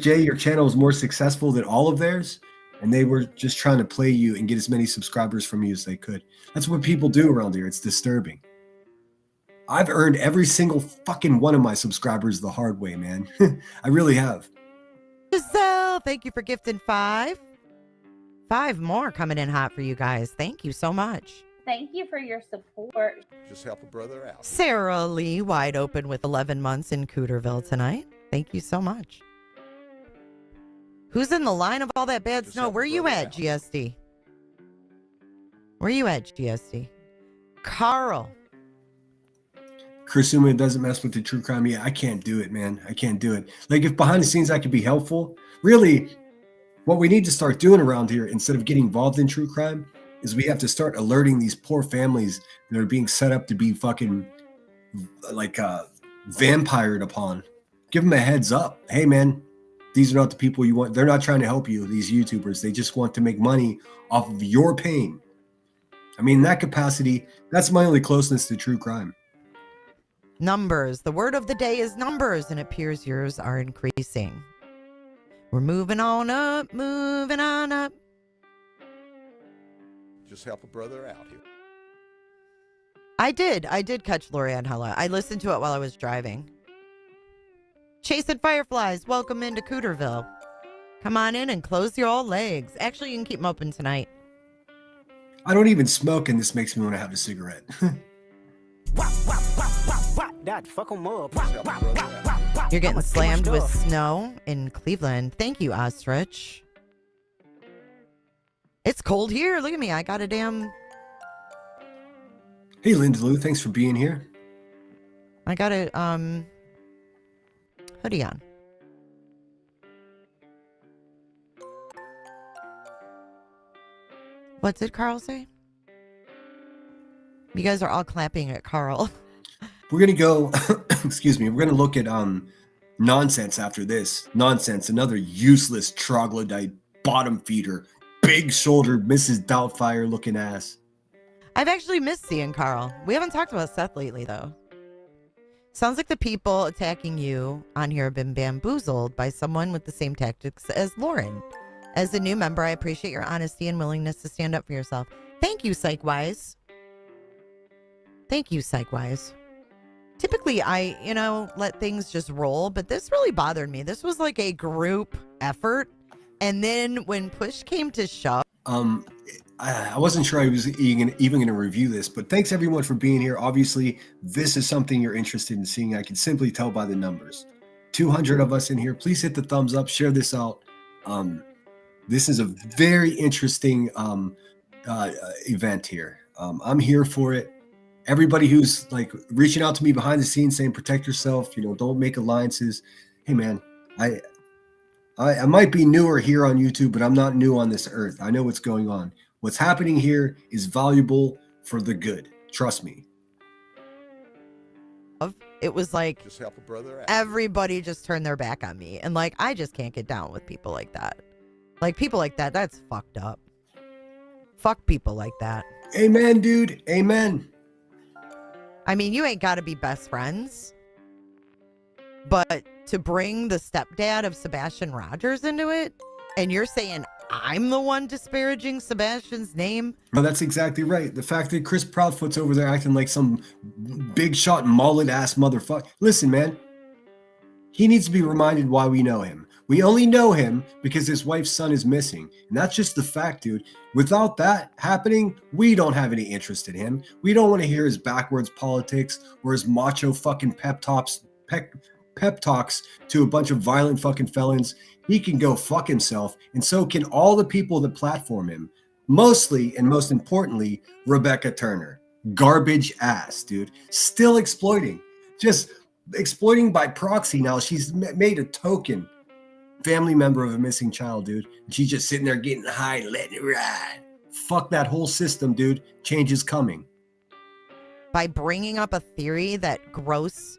Jay, your channel is more successful than all of theirs, and they were just trying to play you and get as many subscribers from you as they could. That's what people do around here. It's disturbing. I've earned every single fucking one of my subscribers the hard way, man. I really have. Giselle, thank you for gifting 5. 5 more coming in hot for you guys. Thank you so much. Thank you for your support. Just help a brother out. Sarah Lee, wide open with 11 months in Cooterville tonight. Thank you so much. Who's in the line of all that bad Just snow? help Where a you brother at, out. GSD? Where you at, GSD? Carl. Kursuma doesn't mess with the true crime. Yeah, I can't do it, man. I can't do it. Like, if behind the scenes I could be helpful, really, what we need to start doing around here, instead of getting involved in true crime, is we have to start alerting these poor families that are being set up to be fucking like vampired upon. Give them a heads up. Hey, man, these are not the people you want. They're not trying to help you, these YouTubers. They just want to make money off of your pain. I mean, in that capacity, that's my only closeness to true crime. Numbers. The word of the day is numbers, and it appears yours are increasing. We're moving on up, moving on up. Just help a brother out here. I did catch Lorianne Hella. I listened to it while I was driving. Chasing Fireflies, welcome into Cooterville. Come on in and close your old legs. Actually, you can keep them open tonight. I don't even smoke, and this makes me want to have a cigarette. That fuck 'em up. Just help a brother out. You're getting slammed with snow in Cleveland. Thank you, Ostrich. It's cold here. Look at me. I got a damn... Hey, Linda Lou, thanks for being here. I got a hoodie on. What did Carl say? You guys are all clapping at Carl. We're going to go, excuse me, we're going to look at nonsense after this. Nonsense, another useless troglodyte, bottom feeder, big-shouldered Mrs. Doubtfire looking ass. I've actually missed seeing Carl. We haven't talked about Seth lately, though. Sounds like the people attacking you on here have been bamboozled by someone with the same tactics as Lauren. As a new member, I appreciate your honesty and willingness to stand up for yourself. Thank you, Psychwise. Thank you, Psychwise. Typically, I, let things just roll, but this really bothered me. This was like a group effort. And then when push came to shove. I wasn't sure I was even going to review this, but thanks everyone for being here. Obviously, this is something you're interested in seeing. I can simply tell by the numbers. 200 of us in here. Please hit the thumbs up, share this out. This is a very interesting event here. I'm here for it. Everybody who's like reaching out to me behind the scenes saying, protect yourself, don't make alliances. Hey man, I might be newer here on YouTube, but I'm not new on this earth. I know what's going on. What's happening here is valuable for the good. Trust me. It was like Just help a brother out. everybody just turned their back on me. And like, I just can't get down with people like that. Like people like that, that's fucked up. Fuck people like that. Amen, dude. Amen. I mean, you ain't got to be best friends. But to bring the stepdad of Sebastian Rogers into it, and you're saying I'm the one disparaging Sebastian's name? No, that's exactly right. The fact that Chris Proudfoot's over there acting like some big shot mullet ass motherfucker. Listen, man. He needs to be reminded why we know him. We only know him because his wife's son is missing. And that's just the fact, dude. Without that happening, we don't have any interest in him. We don't want to hear his backwards politics or his macho fucking pep talks to a bunch of violent fucking felons. He can go fuck himself, and so can all the people that platform him. Mostly, and most importantly, Rebecca Turner. Garbage ass, dude. Still exploiting. Just exploiting by proxy now. She's made a token family member of a missing child, dude. And she's just sitting there getting high, letting it ride. Fuck that whole system, dude. Change is coming. By bringing up a theory that gross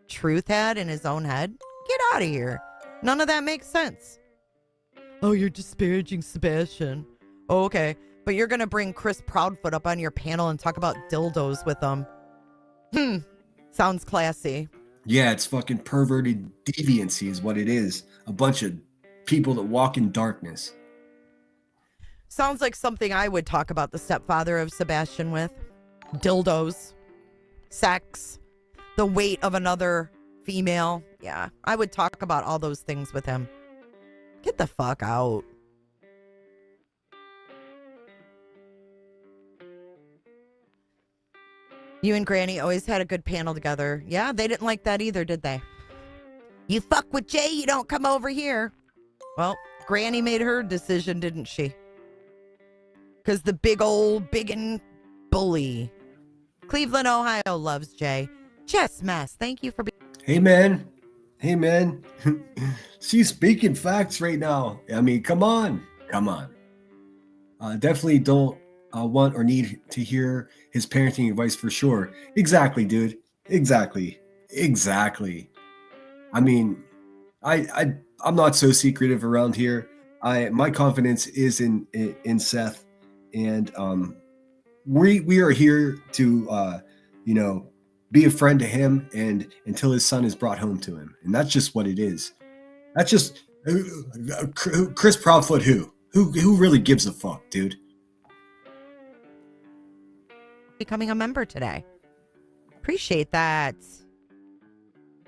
Truth had in his own head? Get out of here. None of that makes sense. Oh, you're disparaging Sebastian. Oh, okay. But you're going to bring Chris Proudfoot up on your panel and talk about dildos with him. Sounds classy. Yeah, it's fucking perverted deviancy is what it is. A bunch of people that walk in darkness. Sounds like something I would talk about the stepfather of Sebastian with. Dildos. Sex. The weight of another female. Yeah, I would talk about all those things with him. Get the fuck out. You and Granny always had a good panel together. Yeah, they didn't like that either, did they? You fuck with Jay, you don't come over here. Well, Granny made her decision, didn't she? Because the big old biggin' bully. Cleveland, Ohio loves Jay. Chess mess. Thank you for being. Hey, man. Hey, man. She's speaking facts right now. I mean, come on. Come on. Definitely don't want or need to hear his parenting advice for sure. Exactly, dude. Exactly. I mean, I'm not so secretive around here. My confidence is in Seth, and we are here to be a friend to him and until his son is brought home to him, and that's just what it is. That's just Chris Proudfoot. Who really gives a fuck, dude? Becoming a member today. Appreciate that.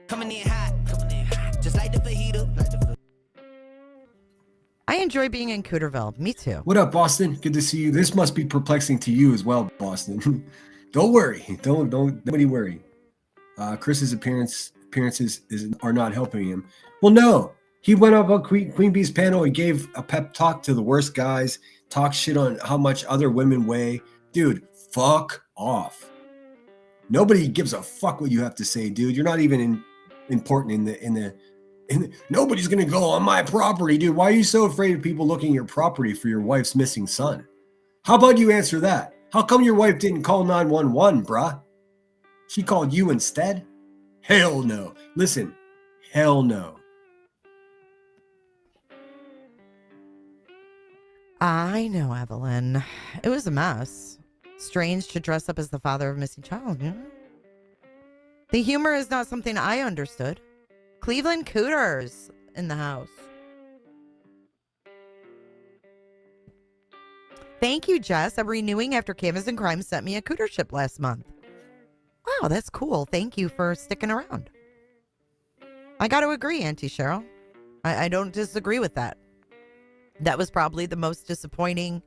Coming in hot, just like the fajita. I enjoy being in Cooterville. Me too. What up, Boston? Good to see you. This must be perplexing to you as well, Boston. Don't worry. Don't nobody worry. Chris's appearances are not helping him. Well, no. He went up on Queen Bee's panel and gave a pep talk to the worst guys, talked shit on how much other women weigh. Dude, fuck off. Nobody gives a fuck what you have to say, dude. You're not even important in the nobody's gonna go on my property, dude. Why are you so afraid of people looking at your property for your wife's missing son? How about you answer that? How come your wife didn't call 911, bruh? She called you instead? Hell no. Listen, hell no. I know, Evelyn. It was a mess. Strange to dress up as the father of a missing child. Yeah? The humor is not something I understood. Cleveland Cooters in the house. Thank you, Jess. I'm renewing after Canvas and Crime sent me a cootership last month. Wow, that's cool. Thank you for sticking around. I got to agree, Auntie Cheryl. I don't disagree with that. That was probably the most disappointing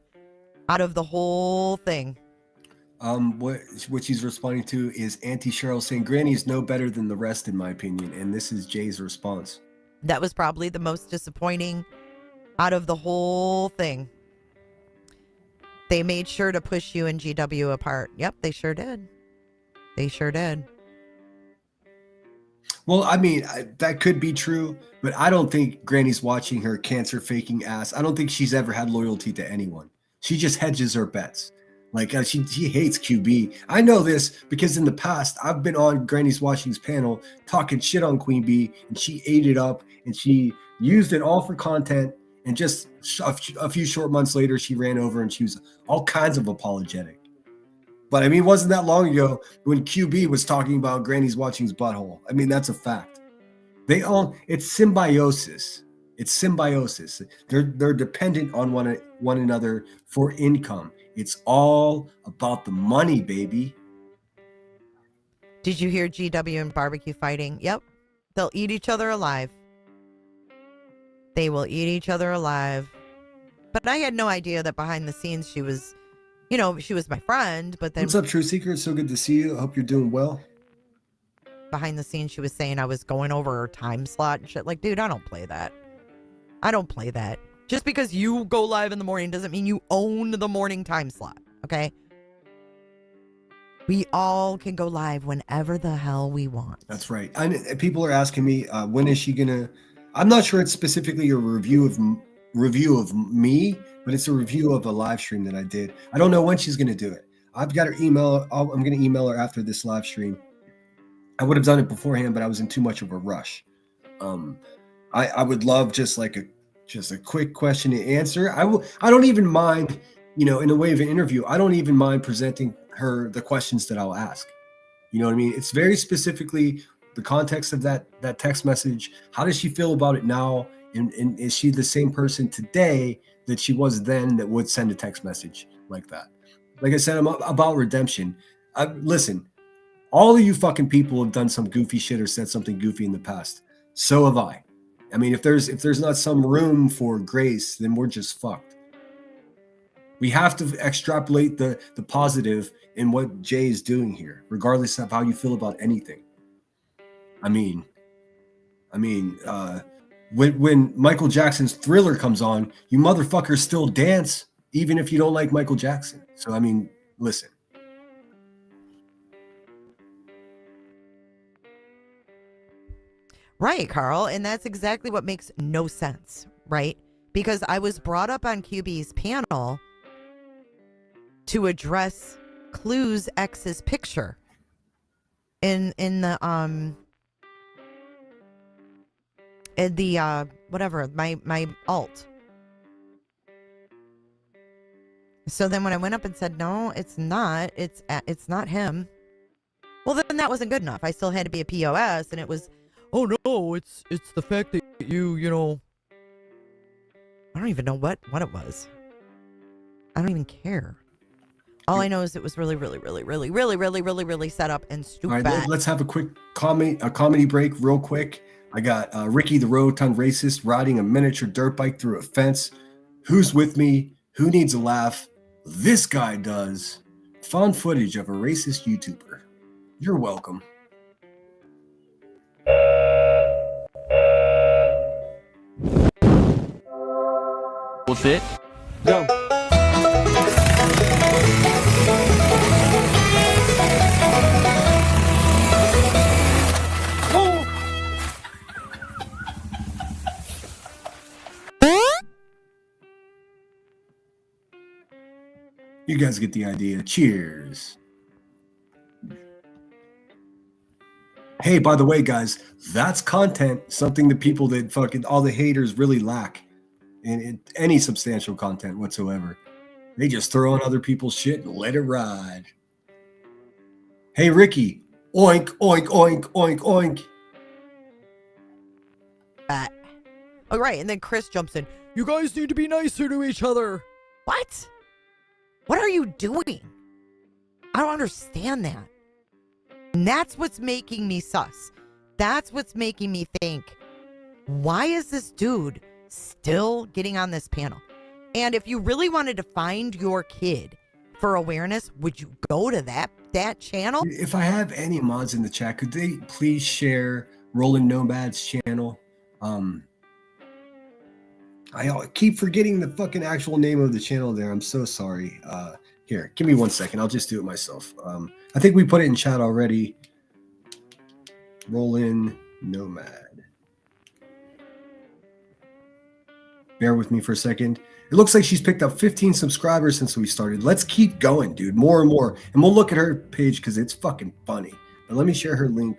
out of the whole thing. What she's responding to is Auntie Cheryl saying Granny is no better than the rest in my opinion, and this is Jay's response. That was probably the most disappointing out of the whole thing. They made sure to push you and GW apart. Yep, they sure did. They sure did. Well, I mean, that could be true, but I don't think Granny's watching her cancer faking ass. I don't think she's ever had loyalty to anyone. She just hedges her bets. Like she hates QB. I know this because in the past I've been on Granny's Watching's panel talking shit on Queen Bee, and she ate it up and she used it all for content. And just a few short months later, she ran over and she was all kinds of apologetic. But I mean, it wasn't that long ago when QB was talking about Granny's Watching's butthole. I mean, that's a fact. It's symbiosis. It's symbiosis. They're dependent on one another for income. It's all about the money, baby. Did you hear GW and barbecue fighting? Yep. They'll eat each other alive. They will eat each other alive. But I had no idea that behind the scenes she was, she was my friend. But then What's up, True Seeker? It's so good to see you. I hope you're doing well. behind the scenes she was saying I was going over her time slot and shit. Like, dude, I don't play that. I don't play that. Just because you go live in the morning doesn't mean you own the morning time slot. Okay? We all can go live whenever the hell we want. That's right. People are asking me, when is she gonna? I'm not sure it's specifically a review of me, but it's a review of a live stream that I did. I don't know when she's gonna do it. I've got her email. I'm gonna email her after this live stream. I would have done it beforehand, but I was in too much of a rush. I would love just a quick question and answer. I don't even mind, in the way of an interview. I don't even mind presenting her the questions that I'll ask. You know what I mean? It's very specifically the context of that text message. How does she feel about it now? And is she the same person today that she was then that would send a text message like that? Like I said, I'm about redemption. Listen, all of you fucking people have done some goofy shit or said something goofy in the past. So have I. I mean, if there's not some room for grace, then we're just fucked. We have to extrapolate the positive in what Jay is doing here, regardless of how you feel about anything. I mean, when Michael Jackson's Thriller comes on, you motherfuckers still dance, even if you don't like Michael Jackson. So, I mean, listen. Right, Carl. And that's exactly what makes no sense, right? Because I was brought up on QB's panel to address Clue's ex's picture in the whatever, my alt. So then when I went up and said, no, it's not him. Well, then that wasn't good enough. I still had to be a POS, and it was, oh no, it's the fact that you I don't even know what it was. I don't even care. All I know is it was really, really, really, really, really, really, really, really set up and stupid. All right, let's have a quick comedy break real quick. I got Ricky the Rotund Racist riding a miniature dirt bike through a fence. Who's with me? Who needs a laugh? This guy does. Found footage of a racist YouTuber. You're welcome. What's it? Go. You guys get the idea. Cheers. Hey, by the way, guys, that's content, something that people that fucking all the haters really lack in any substantial content whatsoever. They just throw on other people's shit and let it ride. Hey, Ricky, oink, oink, oink, oink, oink. Oh, right. And then Chris jumps in. You guys need to be nicer to each other. What? What are you doing? I don't understand that. And that's what's making me sus. That's what's making me think, why is this dude still getting on this panel? And if you really wanted to find your kid for awareness, would you go to that channel? If I have any mods in the chat, could they please share Rolling Nomad's channel? I keep forgetting the fucking actual name of the channel there. I'm so sorry. Here, give me 1 second. I'll just do it myself. I think we put it in chat already. Rollin' Nomad. Bear with me for a second. It looks like she's picked up 15 subscribers since we started. Let's keep going, dude. More and more. And we'll look at her page because it's fucking funny. But let me share her link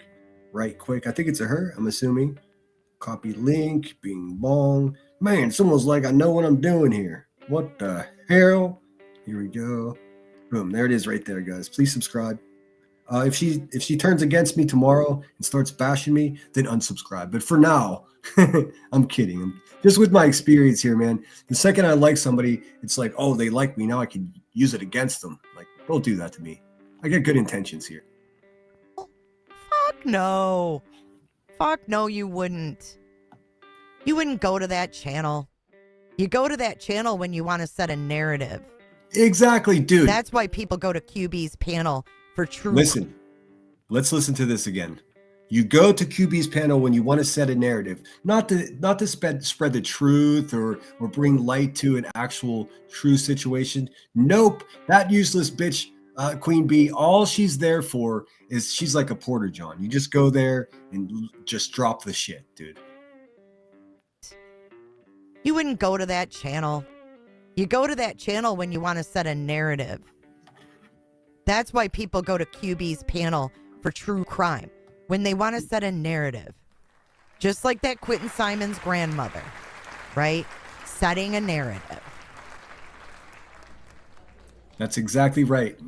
right quick. I think it's a her, I'm assuming. Copy link. Bing bong. Man, it's almost like I know what I'm doing here. What the hell? Here we go. Boom. There it is right there, guys. Please subscribe. If she turns against me tomorrow and starts bashing me, then unsubscribe. But for now, I'm kidding. Just with my experience here, man. The second I like somebody, it's like, oh, they like me. Now I can use it against them. Like, don't do that to me. I got good intentions here. Fuck no. Fuck no, you wouldn't. You wouldn't go to that channel. You go to that channel when you want to set a narrative. Exactly, dude. That's why people go to QB's panel for truth. Listen, let's listen to this again. You go to QB's panel when you want to set a narrative, not to spread the truth or bring light to an actual true situation. Nope, that useless bitch, Queen Bee, all she's there for is she's like a porter john. You just go there and just drop the shit, dude. You wouldn't go to that channel. You go to that channel when you want to set a narrative. That's why people go to QB's panel for true crime, when they want to set a narrative. Just like that Quentin Simon's grandmother, right? Setting a narrative. That's exactly right.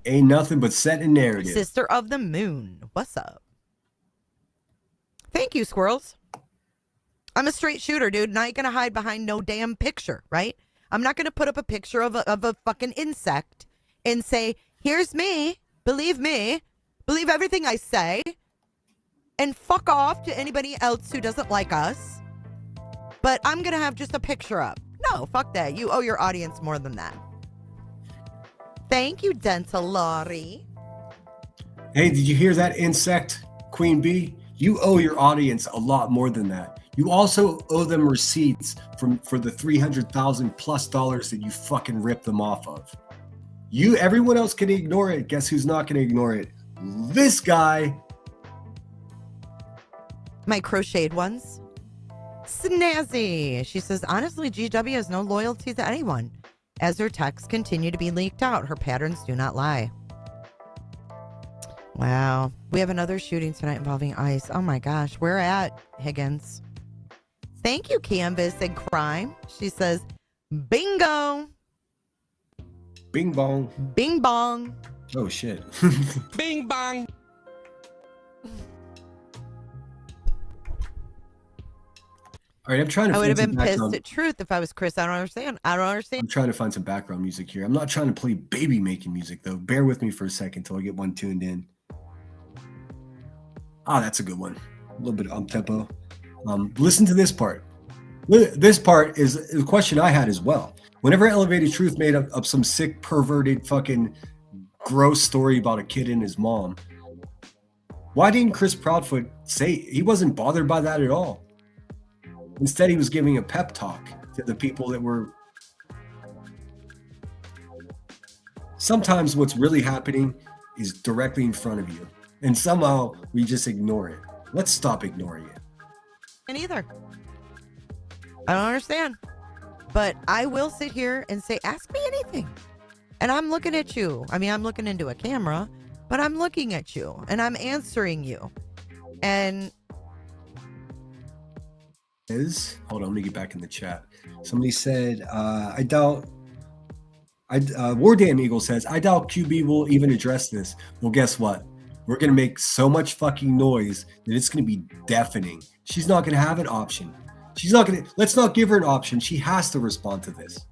Ain't nothing but set a narrative. Sister of the Moon. What's up? Thank you, squirrels. I'm a straight shooter, dude, and I ain't gonna hide behind no damn picture, right? I'm not gonna put up a picture of a fucking insect and say, here's me, believe everything I say, and fuck off to anybody else who doesn't like us. But I'm gonna have just a picture up. No, fuck that. You owe your audience more than that. Thank you, Dental Lottie. Hey, did you hear that, insect, Queen Bee? You owe your audience a lot more than that. You also owe them receipts for the $300,000+ that you fucking ripped them off of. Everyone else can ignore it. Guess who's not going to ignore it? This guy. My crocheted ones. Snazzy. She says, honestly, GW has no loyalty to anyone. As her texts continue to be leaked out, her patterns do not lie. Wow. We have another shooting tonight involving ICE. Oh my gosh. Where at, Higgins? Thank you, Canvas and Crime. She says, bingo. Bing bong. Bing bong. Oh, shit. Bing bong. All right, I'm trying to I would find have some been pissed background. at Truth if I was Chris. I don't understand. I'm trying to find some background music here. I'm not trying to play baby making music, though. Bear with me for a second until I get one tuned in. Ah, that's a good one. A little bit up tempo. Listen to this part. This part is a question I had as well. Whenever Elevated Truth made up some sick, perverted, fucking gross story about a kid and his mom, why didn't Chris Proudfoot say he wasn't bothered by that at all? Instead, he was giving a pep talk to the people that were. Sometimes what's really happening is directly in front of you, and somehow we just ignore it. Let's stop ignoring it. And either. I don't understand. But I will sit here and say, ask me anything. And I'm looking at you. I mean, I'm looking into a camera, but I'm looking at you and I'm answering you. And hold on, let me get back in the chat. Somebody said, I doubt. War Damn Eagle says, I doubt QB will even address this. Well, guess what? We're going to make so much fucking noise that it's going to be deafening. She's not going to have an option. Let's not give her an option. She has to respond to this.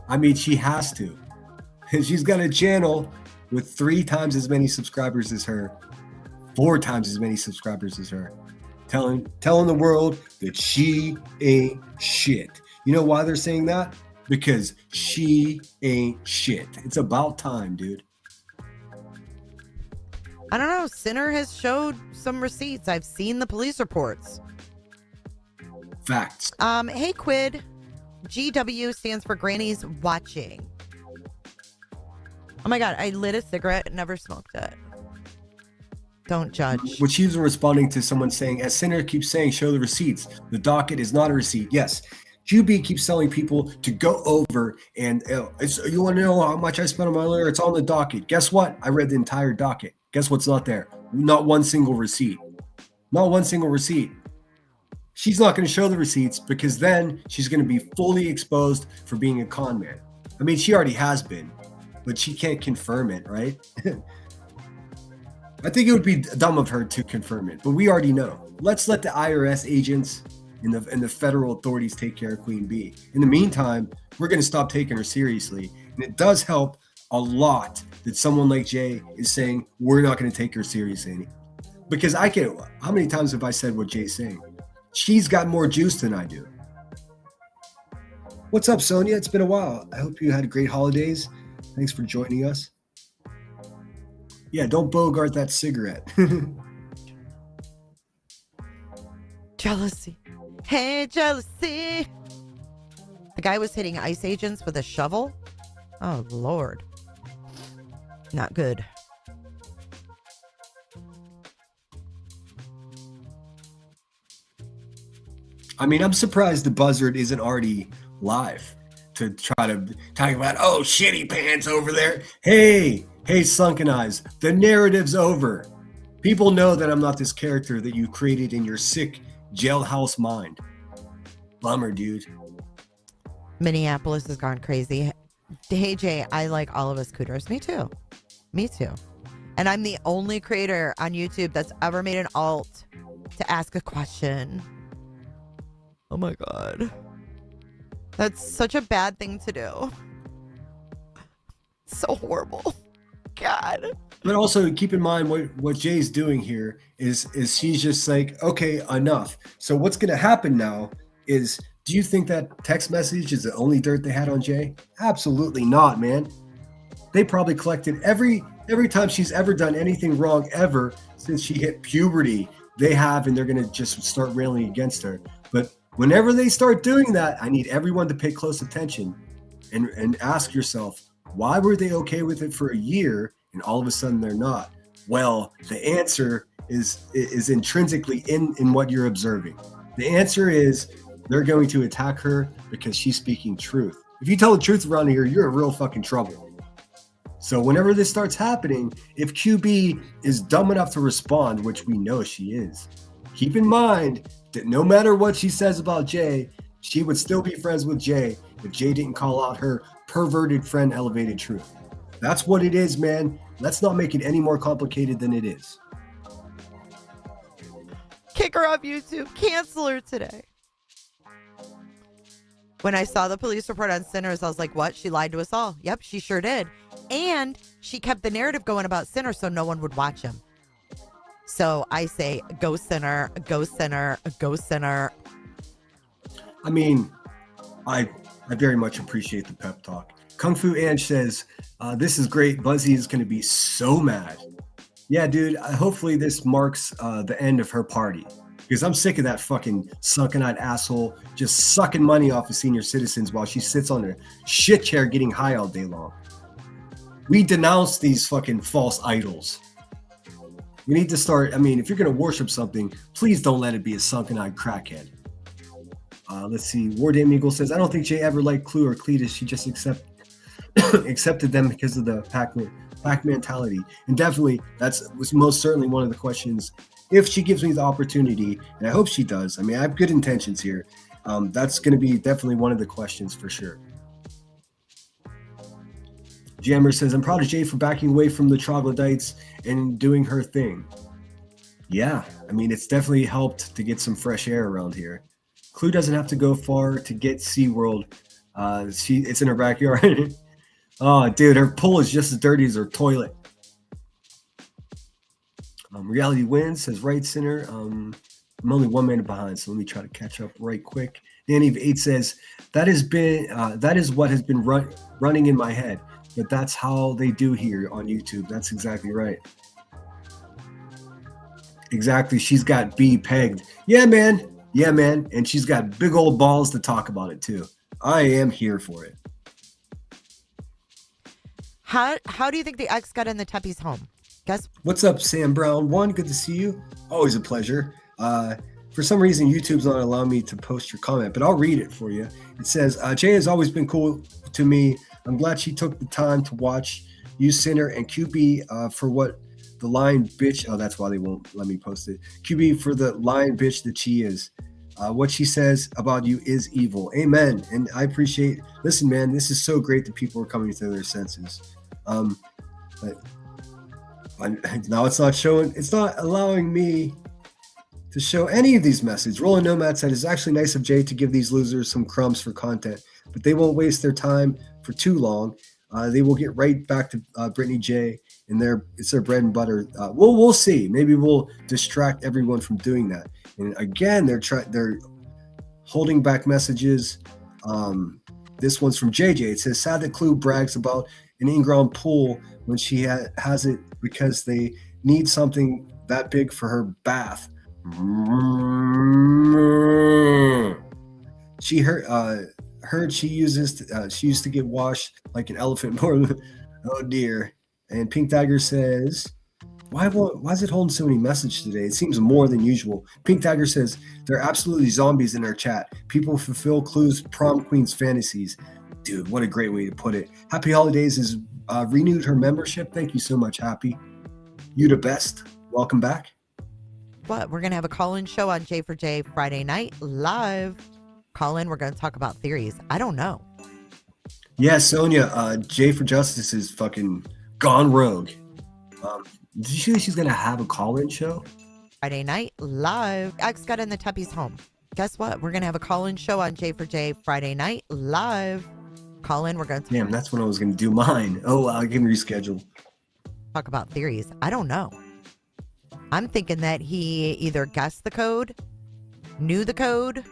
I mean, she has to. And she's got a channel with 3 times as many subscribers as her, 4 times as many subscribers as her, telling the world that she ain't shit. You know why they're saying that? Because she ain't shit. It's about time, dude. I don't know. Sinner has showed some receipts. I've seen the police reports. Facts. Hey, Quid. GW stands for Granny's Watching. Oh my God, I lit a cigarette and never smoked it. Don't judge. Which he was responding to someone saying, as Sinner keeps saying, show the receipts. The docket is not a receipt. Yes. QB keeps telling people to go over and you want to know how much I spent on my lawyer? It's on the docket. Guess what? I read the entire docket. Guess what's not there? Not one single receipt. Not one single receipt. She's not going to show the receipts because then she's going to be fully exposed for being a con man. I mean, she already has been, but she can't confirm it, right? I think it would be dumb of her to confirm it, but we already know. Let's let the IRS agents and the federal authorities take care of Queen Bee. In the meantime, we're going to stop taking her seriously. And it does help a lot that someone like Jay is saying, we're not going to take her seriously. Because how many times have I said what Jay's saying? She's got more juice than I do. What's up, Sonia? It's been a while. I hope you had great holidays. Thanks for joining us. Yeah, don't bogart that cigarette. Jealousy. Hey, jealousy. The guy was hitting ICE agents with a shovel. Oh, Lord. Not good. I mean, I'm surprised the buzzard isn't already live to try to talk about, oh, shitty pants over there. Hey, Sunken Eyes, the narrative's over. People know that I'm not this character that you created in your sick jailhouse mind. Bummer, dude. Minneapolis has gone crazy. Hey, Jay, I like all of us cooters. Me too. Me too. And I'm the only creator on YouTube that's ever made an alt to ask a question. Oh my God. That's such a bad thing to do. So horrible. God. But also keep in mind what Jay's doing here is she's just like, okay, enough. So what's going to happen now is, do you think that text message is the only dirt they had on Jay? Absolutely not, man. They probably collected every time she's ever done anything wrong ever since she hit puberty. They have, and they're going to just start railing against her. But whenever they start doing that, I need everyone to pay close attention and ask yourself, why were they okay with it for a year and all of a sudden they're not? Well, the answer is intrinsically in what you're observing. The answer is they're going to attack her because she's speaking truth. If you tell the truth around here, you're in real fucking trouble. So whenever this starts happening, if QB is dumb enough to respond, which we know she is, keep in mind that no matter what she says about Jay, she would still be friends with Jay if Jay didn't call out her perverted friend Elevated Truth. That's what it is, man. Let's not make it any more complicated than it is. Kick her off YouTube. Cancel her today. When I saw the police report on Sinners, I was like, what? She lied to us all. Yep, she sure did. And she kept the narrative going about Sinner so no one would watch him. So I say, go Sinner, go Sinner, go Sinner. I mean, I very much appreciate the pep talk. Kung Fu Ange says, this is great. Buzzy is going to be so mad. Yeah, dude, hopefully this marks the end of her party. Because I'm sick of that fucking sunken-eyed asshole just sucking money off of senior citizens while she sits on her shit chair getting high all day long. We denounce these fucking false idols. We need to start, I mean, if you're going to worship something, please don't let it be a sunken-eyed crackhead. Let's see. War Dame Eagle says, I don't think Jay ever liked Clue or Cletus. She just accepted them because of the pack mentality. And definitely, was most certainly one of the questions. If she gives me the opportunity, and I hope she does, I mean, I have good intentions here. That's going to be definitely one of the questions for sure. Jammer says, I'm proud of Jay for backing away from the troglodytes and doing her thing. Yeah, I mean, it's definitely helped to get some fresh air around here. Clue doesn't have to go far to get SeaWorld. It's in her backyard. Oh, dude, her pool is just as dirty as her toilet. Reality Wins says, right, Sinner. I'm only 1 minute behind, so let me try to catch up right quick. Danny of 8 says, that is what has been running in my head, but that's how they do here on YouTube. That's exactly right. Exactly. She's got B pegged. Yeah, man. Yeah, man. And she's got big old balls to talk about it, too. I am here for it. How do you think the ex got in the Teppies' home? Guess. What's up, Sam Brown? One, good to see you. Always a pleasure. For some reason, YouTube's not allowing me to post your comment, but I'll read it for you. It says, Jay has always been cool to me. I'm glad she took the time to watch you, Sinner, and QB for what the lying bitch. Oh, that's why they won't let me post it. QB for the lying bitch that she is. What she says about you is evil. Amen. And I appreciate. Listen, man, this is so great that people are coming to their senses. But now it's not showing. It's not allowing me to show any of these messages. Roland Nomad said, it's actually nice of Jay to give these losers some crumbs for content, but they won't waste their time for too long. They will get right back to Brittany J and it's their bread and butter. We'll see. Maybe we'll distract everyone from doing that. And again, they're holding back messages. This one's from JJ. It says, sad that Clue brags about an in-ground pool when she has it because they need something that big for her bath. She heard she used to get washed like an elephant more. Oh dear. And Pink Dagger says, why is it holding so many messages today? It seems more than usual. Pink Dagger says, they're absolutely zombies in our chat. People fulfill Clue's prom queen's fantasies. Dude, what a great way to put it. Happy Holidays has renewed her membership. Thank you so much, Happy. You the best. Welcome back. What? We're going to have a call-in show on J4J Friday night live. Call in. We're going to talk about theories. I don't know. Yeah, Sonia, J for Justice is fucking gone rogue. Did you think she's going to have a call-in show? Friday night live. X got in the Tuppy's home. Guess what? We're going to have a call-in show on J4J Friday night live. Call in. We're going to Damn, that's when I was going to do mine. Oh, I can reschedule. talk about theories. I don't know. I'm thinking that he either guessed the code, knew the code.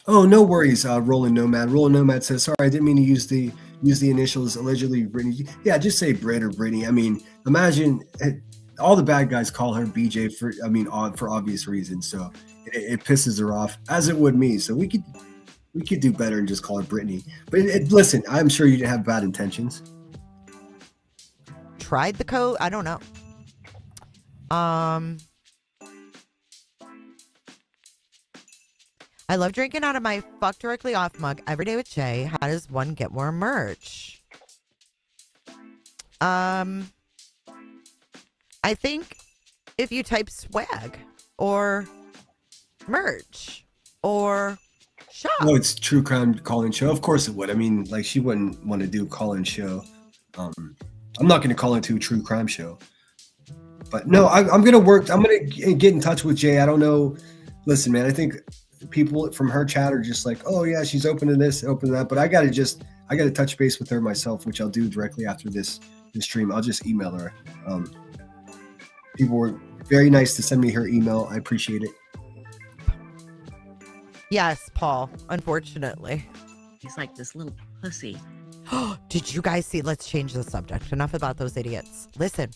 Oh, no worries, Roland Nomad. Roland Nomad says, sorry, I didn't mean to use the initials, allegedly Brittany. Yeah, just say Britt or Brittany. I mean, imagine all the bad guys call her BJ for obvious reasons. So it pisses her off, as it would me. So we could do better and just call her Brittany. But listen, I'm sure you didn't have bad intentions. Tried the code. I don't know. I love drinking out of my fuck directly off mug every day with Jay. How does one get more merch? I think if you type swag or merch or shop. Oh, it's true crime call-in show. Of course it would. I mean, like, she wouldn't want to do call-in show. I'm not going to call into a true crime show. But no, I'm going to work. I'm going to get in touch with Jay. I don't know. Listen, man, I think people from her chat are just like, oh yeah, she's open to this, open to that. But I got to touch base with her myself, which I'll do directly after this stream. I'll just email her. People were very nice to send me her email. I appreciate it. Yes, Paul, unfortunately. He's like this little pussy. Did you guys see? Let's change the subject. Enough about those idiots. Listen.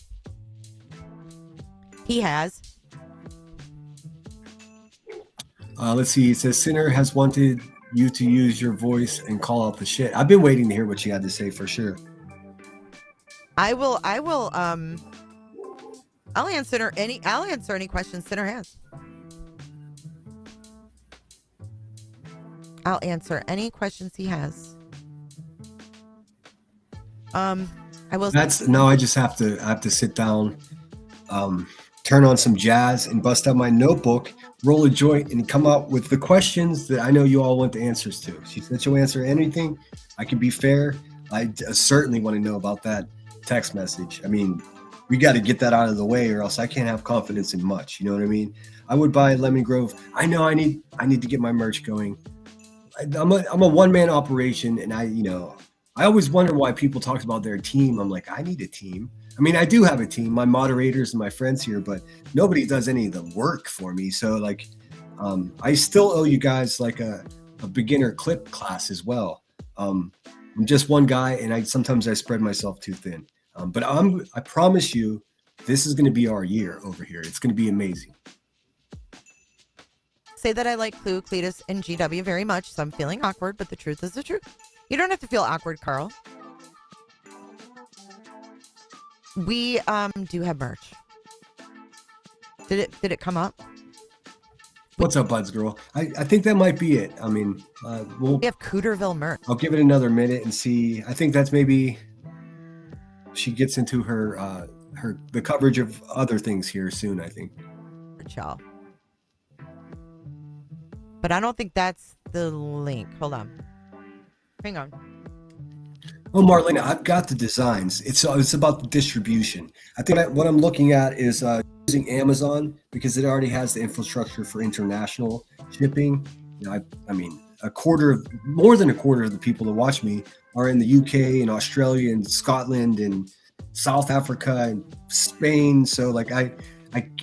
He has. Let's see. It says, Sinner has wanted you to use your voice and call out the shit. I've been waiting to hear what she had to say for sure. I'll answer any questions Sinner has. I'll answer any questions he has. I will. I just have to sit down, turn on some jazz and bust out my notebook, roll a joint, and come up with the questions that I know you all want the answers to. She said she'll answer anything. I can be fair. I certainly want to know about that text message. I mean, we got to get that out of the way, or else I can't have confidence in much. You know what I mean? I would buy Lemon Grove. I know I need to get my merch going. I'm a one-man operation, and I always wonder why people talk about their team. I'm like, I need a team. I mean, I do have a team, my moderators and my friends here, but nobody does any of the work for me. So like, I still owe you guys like a beginner clip class as well. I'm just one guy, and sometimes I spread myself too thin. But I promise you, this is going to be our year over here. It's going to be amazing. say that I like Clue, Cletus, and GW very much, so I'm feeling awkward, but the truth is the truth. You don't have to feel awkward, Carl. We do have merch. Did it come up? What's up, Buds Girl? I think that might be it. I mean, we have Cooterville merch. I'll give it another minute and see. I think that's maybe she gets into the coverage of other things here soon, I think. Y'all. But I don't think that's the link. Hold on. Hang on. Oh, Marlena, I've got the designs. It's about the distribution. I think what I'm looking at is using Amazon because it already has the infrastructure for international shipping. You know, I mean, more than a quarter of the people that watch me are in the UK and Australia and Scotland and South Africa and Spain. So like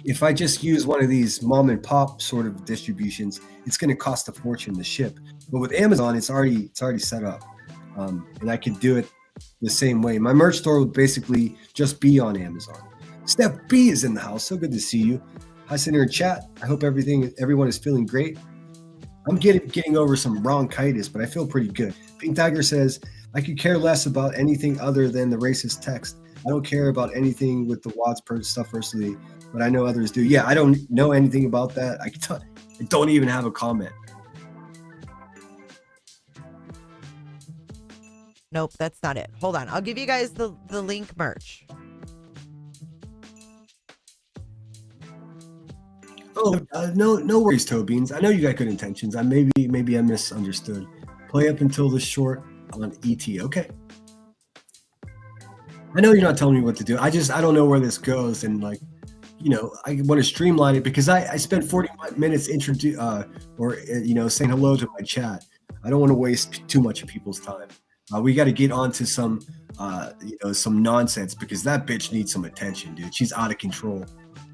if I just use one of these mom and pop sort of distributions, it's going to cost a fortune to ship. But with Amazon, it's already set up, and I can do it the same way. My merch store would basically just be on Amazon. Steph B is in the house. So good to see you. Hi, Senator in chat. I hope everyone is feeling great. I'm getting over some bronchitis, but I feel pretty good. Pink Tiger says, I could care less about anything other than the racist text. I don't care about anything with the Watts per stuff personally, but I know others do. Yeah, I don't know anything about that. I don't even have a comment. Nope, that's not it. Hold on. I'll give you guys the link merch. Oh, no worries, Toe Beans. I know you got good intentions. Maybe I misunderstood. Play up until the short on ET. Okay. I know you're not telling me what to do. I don't know where this goes, and like, you know, I want to streamline it because I spent 45 minutes saying hello to my chat. I don't want to waste too much of people's time. We got to get onto some nonsense because that bitch needs some attention, dude. She's out of control,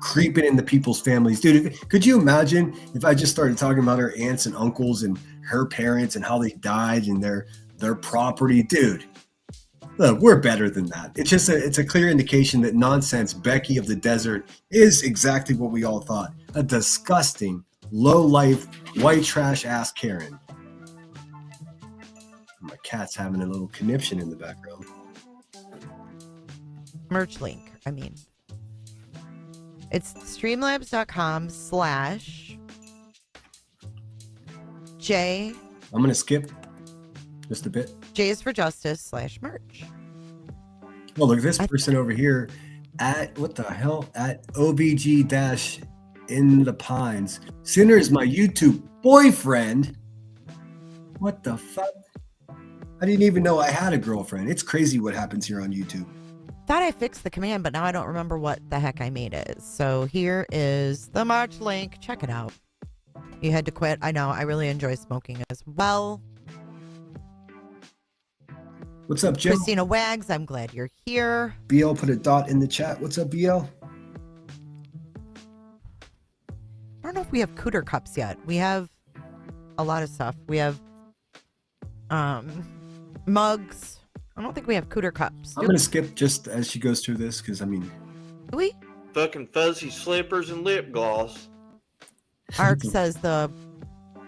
creeping into people's families, dude. Could you imagine if I just started talking about her aunts and uncles and her parents and how they died and their property, dude? Look, we're better than that. It's a clear indication that nonsense Becky of the desert is exactly what we all thought. A disgusting, low-life, white trash ass Karen. My cat's having a little conniption in the background. Merch link, I mean. It's streamlabs.com/J. I'm going to skip just a bit. J is for justice /merch. Oh, look at this person over here at, what the hell? At OBG- in the Pines. Sinner is my YouTube boyfriend. What the fuck? I didn't even know I had a girlfriend. It's crazy what happens here on YouTube. Thought I fixed the command, but now I don't remember what the heck I made it. So here is the March link. Check it out. You had to quit. I know. I really enjoy smoking as well. What's up, Jim? Christina Wags, I'm glad you're here. BL put a dot in the chat. What's up, BL? I don't know if we have cooter cups yet. We have a lot of stuff. We have mugs. I don't think we have cooter cups. I'm going to skip just as she goes through this because, I mean... Do we? Fucking fuzzy slippers and lip gloss. Ark says the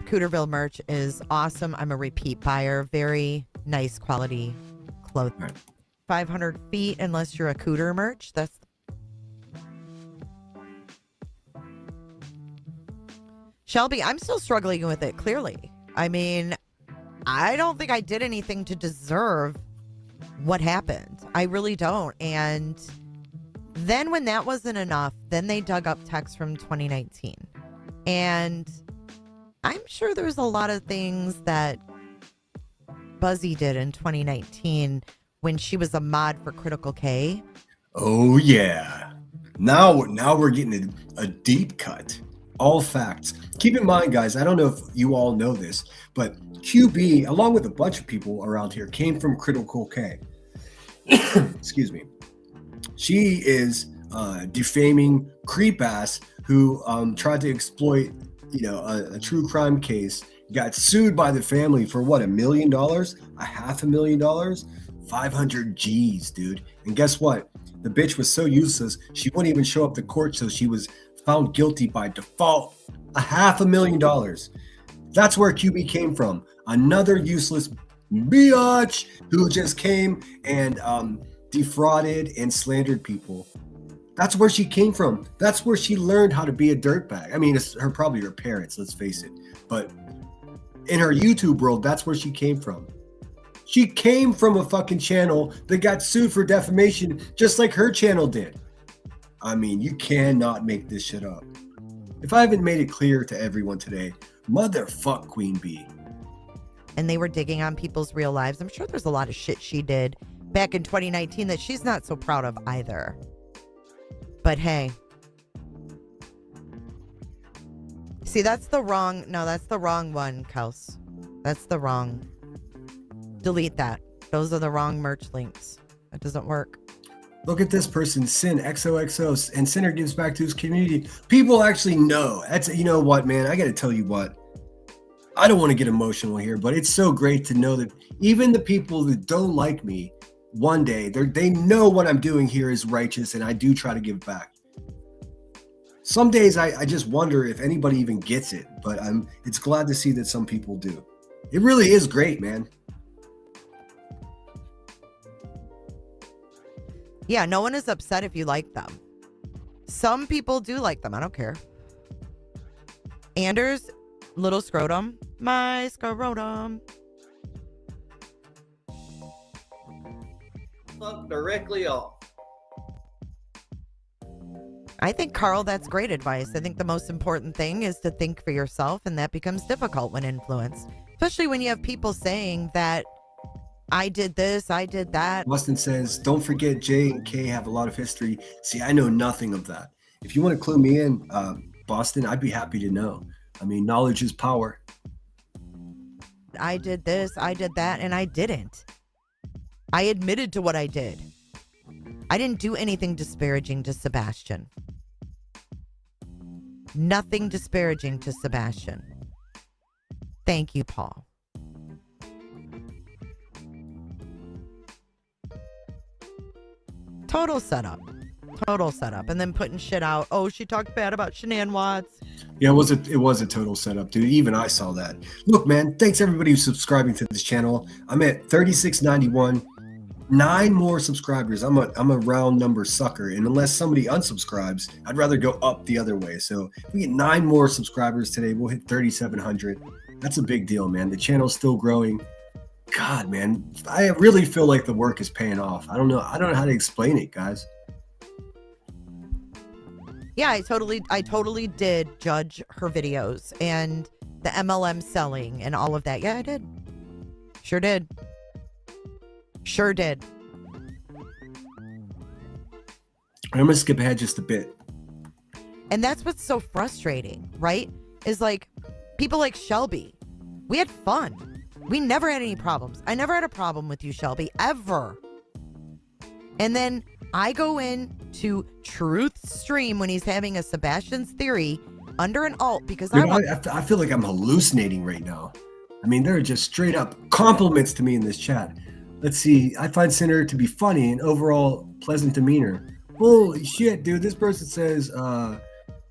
Cooterville merch is awesome. I'm a repeat buyer. Very nice quality clothing. Right. 500 feet unless you're a Cooter merch. That's... Shelby, I'm still struggling with it, clearly. I mean, I don't think I did anything to deserve what happened. I really don't. And then when that wasn't enough, then they dug up texts from 2019. And I'm sure there's a lot of things that Buzzy did in 2019 when she was a mod for Critical K. Oh, yeah. Now we're getting a deep cut. All facts. Keep in mind, guys, I don't know if you all know this, but QB, along with a bunch of people around here, came from Critical K. Excuse me. She is defaming creep ass who tried to exploit, a true crime case, got sued by the family for what, $1 million, $500,000, 500 G's, dude. And guess what? The bitch was so useless, she wouldn't even show up to court, so she was found guilty by default. $500,000. That's where QB came from. Another useless biatch who just came and defrauded and slandered people. That's where she came from. That's where she learned how to be a dirtbag. I mean, it's probably her parents, let's face it. But in her YouTube world, that's where she came from. She came from a fucking channel that got sued for defamation, just like her channel did. I mean, you cannot make this shit up. If I haven't made it clear to everyone today, motherfuck Queen Bee. And they were digging on people's real lives. I'm sure there's a lot of shit she did back in 2019 that she's not so proud of either. But hey. See, that's the wrong one, Kels. That's the wrong. Delete that. Those are the wrong merch links. That doesn't work. Look at this person, Sin XOXO, and Sinner gives back to his community. People actually know. That's, you know what, man? I got to tell you what. I don't want to get emotional here, but it's so great to know that even the people that don't like me, one day they know what I'm doing here is righteous, and I do try to give back. Some days I just wonder if anybody even gets it, but it's glad to see that some people do. It really is great, man. Yeah, no one is upset if you like them. Some people do like them. I don't care. Anders, little scrotum. My scrotum. Fuck directly off. I think, Carl, that's great advice. I think the most important thing is to think for yourself, and that becomes difficult when influenced. Especially when you have people saying that I did this, I did that. Boston says, don't forget J and K have a lot of history. See, I know nothing of that. If you want to clue me in, Boston, I'd be happy to know. I mean, knowledge is power. I did this, I did that, and I didn't. I admitted to what I did. I didn't do anything disparaging to Sebastian. Nothing disparaging to Sebastian. Thank you, Paul. Total setup. And then putting shit out. Oh, she talked bad about Shanann Watts. Yeah, it was a total setup, dude. Even I saw that. Look, man, thanks everybody who's subscribing to this channel. I'm at 3691. 9 more subscribers. I'm a round number sucker, and unless somebody unsubscribes, I'd rather go up the other way. So if we get 9 more subscribers today, we'll hit 3,700. That's a big deal, man. The channel's still growing. God, man, I really feel like the work is paying off. I don't know how to explain it, guys. Yeah, I totally did judge her videos and the MLM selling and all of that. Yeah, I did. Sure did. I'm gonna skip ahead just a bit. And that's what's so frustrating, right? Is like people like Shelby. We had fun. We never had any problems. I never had a problem with you, Shelby, ever. And then I go in to Truth's stream when he's having a Sebastian's Theory under an alt because Dude, I feel like I'm hallucinating right now. I mean, there are just straight up compliments to me in this chat. Let's see. I find Sinner to be funny and overall pleasant demeanor. Holy shit, dude. This person says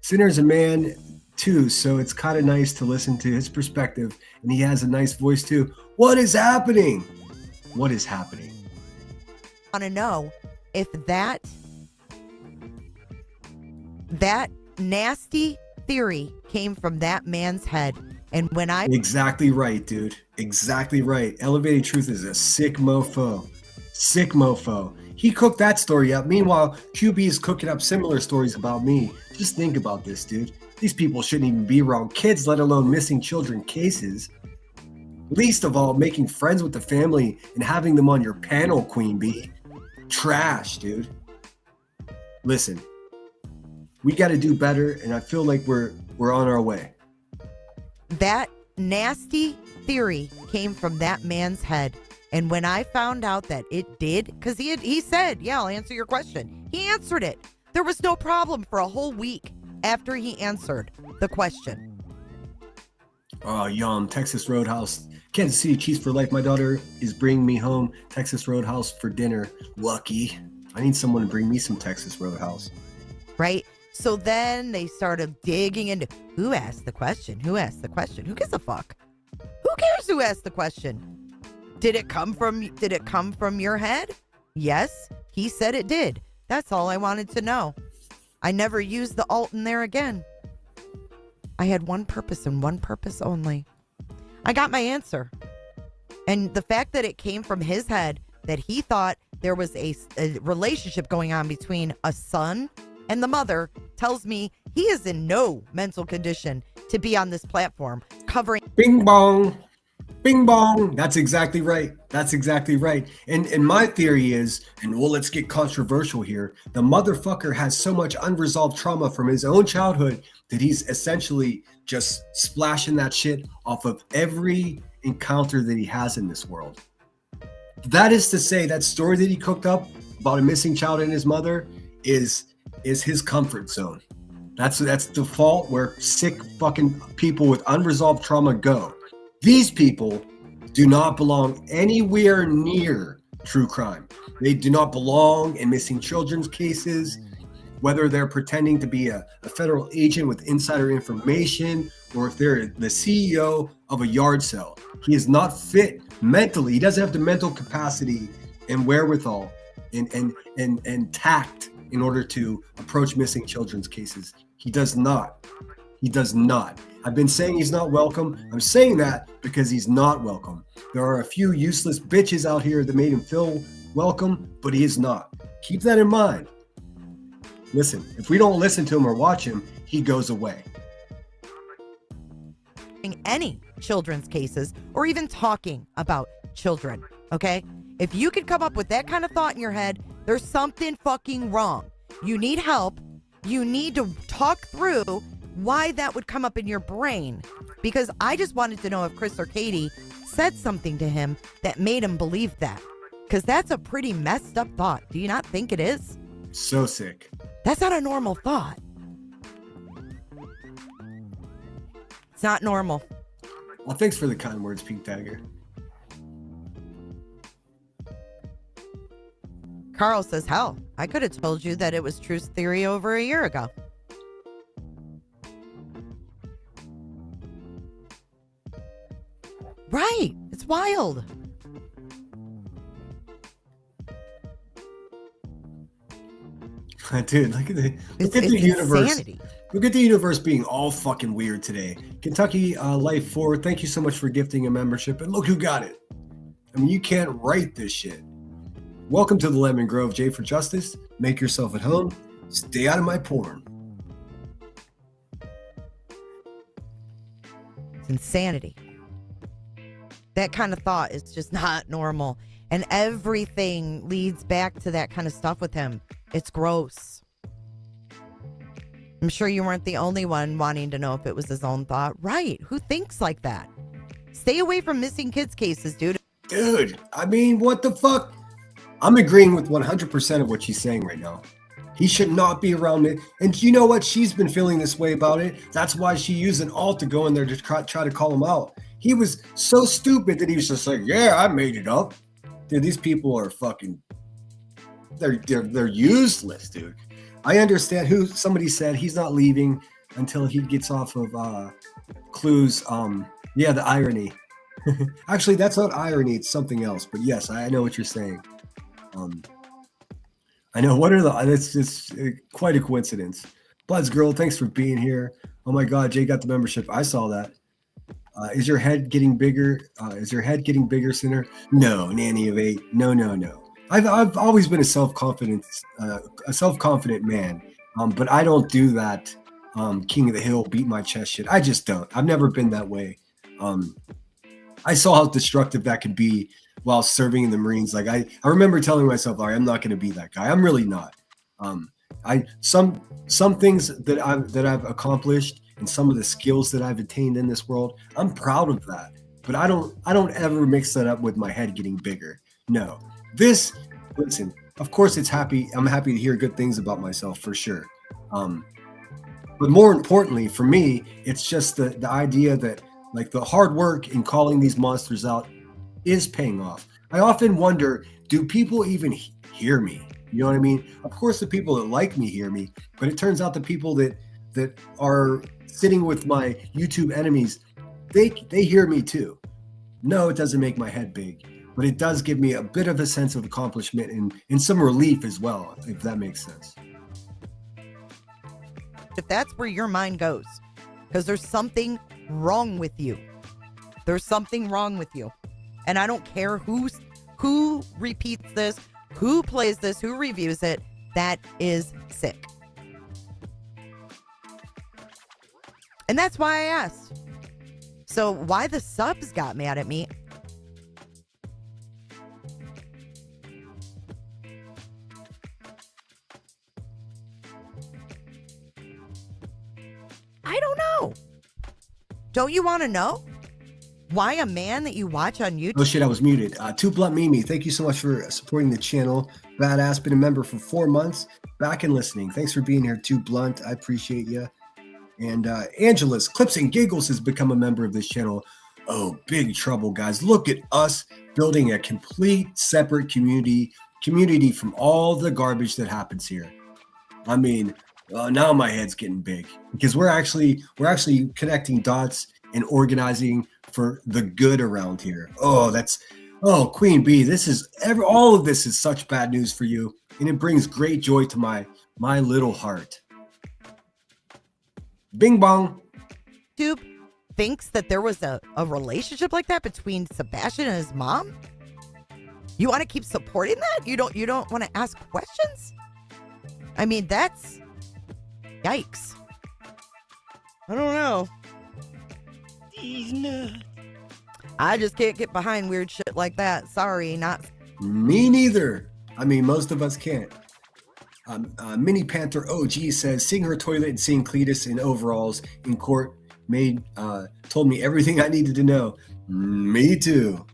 Sinner's a man too, so it's kind of nice to listen to his perspective, and he has a nice voice too. What is happening? I want to know if that nasty theory came from that man's head. And when I... Exactly right, dude. Exactly right. Elevated Truth is a sick mofo. He cooked that story up. Meanwhile, QB is cooking up similar stories about me. Just think about this, dude. These people shouldn't even be around kids, let alone missing children cases. Least of all, making friends with the family and having them on your panel, Queen Bee. Trash, dude. Listen, we got to do better, and I feel like we're on our way. That nasty theory came from that man's head. And when I found out that it did, because he said, yeah, I'll answer your question. He answered it. There was no problem for a whole week after he answered the question. Oh, yum. Texas Roadhouse. Kansas City Cheese for life. My daughter is bringing me home Texas Roadhouse for dinner. Lucky. I need someone to bring me some Texas Roadhouse. Right? So then they started digging into who asked the question? Who gives a fuck? Who cares who asked the question? Did it come from your head? Yes, he said it did. That's all I wanted to know. I never used the alt in there again. I had one purpose and one purpose only. I got my answer. And the fact that it came from his head, that he thought there was a relationship going on between a son and the mother, tells me he is in no mental condition to be on this platform covering. Bing bong. Bing bong. That's exactly right. And my theory is, and well, let's get controversial here. The motherfucker has so much unresolved trauma from his own childhood that he's essentially just splashing that shit off of every encounter that he has in this world. That is to say, that story that he cooked up about a missing child and his mother is his comfort zone. That's default where sick fucking people with unresolved trauma go. These people do not belong anywhere near true crime. They do not belong in missing children's cases, whether they're pretending to be a federal agent with insider information or if they're the CEO of a yard sale. He is not fit mentally. He doesn't have the mental capacity and wherewithal and tact in order to approach missing children's cases. He does not. He does not. I've been saying he's not welcome. I'm saying that because he's not welcome. There are a few useless bitches out here that made him feel welcome, but he is not. Keep that in mind. Listen, if we don't listen to him or watch him, he goes away. Any children's cases or even talking about children, okay? If you could come up with that kind of thought in your head, there's something fucking wrong. You need help. You need to talk through why that would come up in your brain, because I just wanted to know if Chris or Katie said something to him that made him believe that, because that's a pretty messed up thought. Do you not think it is? So sick. That's not a normal thought. It's not normal. Well, thanks for the kind words, Pink Tiger. Carl says, hell, I could have told you that it was truth theory over a year ago. Right. It's wild. Dude, look at the universe. Insanity. Look at the universe being all fucking weird today. Kentucky Life 4, thank you so much for gifting a membership. And look who got it. I mean, you can't write this shit. Welcome to the Lemon Grove, J for Justice. Make yourself at home. Stay out of my porn. It's insanity. That kind of thought is just not normal. And everything leads back to that kind of stuff with him. It's gross. I'm sure you weren't the only one wanting to know if it was his own thought. Right. Who thinks like that? Stay away from missing kids cases, dude. Dude, I mean, what the fuck? I'm agreeing with 100% of what she's saying right now. He should not be around me. And you know what? She's been feeling this way about it. That's why she used an alt to go in there to try to call him out. He was so stupid that he was just like, yeah, I made it up. Dude, these people are fucking, they're useless, dude. I understand who somebody said he's not leaving until he gets off of Clues. Yeah, the irony. Actually, that's not irony. It's something else. But yes, I know what you're saying. I know. It's quite a coincidence. Bloods Girl, thanks for being here. Oh my God, Jay got the membership. I saw that. Is your head getting bigger? Sinner? No, Nanny of 8. No. I've always been a self-confident man. But I don't do that. King of the Hill, beat my chest shit. I just don't. I've never been that way. I saw how destructive that could be while serving in the Marines. Like I remember telling myself, all right, I'm not going to be that guy. I'm really not. Some things that I've accomplished and some of the skills that I've attained in this world, I'm proud of that. But I don't ever mix that up with my head getting bigger. No. Listen, of course I'm happy to hear good things about myself for sure. But more importantly for me, it's just the idea that like the hard work in calling these monsters out is paying off. I often wonder, do people even hear me? You know what I mean? Of course the people that like me hear me, but it turns out the people that are sitting with my YouTube enemies, they hear me too. No, it doesn't make my head big, but it does give me a bit of a sense of accomplishment and some relief as well, if that makes sense. If that's where your mind goes, because there's something wrong with you. There's something wrong with you. And I don't care who repeats this, who plays this, who reviews it. That is sick. And that's why I asked. So why the subs got mad at me? I don't know. Don't you want to know? Why a man that you watch on Oh YouTube? shit, I was muted. Two Blunt Mimi, thank you so much for supporting the channel. Badass, been a member for 4 months. Back and listening. Thanks for being here, Two Blunt. I appreciate you. And Angela's Clips and Giggles has become a member of this channel. Oh, big trouble, guys. Look at us building a complete separate community from all the garbage that happens here. I mean, now my head's getting big because we're actually connecting dots and organizing for the good around here. Oh, Queen Bee, all of this is such bad news for you, and it brings great joy to my little heart. Bing bong. YouTube thinks that there was a relationship like that between Sebastian and his mom? You want to keep supporting that? You don't want to ask questions? I mean, that's yikes. I don't know. These nuts. I just can't get behind weird shit like that. Sorry, not. Me neither. I mean, most of us can't. Mini Panther OG says, seeing her toilet and seeing Cletus in overalls in court told me everything I needed to know. Me too.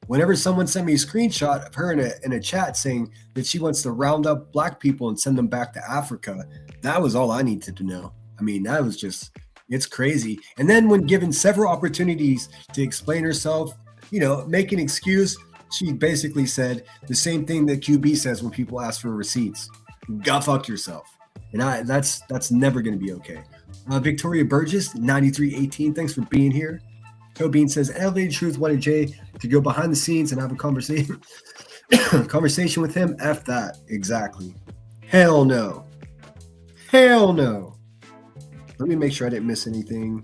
Whenever someone sent me a screenshot of her in a chat saying that she wants to round up black people and send them back to Africa, that was all I needed to know. I mean, that was just, it's crazy. And then when given several opportunities to explain herself, make an excuse, she basically said the same thing that QB says when people ask for receipts. Go fuck yourself. And that's never going to be okay. Victoria Burgess, 9318, thanks for being here. Tobin says, Elevated Truth wanted Jay to go behind the scenes and have a conversation with him. F that. Exactly. Hell no. Let me make sure I didn't miss anything.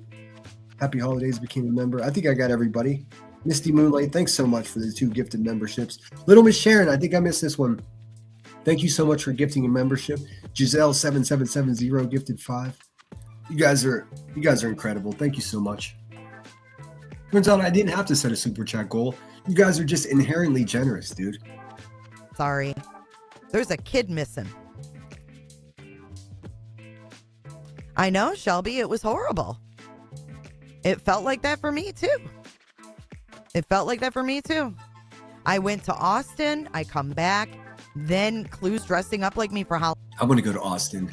Happy holidays, became a member. I think I got everybody. Misty Moonlight, thanks so much for the 2 gifted memberships. Little Miss Sharon, I think I missed this one. Thank you so much for gifting a membership. Giselle7770 gifted 5. You guys are incredible. Thank you so much. Turns out I didn't have to set a super chat goal. You guys are just inherently generous, dude. Sorry. There's a kid missing. I know, Shelby, it was horrible. It felt like that for me too. I went to Austin, I come back, then Clue's dressing up like me for Halloween. I want to go to Austin.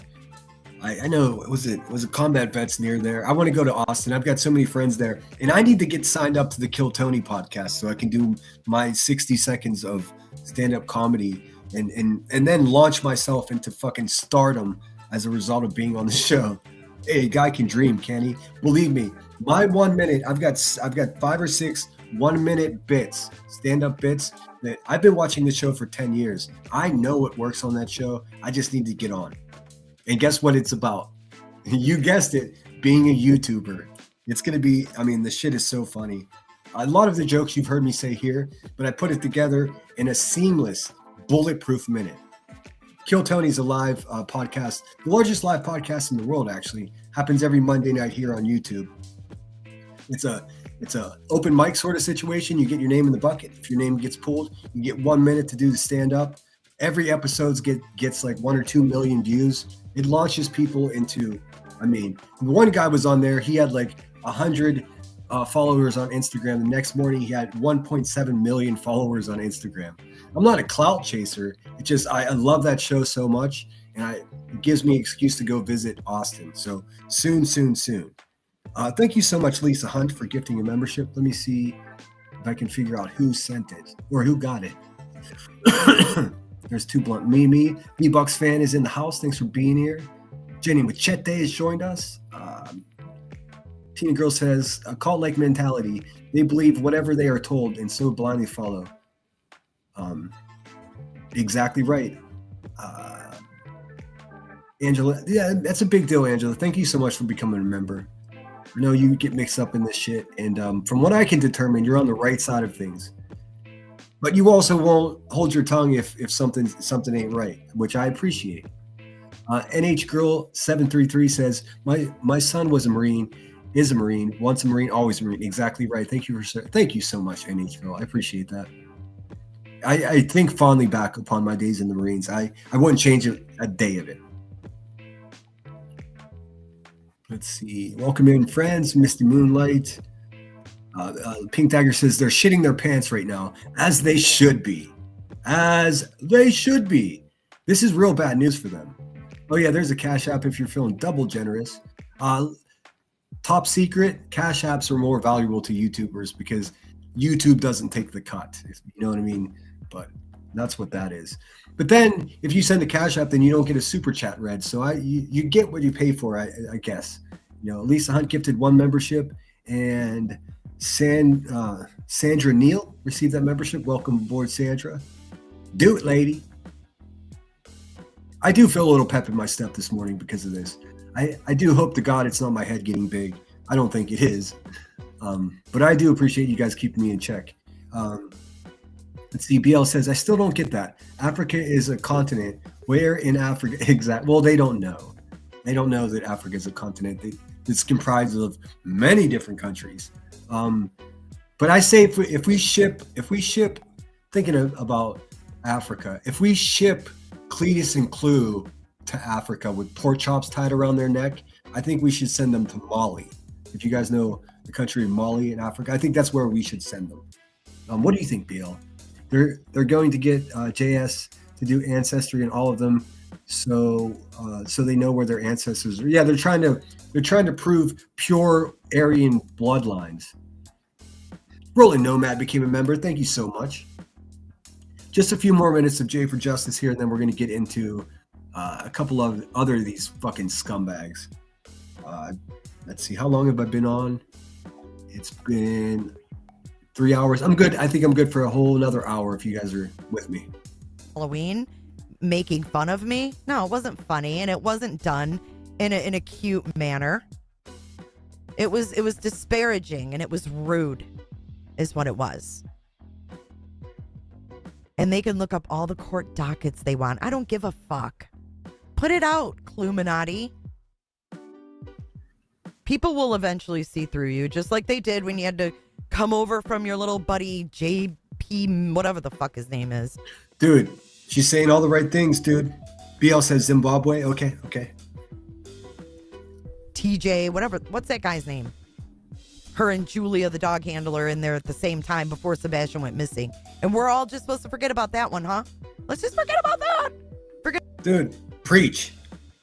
I know, was it Combat Vets near there? I want to go to Austin. I've got so many friends there. And I need to get signed up to the Kill Tony podcast so I can do my 60 seconds of stand-up comedy and then launch myself into fucking stardom as a result of being on the show. Hey, a guy can dream, can he? Believe me, my 1 minute, I've got 5 or 6 1-minute bits, stand-up bits that I've been watching the show for 10 years. I know what works on that show. I just need to get on. And guess what it's about? You guessed it, being a YouTuber. It's going to be, I mean, the shit is so funny. A lot of the jokes you've heard me say here, but I put it together in a seamless, bulletproof minute. Kill Tony's a live podcast, the largest live podcast in the world, actually. Happens every Monday night here on YouTube. It's a open mic sort of situation. You get your name in the bucket. If your name gets pulled, you get 1 minute to do the stand-up. Every episode gets like 1 or 2 million views. It launches people into, I mean, one guy was on there. He had like 100 followers on Instagram. The next morning, he had 1.7 million followers on Instagram. I'm not a clout chaser. It just, I love that show so much. And it gives me an excuse to go visit Austin. So soon. Thank you so much, Lisa Hunt, for gifting a membership. Let me see if I can figure out who sent it or who got it. There's 2 Blunt Mimi. B-Bucks fan is in the house. Thanks for being here. Jenny Machete has joined us. Tina Girl says, a cult-like mentality. They believe whatever they are told and so blindly follow. Exactly right. Angela, yeah, that's a big deal, Angela. Thank you so much for becoming a member. I know you get mixed up in this shit, and from what I can determine, you're on the right side of things. But you also won't hold your tongue if something ain't right, which I appreciate. NH Girl 733 says, my son was a Marine, is a Marine, once a Marine, always a Marine. Exactly right. Thank you so much, NH Girl. I appreciate that. I think fondly back upon my days in the Marines. I wouldn't change a day of it. Let's see. Welcome in, friends. Misty Moonlight. Pink Dagger says they're shitting their pants right now, as they should be. As they should be. This is real bad news for them. Oh, yeah, there's a Cash App if you're feeling double generous. Top secret, Cash Apps are more valuable to YouTubers because YouTube doesn't take the cut. You know what I mean? But that's what that is. But then if you send a Cash App, then you don't get a super chat read. So you get what you pay for, I guess. You know, Lisa Hunt gifted 1 membership, and Sandra Neal received that membership. Welcome aboard, Sandra. Do it, lady. I do feel a little pep in my step this morning because of this. I do hope to God it's not my head getting big. I don't think it is. But I do appreciate you guys keeping me in check. Let's see. BL says, I still don't get that. Africa is a continent. Where in Africa? Exactly. Well, they don't know. They don't know that Africa is a continent. It's comprised of many different countries. But I say if we ship, thinking about Africa, if we ship Cletus and Clue to Africa with pork chops tied around their neck, I think we should send them to Mali. If you guys know the country of Mali in Africa, I think that's where we should send them. What do you think, BL? They're going to get JS to do ancestry in all of them, so they know where their ancestors are. Yeah, they're trying to prove pure Aryan bloodlines. Rolling Nomad became a member. Thank you so much. Just a few more minutes of J for Justice here, and then we're going to get into a couple of other of these fucking scumbags. Let's see, how long have I been on? It's been 3 hours. I'm good. I think I'm good for a whole another hour if you guys are with me. Halloween, making fun of me? No, it wasn't funny, and it wasn't done in a cute manner. It was disparaging, and it was rude, is what it was. And they can look up all the court dockets they want. I don't give a fuck. Put it out, Cluminati. People will eventually see through you, just like they did when you had to come over from your little buddy JP, whatever the fuck his name is. Dude, she's saying all the right things, dude. BL says Zimbabwe. Okay. TJ, whatever. What's that guy's name? Her and Julia, the dog handler, in there at the same time before Sebastian went missing. And we're all just supposed to forget about that one, huh? Let's just forget about that. Dude, preach.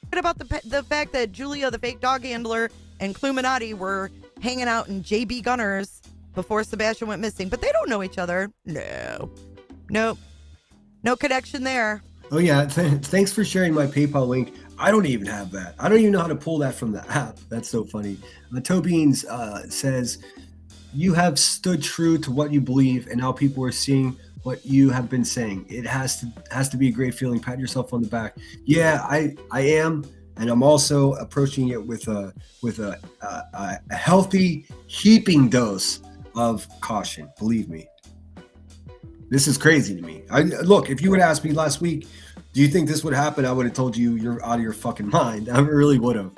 Forget about the fact that Julia, the fake dog handler, and Cluminati were hanging out in JB Gunners before Sebastian went missing. But they don't know each other. No connection there. Oh, yeah. Thanks for sharing my PayPal link. I don't even have that. I don't even know how to pull that from the app. That's so funny. Tobeans says, you have stood true to what you believe, and now people are seeing what you have been saying. It has to be a great feeling. Pat yourself on the back. Yeah, I am, and I'm also approaching it with a healthy heaping dose of caution. Believe me. This is crazy to me. Look, if you would ask me last week, do you think this would happen? I would have told you you're out of your fucking mind. I really would have.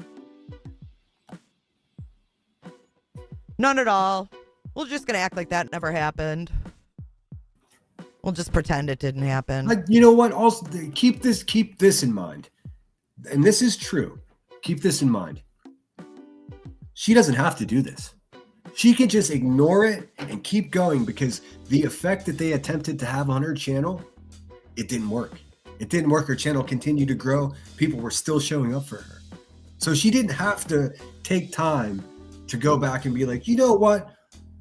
None at all. We're just going to act like that never happened. We'll just pretend it didn't happen. You know what? Also, keep this in mind. And this is true. Keep this in mind. She doesn't have to do this. She can just ignore it and keep going because the effect that they attempted to have on her channel, it didn't work. It didn't work. Her channel continued to grow. People were still showing up for her. So she didn't have to take time to go back and be like, you know what?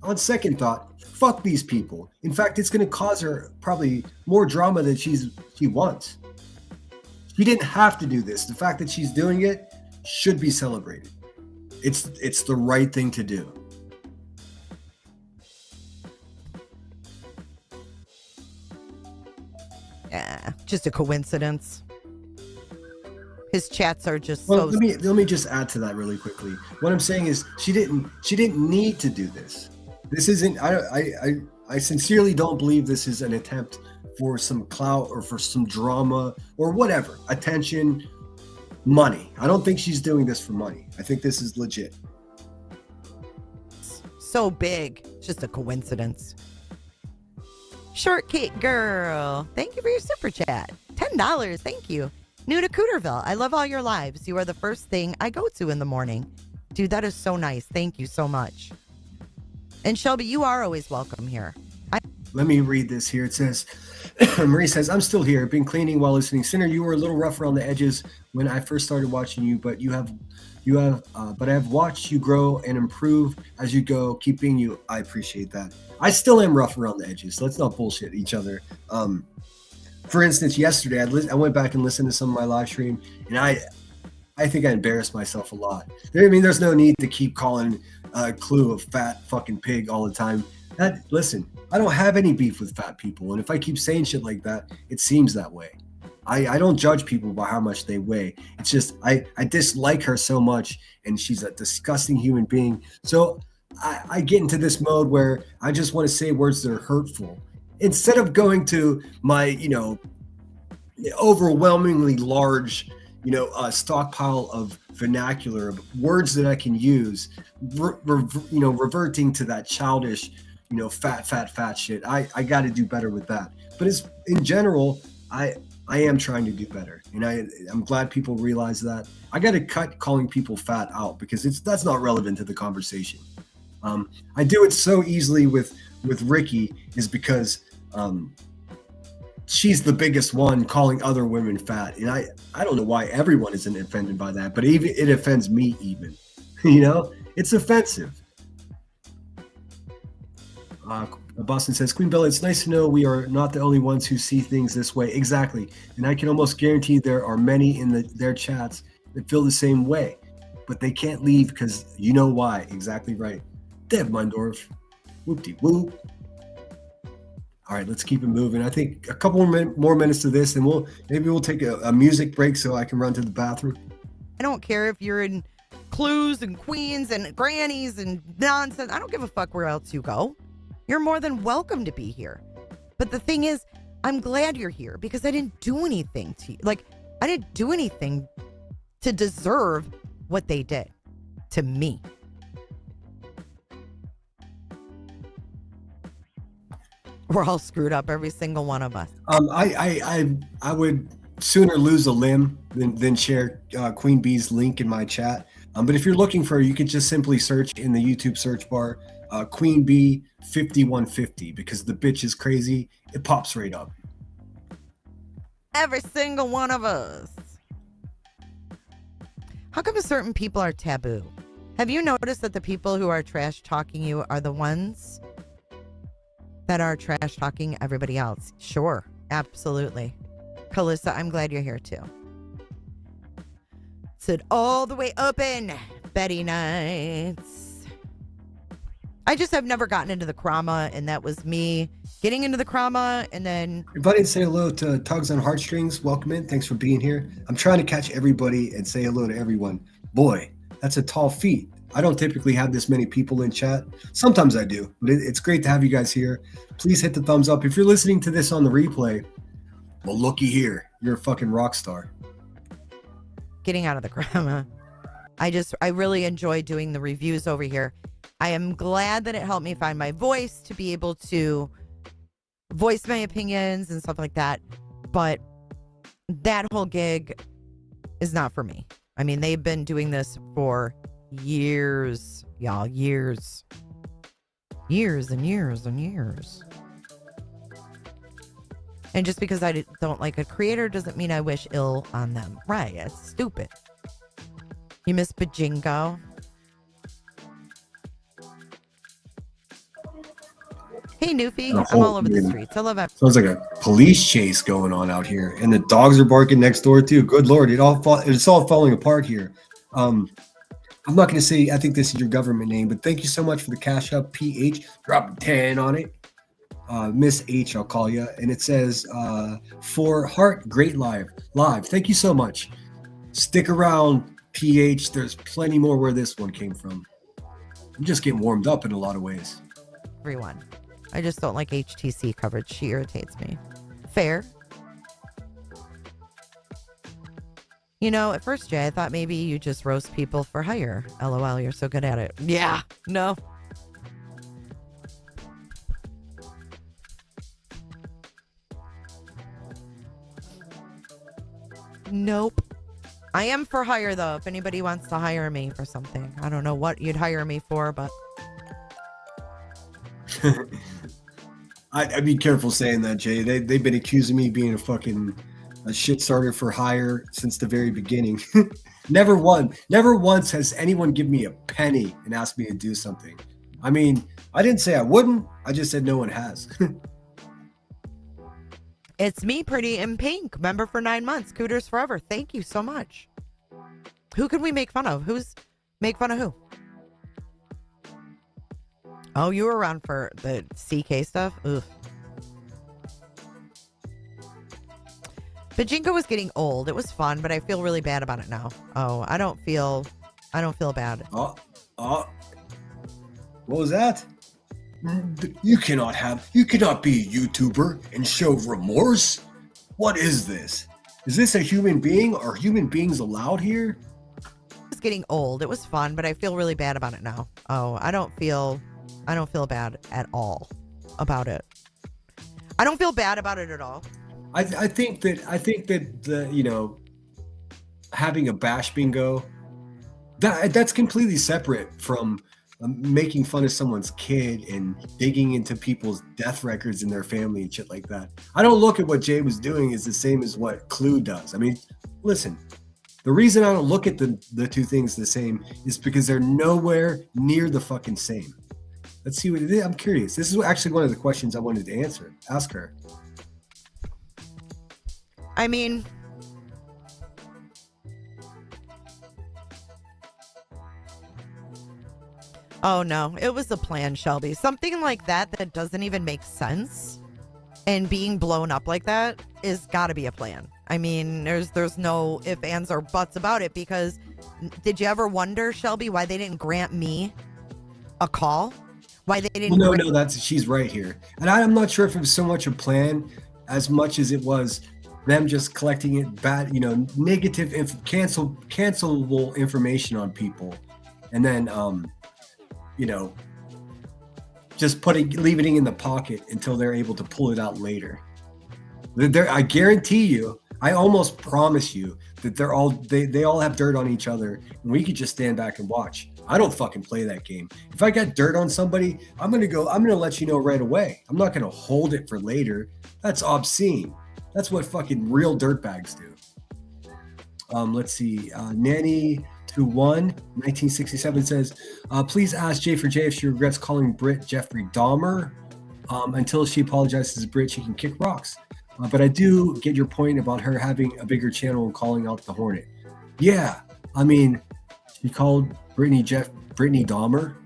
On second thought, fuck these people. In fact, it's going to cause her probably more drama than she wants. She didn't have to do this. The fact that she's doing it should be celebrated. It's the right thing to do. Yeah, just a coincidence. His chats are just well, so. Let me just add to that really quickly. What I'm saying is, she didn't need to do this. This isn't. I sincerely don't believe this is an attempt for some clout or for some drama or whatever, attention, money. I don't think she's doing this for money. I think this is legit. So big, just a coincidence. Shortcake girl, thank you for your super chat. $10, thank you. New to Cooterville, I love all your lives. You are the first thing I go to in the morning. Dude, that is so nice. Thank you so much. And Shelby, you are always welcome here. Let me read this here. It says, Marie says, I'm still here. Been cleaning while listening. Sinner, you were a little rough around the edges when I first started watching you, but but I have watched you grow and improve as you go. Keep being you. I appreciate that. I still am rough around the edges. Let's not bullshit each other. For instance, yesterday I went back and listened to some of my live stream, and I think I embarrassed myself a lot. There's no need to keep calling Clue a fat fucking pig all the time. Listen, I don't have any beef with fat people, and if I keep saying shit like that, it seems that way. I don't judge people by how much they weigh. It's just I dislike her so much, and she's a disgusting human being. So I get into this mode where I just want to say words that are hurtful instead of going to my overwhelmingly large stockpile of vernacular of words that I can use. Reverting to that childish fat shit. I got to do better with that. But it's in general, I am trying to do better, and I'm glad people realize that. I got to cut calling people fat out because that's not relevant to the conversation. I do it so easily with Ricky is because she's the biggest one calling other women fat, and I don't know why everyone isn't offended by that, but even it offends me even. It's offensive. Boston says, Queen Bella, it's nice to know we are not the only ones who see things this way. Exactly. And I can almost guarantee there are many in their chats that feel the same way, but they can't leave because you know why. Exactly right. Deb Mundorf. Whoop-de-whoop. All right, let's keep it moving. I think a couple more minutes to this, and we'll take a music break so I can run to the bathroom. I don't care if you're in Clues and Queens and Grannies and nonsense. I don't give a fuck where else you go. You're more than welcome to be here. But the thing is, I'm glad you're here because I didn't do anything to you. I didn't do anything to deserve what they did to me. We're all screwed up, every single one of us. I would sooner lose a limb than share Queen Bee's link in my chat. But if you're looking for her, you can just simply search in the YouTube search bar Queen Bee 5150 because the bitch is crazy. It pops right up. Every single one of us. How come certain people are taboo? Have you noticed that the people who are trash talking you are the ones that are trash talking everybody else? Sure, absolutely. Calissa, I'm glad you're here too. Sit all the way open, Betty Nights. I just have never gotten into the Krama, and that was me getting into the Krama, and then... Everybody say hello to Tugs on Heartstrings. Welcome in. Thanks for being here. I'm trying to catch everybody and say hello to everyone. Boy, that's a tall feat. I don't typically have this many people in chat. Sometimes I do, but it's great to have you guys here. Please hit the thumbs up. If you're listening to this on the replay, well, looky here. You're a fucking rock star. Getting out of the Krama. I really enjoy doing the reviews over here. I am glad that it helped me find my voice to be able to voice my opinions and stuff like that. But that whole gig is not for me. I mean, they've been doing this for years, y'all. Years. Years and years and years. And just because I don't like a creator doesn't mean I wish ill on them. Right, it's stupid. You miss Bajingo? Hey, Newfie. I'm all over the streets. I love it. Sounds like a police chase going on out here. And the dogs are barking next door, too. Good Lord. It's all falling apart here. I'm not going to say, I think this is your government name, but thank you so much for the cash up, PH. Drop 10 on it. Miss H, I'll call you. And it says, for Heart, great live. Thank you so much. Stick around, PH. There's plenty more where this one came from. I'm just getting warmed up in a lot of ways. Everyone. I just don't like HTC coverage. She irritates me. Fair. At first, Jay, I thought maybe you just roast people for hire. LOL, you're so good at it. Yeah. No. Nope. I am for hire, though, if anybody wants to hire me for something. I don't know what you'd hire me for, but... I'd be careful saying that, Jay. They've been accusing me of being a shit starter for hire since the very beginning. Never once has anyone given me a penny and asked me to do something. I mean, I didn't say I wouldn't. I just said no one has. It's me, Pretty in Pink, member for 9 months. Cooters forever. Thank you so much. Who can we make fun of? Make fun of who? Oh, you were around for the CK stuff? Ugh. Pachinko was getting old. It was fun, but I feel really bad about it now. Oh, I don't feel bad. What was that? You cannot be a YouTuber and show remorse. What is this? Is this a human being? Are human beings allowed here? It's getting old. It was fun, but I feel really bad about it now. Oh, I don't feel bad at all about it. I don't feel bad about it at all. I think that the having a bash bingo that's completely separate from making fun of someone's kid and digging into people's death records in their family and shit like that. I don't look at what Jay was doing as the same as what Clue does. I mean, listen, the reason I don't look at the two things the same is because they're nowhere near the fucking same. Let's see what it is. I'm curious. This is actually one of the questions I wanted to ask her. I mean, oh no, it was a plan, Shelby. Something like that doesn't even make sense, and being blown up like that is got to be a plan. I mean, there's no ifs, ands, or buts about it, because did you ever wonder, Shelby, why they didn't grant me a call? Why they didn't? Well, no, she's right here, and I'm not sure if it was so much a plan as much as it was them just collecting it bad, negative, cancelable information on people, and then, just leaving it in the pocket until they're able to pull it out later. I guarantee you, I almost promise you that they all have dirt on each other, and we could just stand back and watch. I don't fucking play that game. If I got dirt on somebody, I'm gonna let you know right away. I'm not gonna hold it for later. That's obscene. That's what fucking real dirtbags do. Let's see. Nanny21 1967 says, please ask Jay for Jay if she regrets calling Britt Jeffrey Dahmer. Until she apologizes to Britt, she can kick rocks. But I do get your point about her having a bigger channel and calling out the Hornet. Yeah, I mean, she called Brittany Dahmer.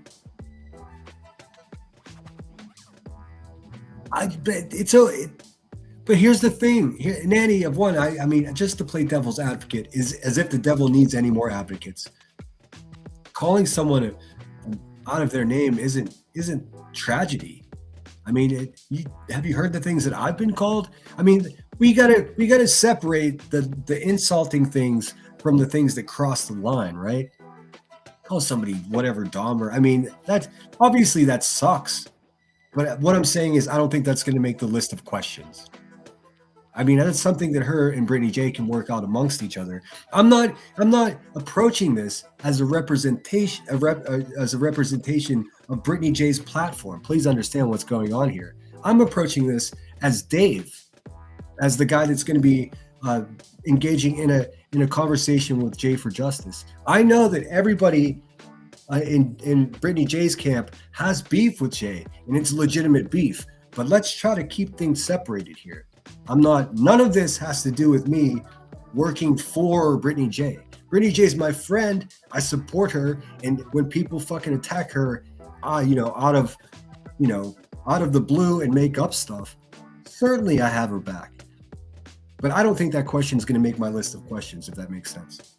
But here's the thing, Nanny of one. I mean, just to play devil's advocate, is as if the devil needs any more advocates. Calling someone out of their name isn't tragedy. I mean, have you heard the things that I've been called? I mean, we gotta separate the insulting things from the things that cross the line, right? Call somebody whatever Dahmer. I mean, that sucks. But what I'm saying is, I don't think that's going to make the list of questions. I mean, that's something that her and Brittany J can work out amongst each other. I'm not approaching this as a representation of Brittany J's platform. Please understand what's going on here. I'm approaching this as Dave, as the guy that's going to be engaging in a conversation with Jay for Justice. I know that everybody in Brittany J's camp has beef with Jay, and it's legitimate beef. But let's try to keep things separated here. None of this has to do with me working for Brittany J. Brittany J is my friend. I support her, and when people fucking attack her, out of the blue and make up stuff, certainly I have her back. But I don't think that question is going to make my list of questions, if that makes sense.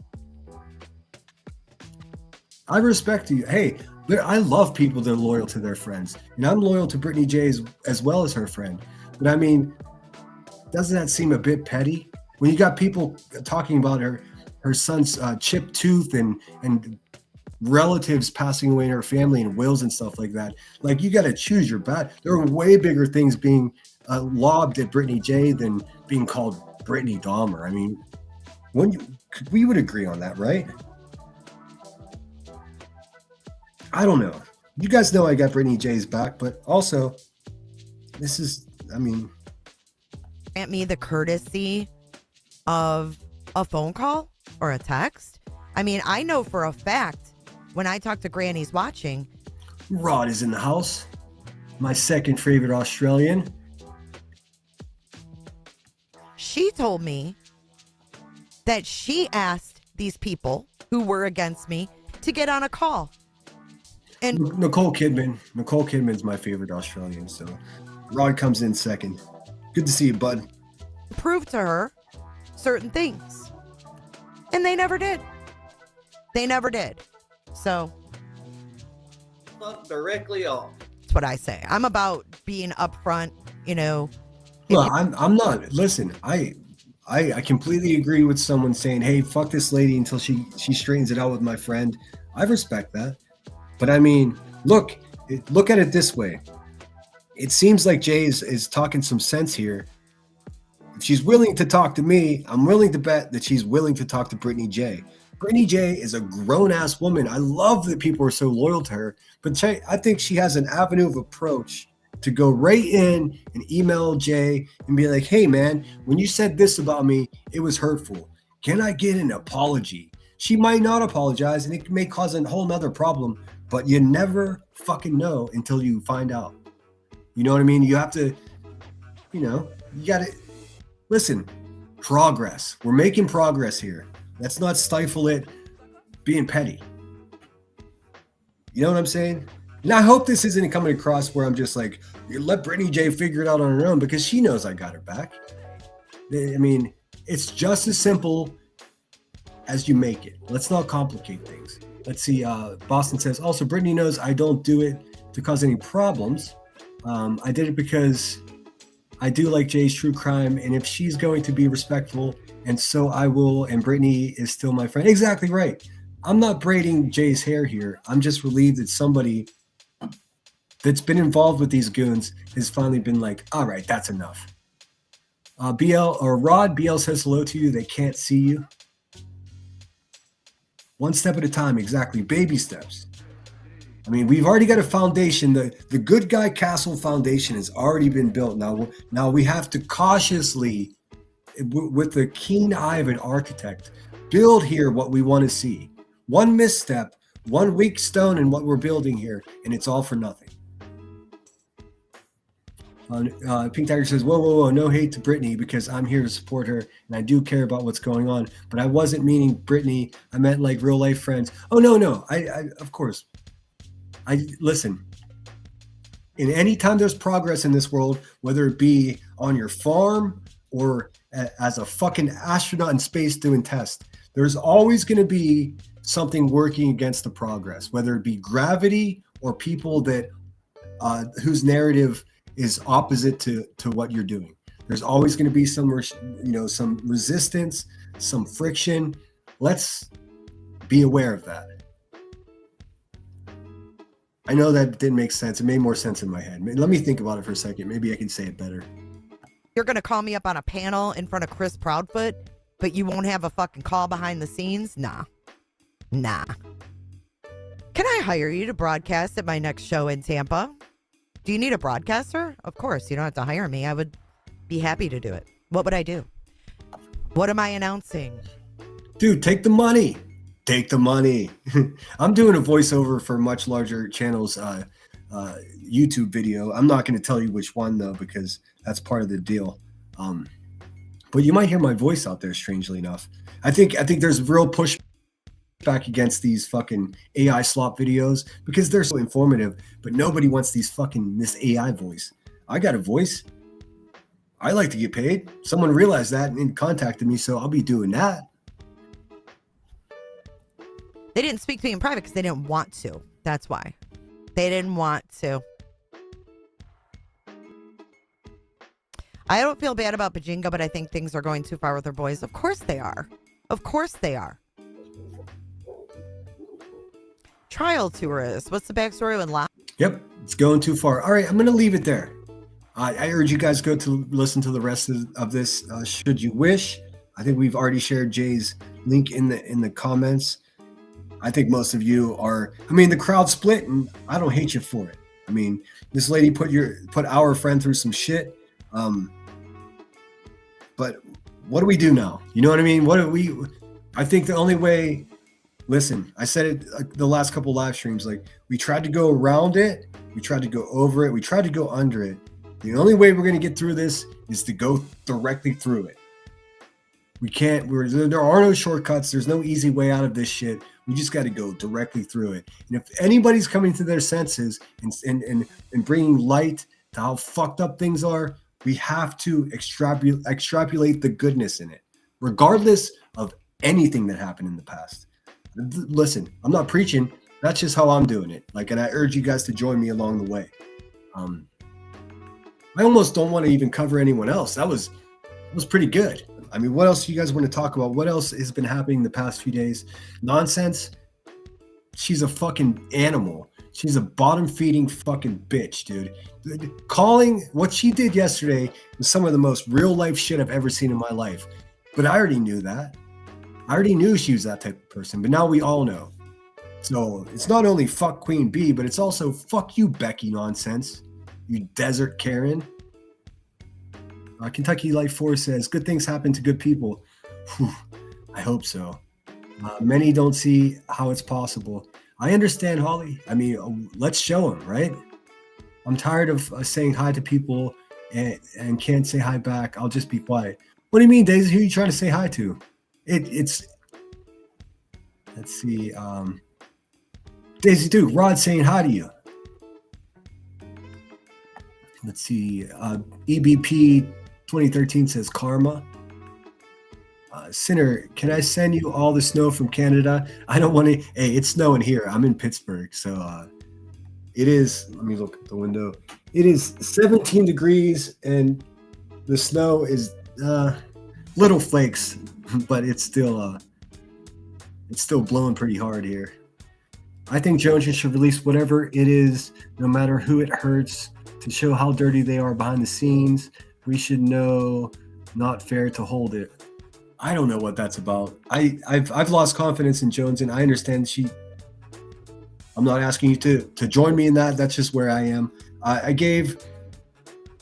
I respect you. Hey, I love people that are loyal to their friends, and I'm loyal to Brittany J as well as her friend. But I mean, doesn't that seem a bit petty when you got people talking about her son's chipped tooth and relatives passing away in her family and wills and stuff like that? Like, you got to choose your bat. There are way bigger things being lobbed at Brittany J than being called Brittany Dahmer. I mean, we would agree on that, right? I don't know. You guys know I got Brittany J's back, but also, this is, I mean, Grant me the courtesy of a phone call or a text. I mean, I know for a fact when I talk to Granny's watching. Rod is in the house. My second favorite Australian. She told me that she asked these people who were against me to get on a call. And Nicole Kidman's my favorite Australian, so Rod comes in second. Good to see you, bud. prove to her certain things. And they never did. They never did. So Fuck directly off. that's what I say. I'm about being upfront, you know. Well, I'm not. Listen, I completely agree with someone saying, "Hey, fuck this lady until she straightens it out with my friend." I respect that, but I mean, look at it this way. It seems like Jay is talking some sense here. If she's willing to talk to me, I'm willing to bet that she's willing to talk to Brittany J. Brittany J is a grown-ass woman. I love that people are so loyal to her, but I think she has an avenue of approach to go right in and email Jay and be like, "Hey, man, when you said this about me, it was hurtful. Can I get an apology?" She might not apologize, and it may cause a whole nother problem, but you never fucking know until you find out. You know what I mean? You have to, you got to listen. Progress. We're making progress here. Let's not stifle it being petty. You know what I'm saying? And I hope this isn't coming across where I'm just like, let Brittany J figure it out on her own, because she knows I got her back. I mean, it's just as simple as you make it. Let's not complicate things. Let's see. Boston says, also, Brittany knows I don't do it to cause any problems. I did it because I do like Jay's true crime, and if she's going to be respectful, and so I will, and Brittany is still my friend. Exactly right. I'm not braiding Jay's hair here. I'm just relieved that somebody that's been involved with these goons has finally been like, all right, that's enough. Rod says hello to you. They can't see you. One step at a time, exactly. Baby steps. I mean, we've already got a foundation. The Good Guy Castle foundation has already been built. Now we have to cautiously, with the keen eye of an architect, build here what we want to see. One misstep, one weak stone in what we're building here, and it's all for nothing. Pink Tiger says, whoa, no hate to Brittany, because I'm here to support her and I do care about what's going on, but I wasn't meaning Brittany. I meant like real life friends. Oh, no. I of course. Listen, in any time there's progress in this world, whether it be on your farm or as a fucking astronaut in space doing tests, there's always going to be something working against the progress, whether it be gravity or people that whose narrative is opposite to what you're doing. There's always going to be some resistance, some friction. Let's be aware of that. I know that didn't make sense. It made more sense in my head. Let me think about it for a second. Maybe I can say it better. You're going to call me up on a panel in front of Chris Proudfoot, but you won't have a fucking call behind the scenes? Nah. Can I hire you to broadcast at my next show in Tampa? Do you need a broadcaster? Of course. You don't have to hire me. I would be happy to do it. What would I do? What am I announcing? Dude, take the money. Take the money. I'm doing a voiceover for much larger channels YouTube video. I'm not going to tell you which one, though, because that's part of the deal. But you might hear my voice out there, strangely enough. I think there's real pushback against these fucking AI slop videos because they're so informative, but nobody wants this AI voice. I got a voice. I like to get paid. Someone realized that and contacted me, so I'll be doing that. They didn't speak to me in private because they didn't want to. That's why. They didn't want to. I don't feel bad about Bajinga, but I think things are going too far with her boys. Of course they are. Of course they are. Trial tourist. What's the backstory with Llama? Yep, it's going too far. All right, I'm going to leave it there. I urge you guys go to listen to the rest of this should you wish. I think we've already shared Jay's link in the comments. I think most of you are. I mean, the crowd split, and I don't hate you for it. I mean, this lady put our friend through some shit. But what do we do now? You know what I mean? What do we? I think the only way. Listen, I said it the last couple live streams. Like, we tried to go around it, we tried to go over it, we tried to go under it. The only way we're going to get through this is to go directly through it. We can't. There are no shortcuts. There's no easy way out of this shit. We just got to go directly through it. And if anybody's coming to their senses and bringing light to how fucked up things are, we have to extrapolate the goodness in it, regardless of anything that happened in the past. Listen, I'm not preaching. That's just how I'm doing it. Like, and I urge you guys to join me along the way. I almost don't want to even cover anyone else. That was pretty good. I mean, what else do you guys want to talk about? What else has been happening the past few days? Nonsense. She's a fucking animal. She's a bottom-feeding fucking bitch, dude. Calling what she did yesterday was some of the most real-life shit I've ever seen in my life. But I already knew that. I already knew she was that type of person, but now we all know. So it's not only fuck Queen Bee, but it's also fuck you, Becky nonsense. You desert Karen. Kentucky Life Force says, good things happen to good people. Whew, I hope so. Many don't see how it's possible. I understand, Holly. I mean, let's show them, right? I'm tired of saying hi to people and can't say hi back. I'll just be quiet. What do you mean, Daisy? Who are you trying to say hi to? It's let's see. Daisy Duke, Rod saying hi to you. Let's see. EBP 2013 says karma. Sinner, can I send you all the snow from Canada? I don't want to. Hey, it's snowing here. I'm in Pittsburgh, so it is. Let me look at the window. It is 17 degrees, and the snow is little flakes, but it's still blowing pretty hard here. I think Jones should release whatever it is, no matter who it hurts, to show how dirty they are behind the scenes. We should know, not fair to hold it. I don't know what that's about. I've lost confidence in Jones, and I understand I'm not asking you to join me in that. That's just where I am. I gave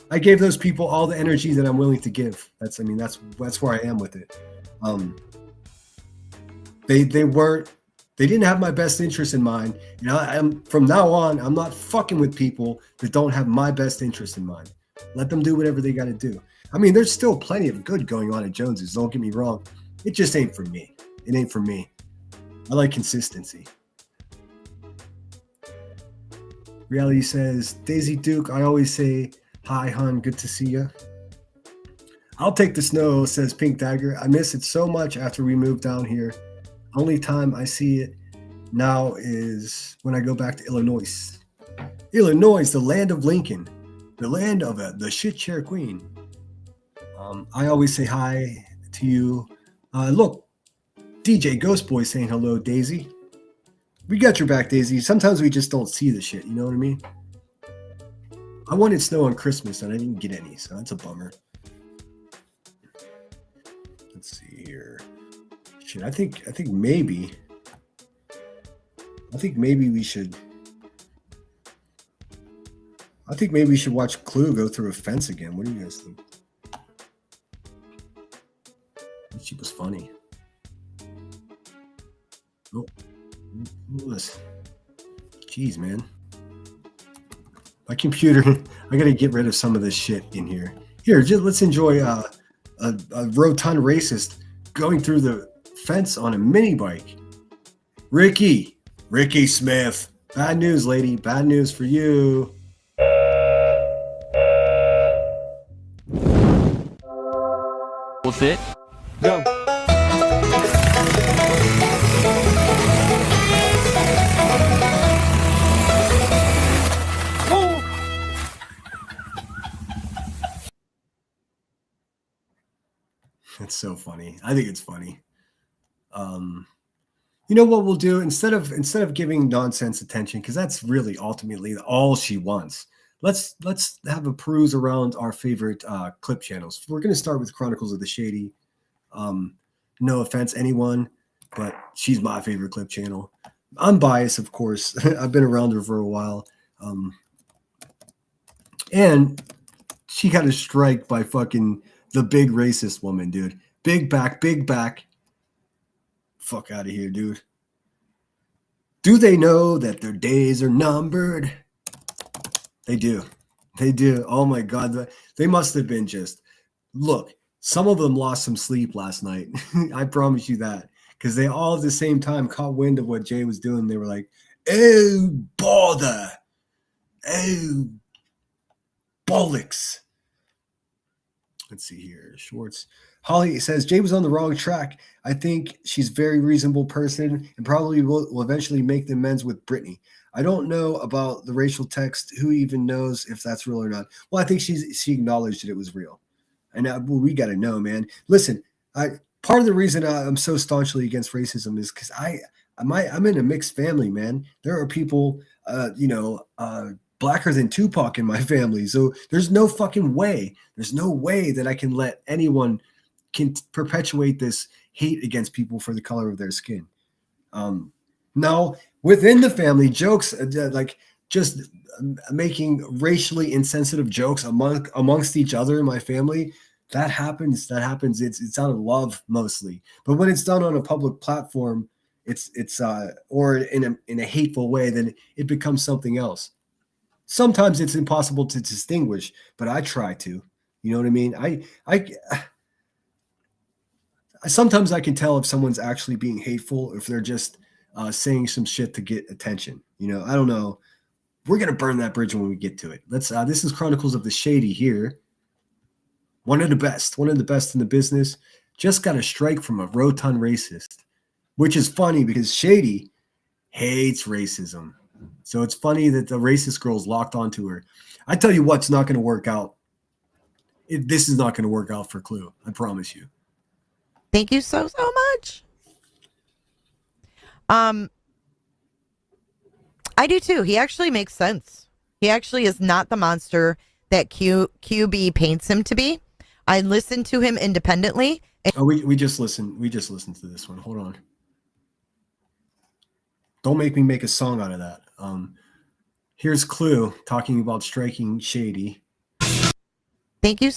those people all the energy that I'm willing to give. That's where I am with it. They didn't have my best interest in mind. I'm from now on, I'm not fucking with people that don't have my best interest in mind. Let them do whatever they got to do. I mean, there's still plenty of good going on at Jones's. Don't get me wrong. It just ain't for me. It ain't for me. I like consistency. Reality says, Daisy Duke, I always say, hi, hon, good to see you. I'll take the snow, says Pink Dagger. I miss it so much after we moved down here. Only time I see it now is when I go back to Illinois. Illinois, the land of Lincoln, the land of the shit chair queen. I always say hi to you. Look, DJ Ghost Boy saying hello, Daisy. We got your back, Daisy. Sometimes we just don't see the shit, you know what I mean? I wanted snow on Christmas and I didn't get any, so that's a bummer. Let's see here. Shit, I think maybe we should watch Clue go through a fence again. What do you guys think? She was funny. Oh, what was this? Jeez, man. My computer, I gotta get rid of some of this shit in here. Here, just let's enjoy a rotund racist going through the fence on a mini bike. Ricky Smith. Bad news, lady. Bad news for you. What's it? Go. That's so funny. I think it's funny. You know what we'll do instead of giving nonsense attention, because that's really ultimately all she wants. Let's have a peruse around our favorite clip channels. We're going to start with Chronicles of the Shady. No offense, anyone. but she's my favorite clip channel. I'm biased, of course. I've been around her for a while. And she got a strike by fucking the big racist woman, dude. Big back, big back. Fuck out of here, dude. Do they know that their days are numbered? They do. They do. Oh my God. They must have been just, look, some of them lost some sleep last night. I promise you that. Because they all at the same time caught wind of what Jay was doing. They were like, oh, bother. Oh, bollocks. Let's see here. Schwartz. Holly says, Jay was on the wrong track. I think she's a very reasonable person and probably will eventually make the amends with Brittany. I don't know about the racial text. Who even knows if that's real or not? Well, I think she acknowledged that it was real. And well, we got to know, man. Listen, part of the reason I'm so staunchly against racism is because I'm in a mixed family, man. There are people, blacker than Tupac in my family. So there's no fucking way. There's no way that I can let anyone can perpetuate this hate against people for the color of their skin. Now, within the family, jokes like just making racially insensitive jokes amongst each other in my family, that happens. It's out of love mostly. But when it's done on a public platform, it's or in a hateful way, then it becomes something else. Sometimes it's impossible to distinguish, but I try to. You know what I mean? I sometimes I can tell if someone's actually being hateful, if they're just saying some shit to get attention. You know, I don't know. We're gonna burn that bridge when we get to it. Let's. This is Chronicles of the Shady here. One of the best in the business. Just got a strike from a rotund racist, which is funny because Shady hates racism. So it's funny that the racist girl's locked onto her. I tell you what's not going to work out. This is not going to work out for Clue. I promise you. Thank you so much. I do too. He actually makes sense. He actually is not the monster that QB paints him to be. I listened to him independently. We just listened. We just listened to this one. Hold on. Don't make me make a song out of that. Here's Clue talking about striking Shady. Thank you.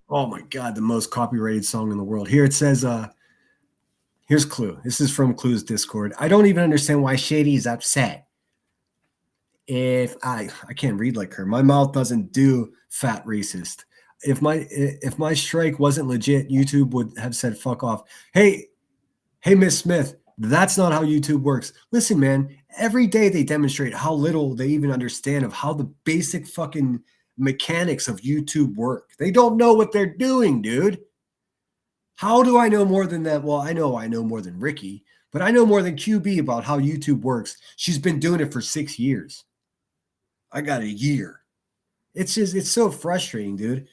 Oh my God, the most copyrighted song in the world. Here it says, here's Clue. This is from Clue's Discord. I don't even understand why Shady is upset. If I can't read like her. My mouth doesn't do fat racist. If my strike wasn't legit, YouTube would have said fuck off. Hey, Miss Smith, that's not how YouTube works. Listen, man, every day they demonstrate how little they even understand of how the basic fucking mechanics of YouTube work. They don't know what they're doing, dude. How do I know more than that? Well, I know more than Ricky, but I know more than QB about how YouTube works. She's been doing it for 6 years. I got a year. It's so frustrating, dude.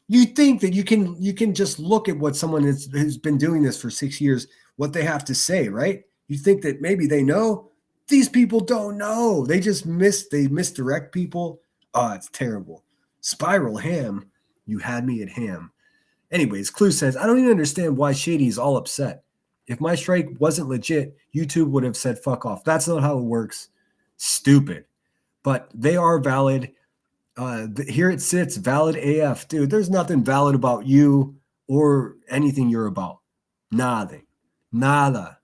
You think that you can just look at what someone who's been doing this for 6 years, what they have to say, right? You think that maybe they know. These people don't know. They just misdirect people. Oh, it's terrible. Spiral Ham, you had me at ham. Anyways, Clue says, I don't even understand why Shady is all upset. If my strike wasn't legit, YouTube would have said fuck off. That's not how it works. Stupid. But they are valid. Here it sits, valid AF. Dude, there's nothing valid about you or anything you're about. Nothing. Nada.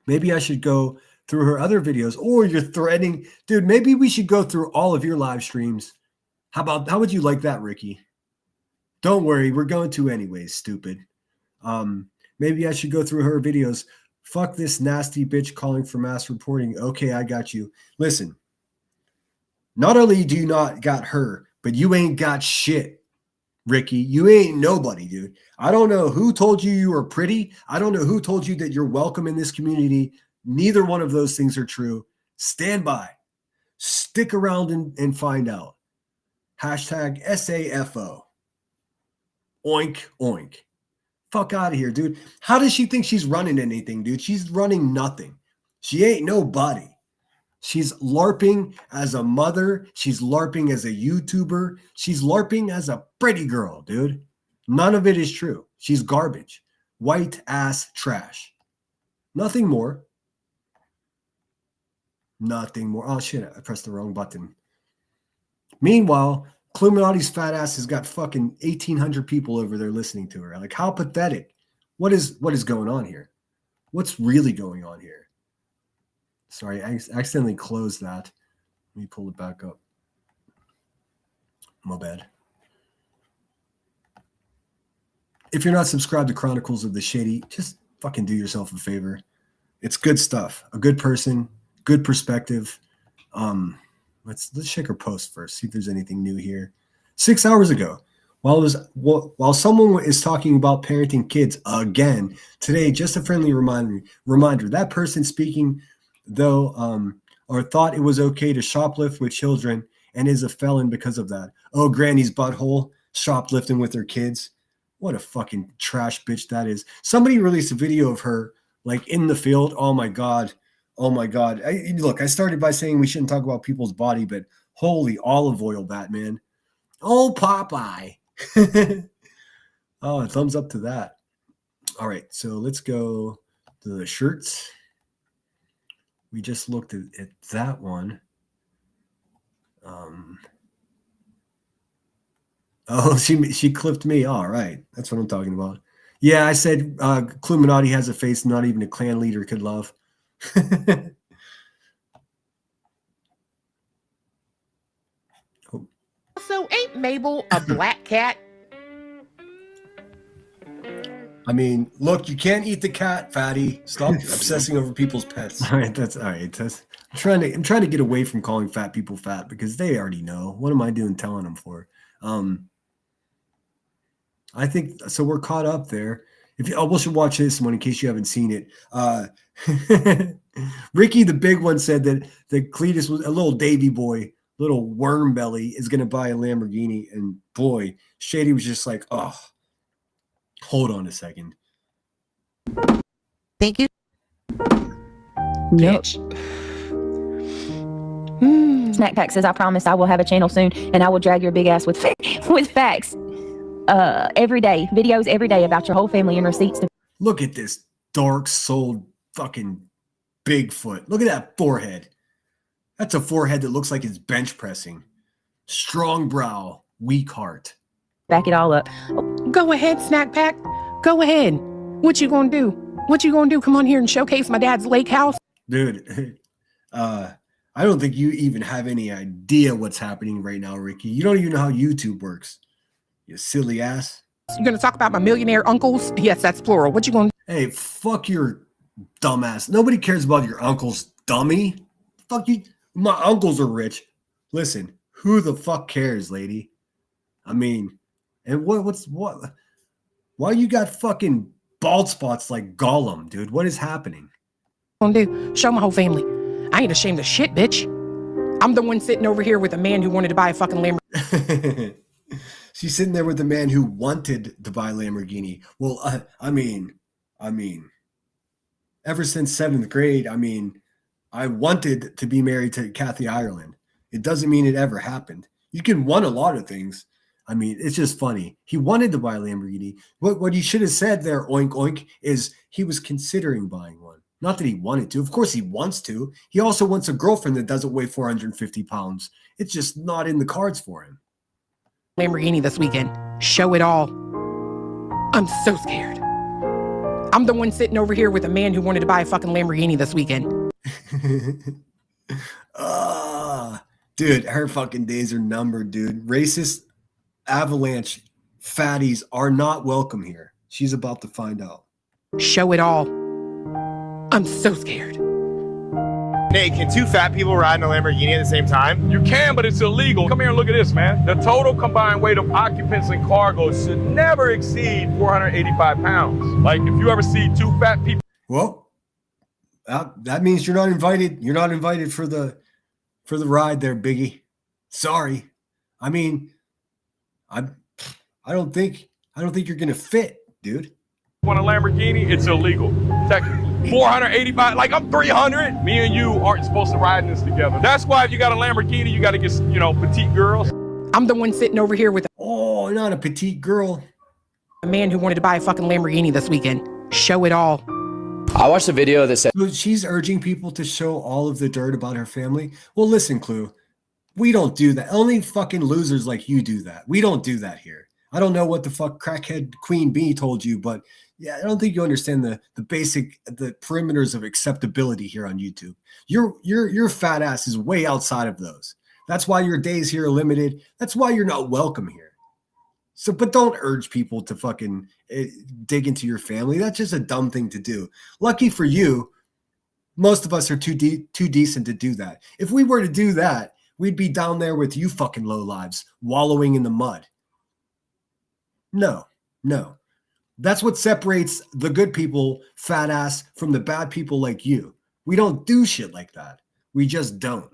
Maybe I should go through her other videos, or you're threatening. Dude, maybe we should go through all of your live streams. How would you like that, Ricky? Don't worry, we're going to anyways, stupid. Maybe I should go through her videos. Fuck this nasty bitch calling for mass reporting. Okay, I got you. Listen. Not only do you not got her, but you ain't got shit, Ricky. You ain't nobody, dude. I don't know who told you were pretty. I don't know who told you that you're welcome in this community. Neither one of those things are true. Stand by. Stick around and find out. Hashtag SAFO. Oink, oink. Fuck out of here, dude. How does she think she's running anything, dude? She's running nothing. She ain't nobody. She's LARPing as a mother. She's LARPing as a YouTuber. She's LARPing as a pretty girl, dude. None of it is true. She's garbage. White ass trash. Nothing more. Nothing more. Oh, shit. I pressed the wrong button. Meanwhile, Cluminati's fat ass has got fucking 1,800 people over there listening to her. Like, how pathetic. What is going on here? What's really going on here? Sorry, I accidentally closed that. Let me pull it back up. My bad. If you're not subscribed to Chronicles of the Shady, just fucking do yourself a favor. It's good stuff. A good person, good perspective. Let's check her post first, see if there's anything new here. 6 hours ago, while someone is talking about parenting kids again, today, just a friendly reminder, that person speaking, though, or thought it was okay to shoplift with children and is a felon because of that. Oh, Granny's butthole, shoplifting with her kids. What a fucking trash bitch that is. Somebody released a video of her, like, in the field. Oh, my God. Oh, my God. Look, I started by saying we shouldn't talk about people's body, but holy olive oil, Batman. Oh, Popeye. Oh, a thumbs up to that. All right, so let's go to the shirts. We just looked at that one. Oh, she clipped me. All right, that's what I'm talking about. Yeah, I said Cluminati has a face not even a clan leader could love. So ain't Mabel a black cat? I mean, look, you can't eat the cat, fatty. Stop obsessing over people's pets. All right, that's all right. I'm trying to get away from calling fat people fat because they already know. What am I doing telling them for? I think so. We're caught up there. We should watch this one in case you haven't seen it. Ricky, the big one, said that Cletus was a little Davy boy, little worm belly, is going to buy a Lamborghini, and boy, Shady was just like, oh. Hold on a second. Thank you. Yep. Snack Pack says, I promise I will have a channel soon and I will drag your big ass with facts. Every day. Videos every day about your whole family and receipts. Look at this dark-souled fucking Bigfoot. Look at that forehead. That's a forehead that looks like it's bench pressing. Strong brow, weak heart. Back it all up. Go ahead, Snack Pack. Go ahead. What you gonna do? What you gonna do? Come on here and showcase my dad's lake house? Dude, I don't think you even have any idea what's happening right now, Ricky. You don't even know how YouTube works. You silly ass. You gonna talk about my millionaire uncles? Yes, that's plural. What you gonna do? Hey, fuck your dumbass. Nobody cares about your uncles, dummy. Fuck you. My uncles are rich. Listen, who the fuck cares, lady? I mean... And what? Why you got fucking bald spots like Gollum, dude? What is happening? Gonna do? Show my whole family. I ain't ashamed of shit, bitch. I'm the one sitting over here with a man who wanted to buy a fucking Lamborghini. She's sitting there with a man who wanted to buy a Lamborghini. Well, I mean, ever since 7th grade, I wanted to be married to Kathy Ireland. It doesn't mean it ever happened. You can want a lot of things. It's just funny. He wanted to buy a Lamborghini. What he should have said there, oink, oink, is he was considering buying one. Not that he wanted to. Of course he wants to. He also wants a girlfriend that doesn't weigh 450 pounds. It's just not in the cards for him. Lamborghini this weekend. Show it all. I'm so scared. I'm the one sitting over here with a man who wanted to buy a fucking Lamborghini this weekend. Dude, her fucking days are numbered, dude. Racist avalanche fatties are not welcome here. She's about to find out. Show it all. I'm so scared. Hey, can two fat people ride in a Lamborghini at the same time? You can, but it's illegal. Come here and look at this, man. The total combined weight of occupants and cargo should never exceed 485 pounds. Like, if you ever see two fat people... Well, that means you're not invited. You're not invited for the ride there, Biggie. Sorry. I don't think you're gonna fit, dude. Want a Lamborghini? It's illegal, technically. 485, like I'm 300. Me and you aren't supposed to ride in this together. That's why if you got a Lamborghini, you got to get, petite girls. I'm the one sitting over here with. Oh, not a petite girl. a man who wanted to buy a fucking Lamborghini this weekend. Show it all. I watched a video that said So she's urging people to show all of the dirt about her family. Well, listen, Clue, we don't do that. Only fucking losers like you do that. We don't do that here. I don't know what the fuck crackhead Queen Bee told you, but yeah, I don't think you understand the perimeters of acceptability here on YouTube. Your fat ass is way outside of those. That's why your days here are limited. That's why you're not welcome here. So, but don't urge people to fucking dig into your family. That's just a dumb thing to do. Lucky for you, most of us are too decent to do that. If we were to do that, we'd be down there with you fucking lowlives, wallowing in the mud. No. That's what separates the good people, fat ass, from the bad people like you. We don't do shit like that. We just don't.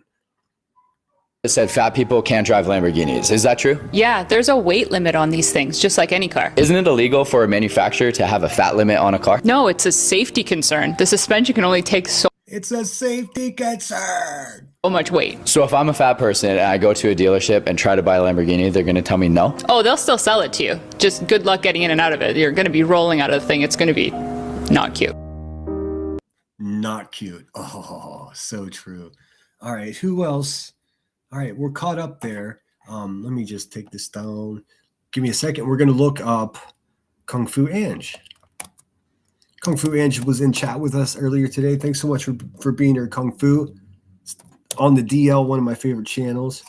it said fat people can't drive Lamborghinis. Is that true? Yeah, there's a weight limit on these things, just like any car. Isn't it illegal for a manufacturer to have a fat limit on a car? No, it's a safety concern. The suspension can only take so It's a safety concern. much weight. So if I'm a fat person and I go to a dealership and try to buy a Lamborghini, they're going to tell me no? Oh, they'll still sell it to you. Just good luck getting in and out of it. You're going to be rolling out of the thing. It's going to be not cute. Not cute. Oh, so true. All right, who else? All right, we're caught up there. Let me just take this down. Give me a second. We're going to look up Kung Fu Ange. Kung Fu Ange was in chat with us earlier today. Thanks so much for being here, Kung Fu. On the DL, one of my favorite channels.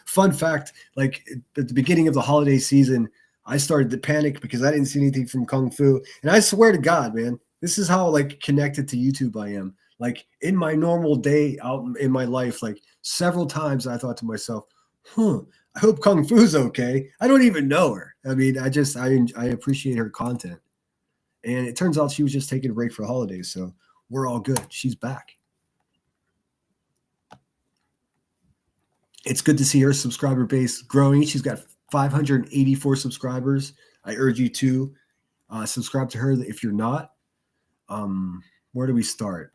Fun fact, like at the beginning of the holiday season, I started to panic because I didn't see anything from Kung Fu. And I swear to God, man, this is how like connected to YouTube I am. Like in my normal day out in my life, like several times I thought to myself, I hope Kung Fu's okay. I don't even know her. I mean, I appreciate her content. And it turns out she was just taking a break for the holidays. So we're all good. She's back. It's good to see her subscriber base growing. She's got 584 subscribers. I urge you to subscribe to her if you're not. Where do we start?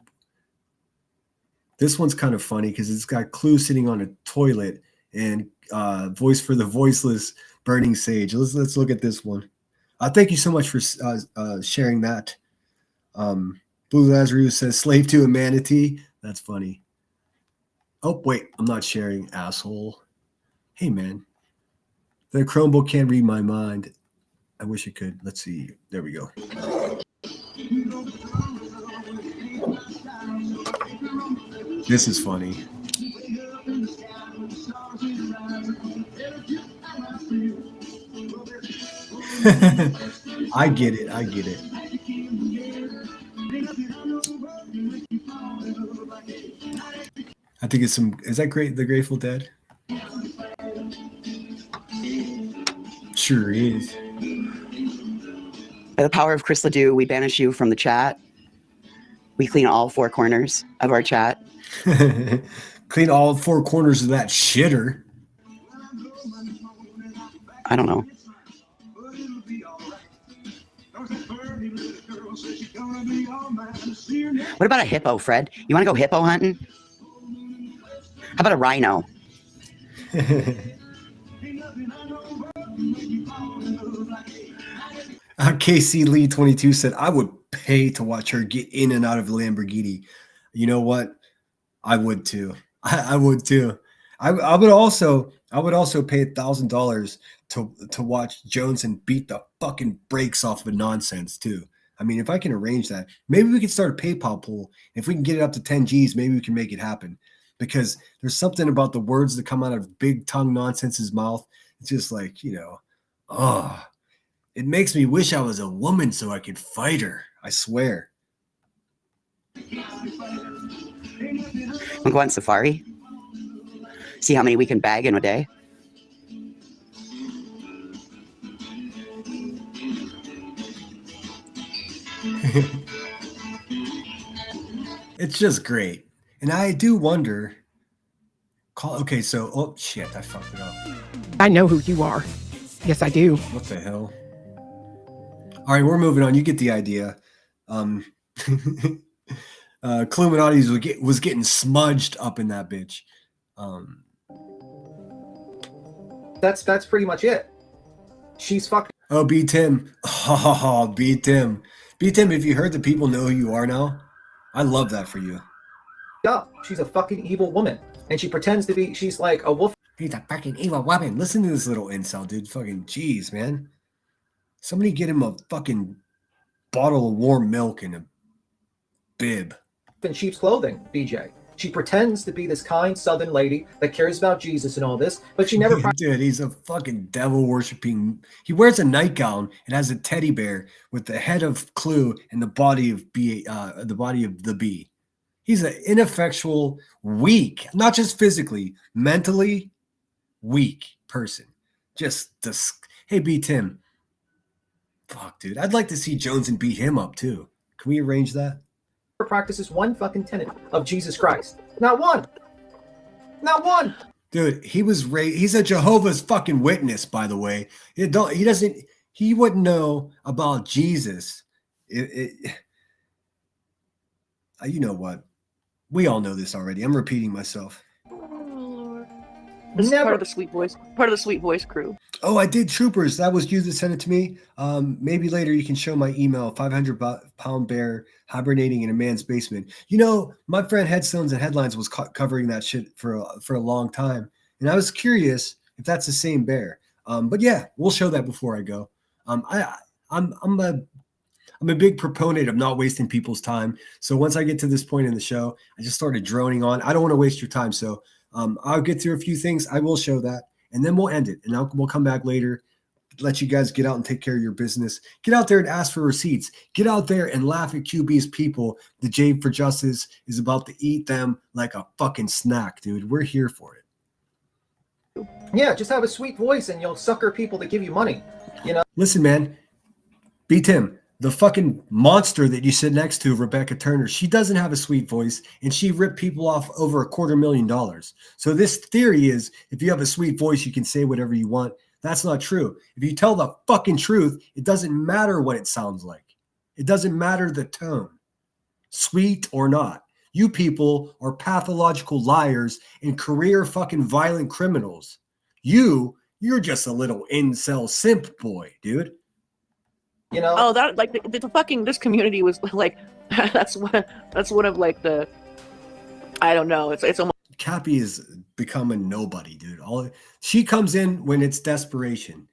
This one's kind of funny because it's got Clue sitting on a toilet and Voice for the Voiceless Burning Sage. Let's look at this one. Thank you so much for sharing that. Blue Lazarus says, slave to a manatee. That's funny. Oh, wait, I'm not sharing, asshole. Hey, man. The Chromebook can't read my mind. I wish it could. Let's see. There we go. This is funny. I get it. I think it's is that great? The Grateful Dead? Sure is. By the power of Chris Ledoux, we banish you from the chat. We clean all four corners of our chat. Clean all four corners of that shitter. I don't know. What about a hippo, Fred? You want to go hippo hunting? How about a rhino? KC Lee 22 said, I would pay to watch her get in and out of the Lamborghini. You know what? I would too. I would too. I would also pay $1,000 to watch Jones and beat the fucking brakes off of nonsense too. I mean, if I can arrange that, maybe we can start a PayPal pool. If we can get it up to 10 G's, maybe we can make it happen. Because there's something about the words that come out of big tongue nonsense's mouth. It's just like, it makes me wish I was a woman so I could fight her. I swear. We'll go on safari. See how many we can bag in a day. It's just great. And I do wonder. Okay, so, oh shit, I fucked it up. I know who you are. Yes, I do. What the hell? All right, we're moving on. You get the idea. Cluminati's was getting smudged up in that bitch. That's pretty much it. She's fucking. Oh, B Tim. Oh, B Tim. B Tim, have you heard that people know who you are now? I love that for you. Yeah, she's a fucking evil woman. And she pretends to be, she's like a wolf. He's a fucking evil woman. Listen to this little incel, dude. Fucking jeez, man. Somebody get him a fucking bottle of warm milk and a bib. In sheep's clothing, BJ. She pretends to be this kind southern lady that cares about Jesus and all this, but she never. Dude, he's a fucking devil worshipping. He wears a nightgown and has a teddy bear with the head of Clue and the body of the bee. He's an ineffectual, weak, not just physically, mentally weak person. Just this. Hey, B Tim. Fuck, dude. I'd like to see Jones and beat him up too. Can we arrange that? Practices one fucking tenet of Jesus Christ. Not one. Not one. Dude, he was raised. He's a Jehovah's fucking Witness, by the way. He wouldn't know about Jesus. You know what? We all know this already. I'm repeating myself. This is part of the Sweet Voice crew. Oh, I did Troopers. That was you that sent it to me. Maybe later you can show my email. 500-pound bear hibernating in a man's basement. You know, my friend Headstones and Headlines was covering that shit for a long time, and I was curious if that's the same bear. But yeah, we'll show that before I go. I'm a big proponent of not wasting people's time. So once I get to this point in the show, I just started droning on. I don't want to waste your time, so I'll get through a few things. I will show that, and then we'll end it, and we'll come back later, let you guys get out and take care of your business. Get out there and ask for receipts. Get out there and laugh at QB's people. The Jade for Justice is about to eat them like a fucking snack, dude. We're here for it. Yeah, just have a sweet voice and you'll sucker people to give you money. You know. Listen, man. B Tim, the fucking monster that you sit next to, Rebecca Turner, she doesn't have a sweet voice, and she ripped people off over $250,000. So this theory is if you have a sweet voice, you can say whatever you want. That's not true. If you tell the fucking truth, it doesn't matter what it sounds like. It doesn't matter the tone, sweet or not. You people are pathological liars and career fucking violent criminals. You're just a little incel simp boy, dude. You know? Oh, that like the fucking this community was like that's one of like the I don't know. It's almost. Cappy is becoming nobody, dude. She comes in when it's desperation.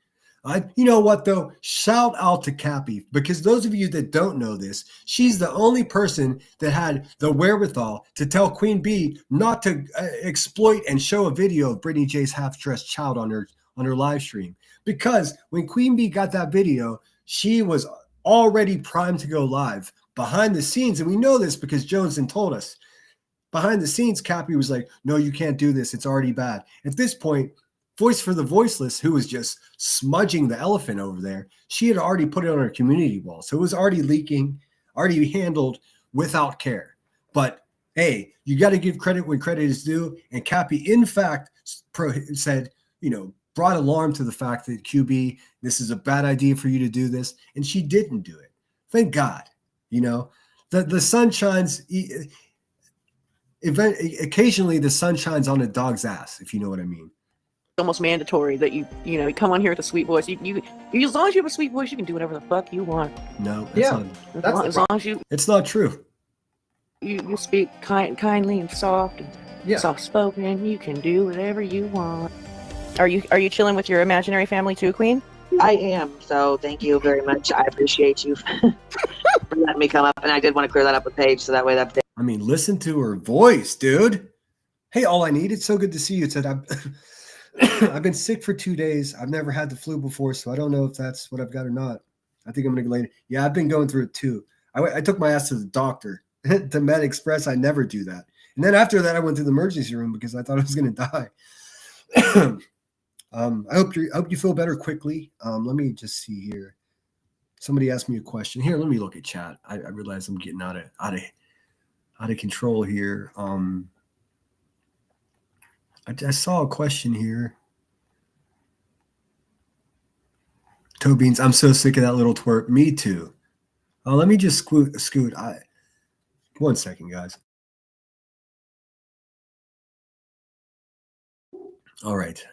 You know what though? Shout out to Cappy, because those of you that don't know this, she's the only person that had the wherewithal to tell Queen Bee not to exploit and show a video of Brittany J's half-dressed child on her live stream. Because when Queen Bee got that video, she was already primed to go live behind the scenes, and we know this because Jones told us. Behind the scenes, Cappy was like, no, you can't do this. It's already bad. At this point, Voice for the Voiceless, who was just smudging the elephant over there, she had already put it on her community wall. So it was already leaking, already handled without care. But hey, you got to give credit when credit is due. And Cappy, in fact, said, brought alarm to the fact that QB, this is a bad idea for you to do this. And she didn't do it. Thank God. The sun shines. Occasionally the sun shines on a dog's ass, if you know what I mean. It's almost mandatory that you come on here with a sweet voice. You as long as you have a sweet voice, you can do whatever the fuck you want. No, as long as you. It's not true. You speak kindly and soft and soft spoken. You can do whatever you want. Are you chilling with your imaginary family too, Queen? I am. So thank you very much. I appreciate you for letting me come up, and I did want to clear that up with Paige so that way that. I mean, listen to her voice, dude. Hey, all I need. It's so good to see you. It said I've been sick for 2 days. I've never had the flu before, so I don't know if that's what I've got or not. I think I'm going to go later. Yeah, I've been going through it too. I took my ass to the doctor, to Med Express. I never do that. And then after that, I went to the emergency room because I thought I was going to die. I hope you feel better quickly. Let me just see here. Somebody asked me a question. Here, let me look at chat. I realize I'm getting out of control here. I saw a question here. Toe Beans, I'm so sick of that little twerp. Me too. Let me just scoot. 1 second, guys. All right.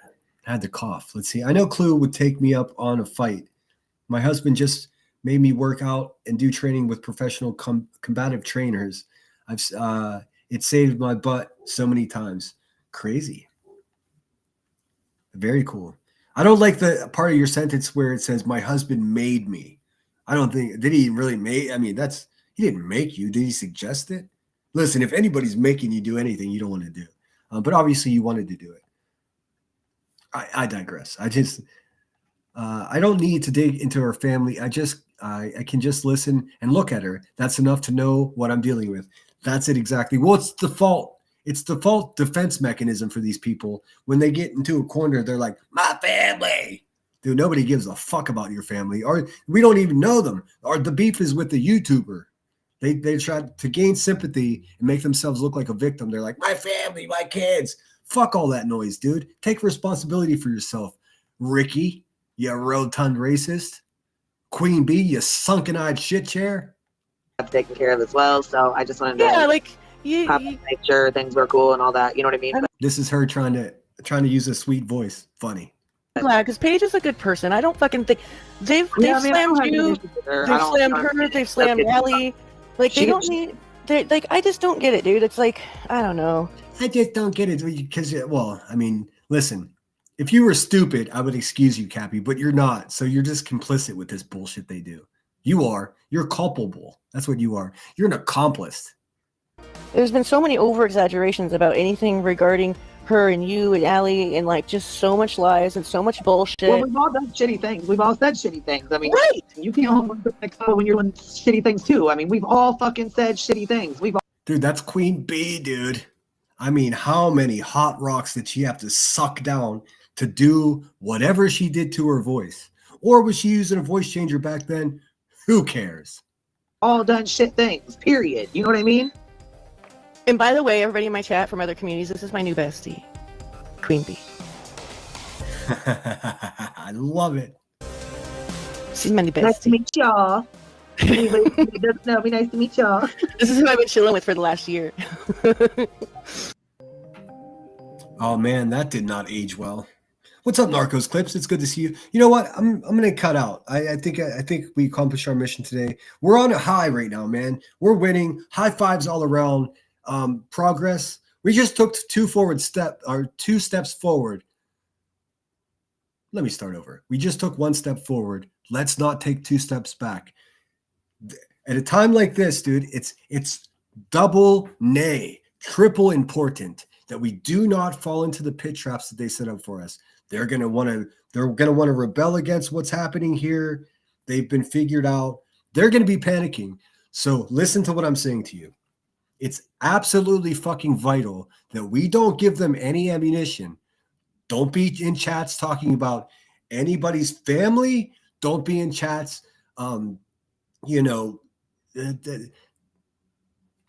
I had to cough. Let's see. I know Clue would take me up on a fight. My husband just made me work out and do training with professional combative trainers. It saved my butt so many times. Crazy. Very cool. I don't like the part of your sentence where it says my husband made me. I don't think, did he really make? I mean, he didn't make you. Did he suggest it? Listen, if anybody's making you do anything you don't want to do, but obviously you wanted to do it. I digress. I don't need to dig into her family. I can just listen and look at her. That's enough to know what I'm dealing with. That's it exactly. Well, it's default. It's default defense mechanism for these people. When they get into a corner, they're like, my family. Dude, nobody gives a fuck about your family. Or we don't even know them. Or the beef is with the YouTuber. They try to gain sympathy and make themselves look like a victim. They're like, my family, my kids. Fuck all that noise, dude. Take responsibility for yourself. Ricky, you rotund racist. Queen Bee, you sunken-eyed shit chair. I've taken care of as well, so I just wanted to make sure things were cool and all that. You know what I mean? This is her trying to use a sweet voice. Funny. I'm glad, because Paige is a good person. I don't fucking think they've slammed you, they've slammed her, they've slammed Ellie. Like they don't need. Like I just don't get it, dude. It's like I don't know. I just don't get it because, well, I mean, listen. If you were stupid, I would excuse you, Cappy, but you're not. So you're just complicit with this bullshit they do. You are. You're culpable. That's what you are. You're an accomplice. There's been so many over-exaggerations about anything regarding her and you and Allie and like just so much lies and so much bullshit. Well, we've all done shitty things. We've all said shitty things. I mean, right. You can't hold on when you're doing shitty things too. I mean, we've all fucking said shitty things. Dude, that's Queen Bee, dude. I mean, how many hot rocks did she have to suck down to do whatever she did to her voice? Or was she using a voice changer back then? Who cares? All done shit things, period. You know what I mean? And by the way, everybody in my chat from other communities, this is my new bestie, Queen Bee. I love it. She's my new bestie. Nice to meet y'all. It'll be nice to meet y'all. This is who I've been chilling with for the last year. Oh man, that did not age well. What's up, Narcos Clips? It's good to see you. You know what? I'm gonna cut out. I think we accomplished our mission today. We're on a high right now, man. We're winning. High fives all around. Progress. We just took two steps forward. Let me start over. We just took one step forward. Let's not take two steps back. At a time like this, dude, it's double nay, triple important that we do not fall into the pit traps that they set up for us. They're gonna want to rebel against what's happening here. They've been figured out. They're gonna be panicking. So listen to what I'm saying to you. It's absolutely fucking vital that we don't give them any ammunition. Don't be in chats talking about anybody's family. Don't be in chats. What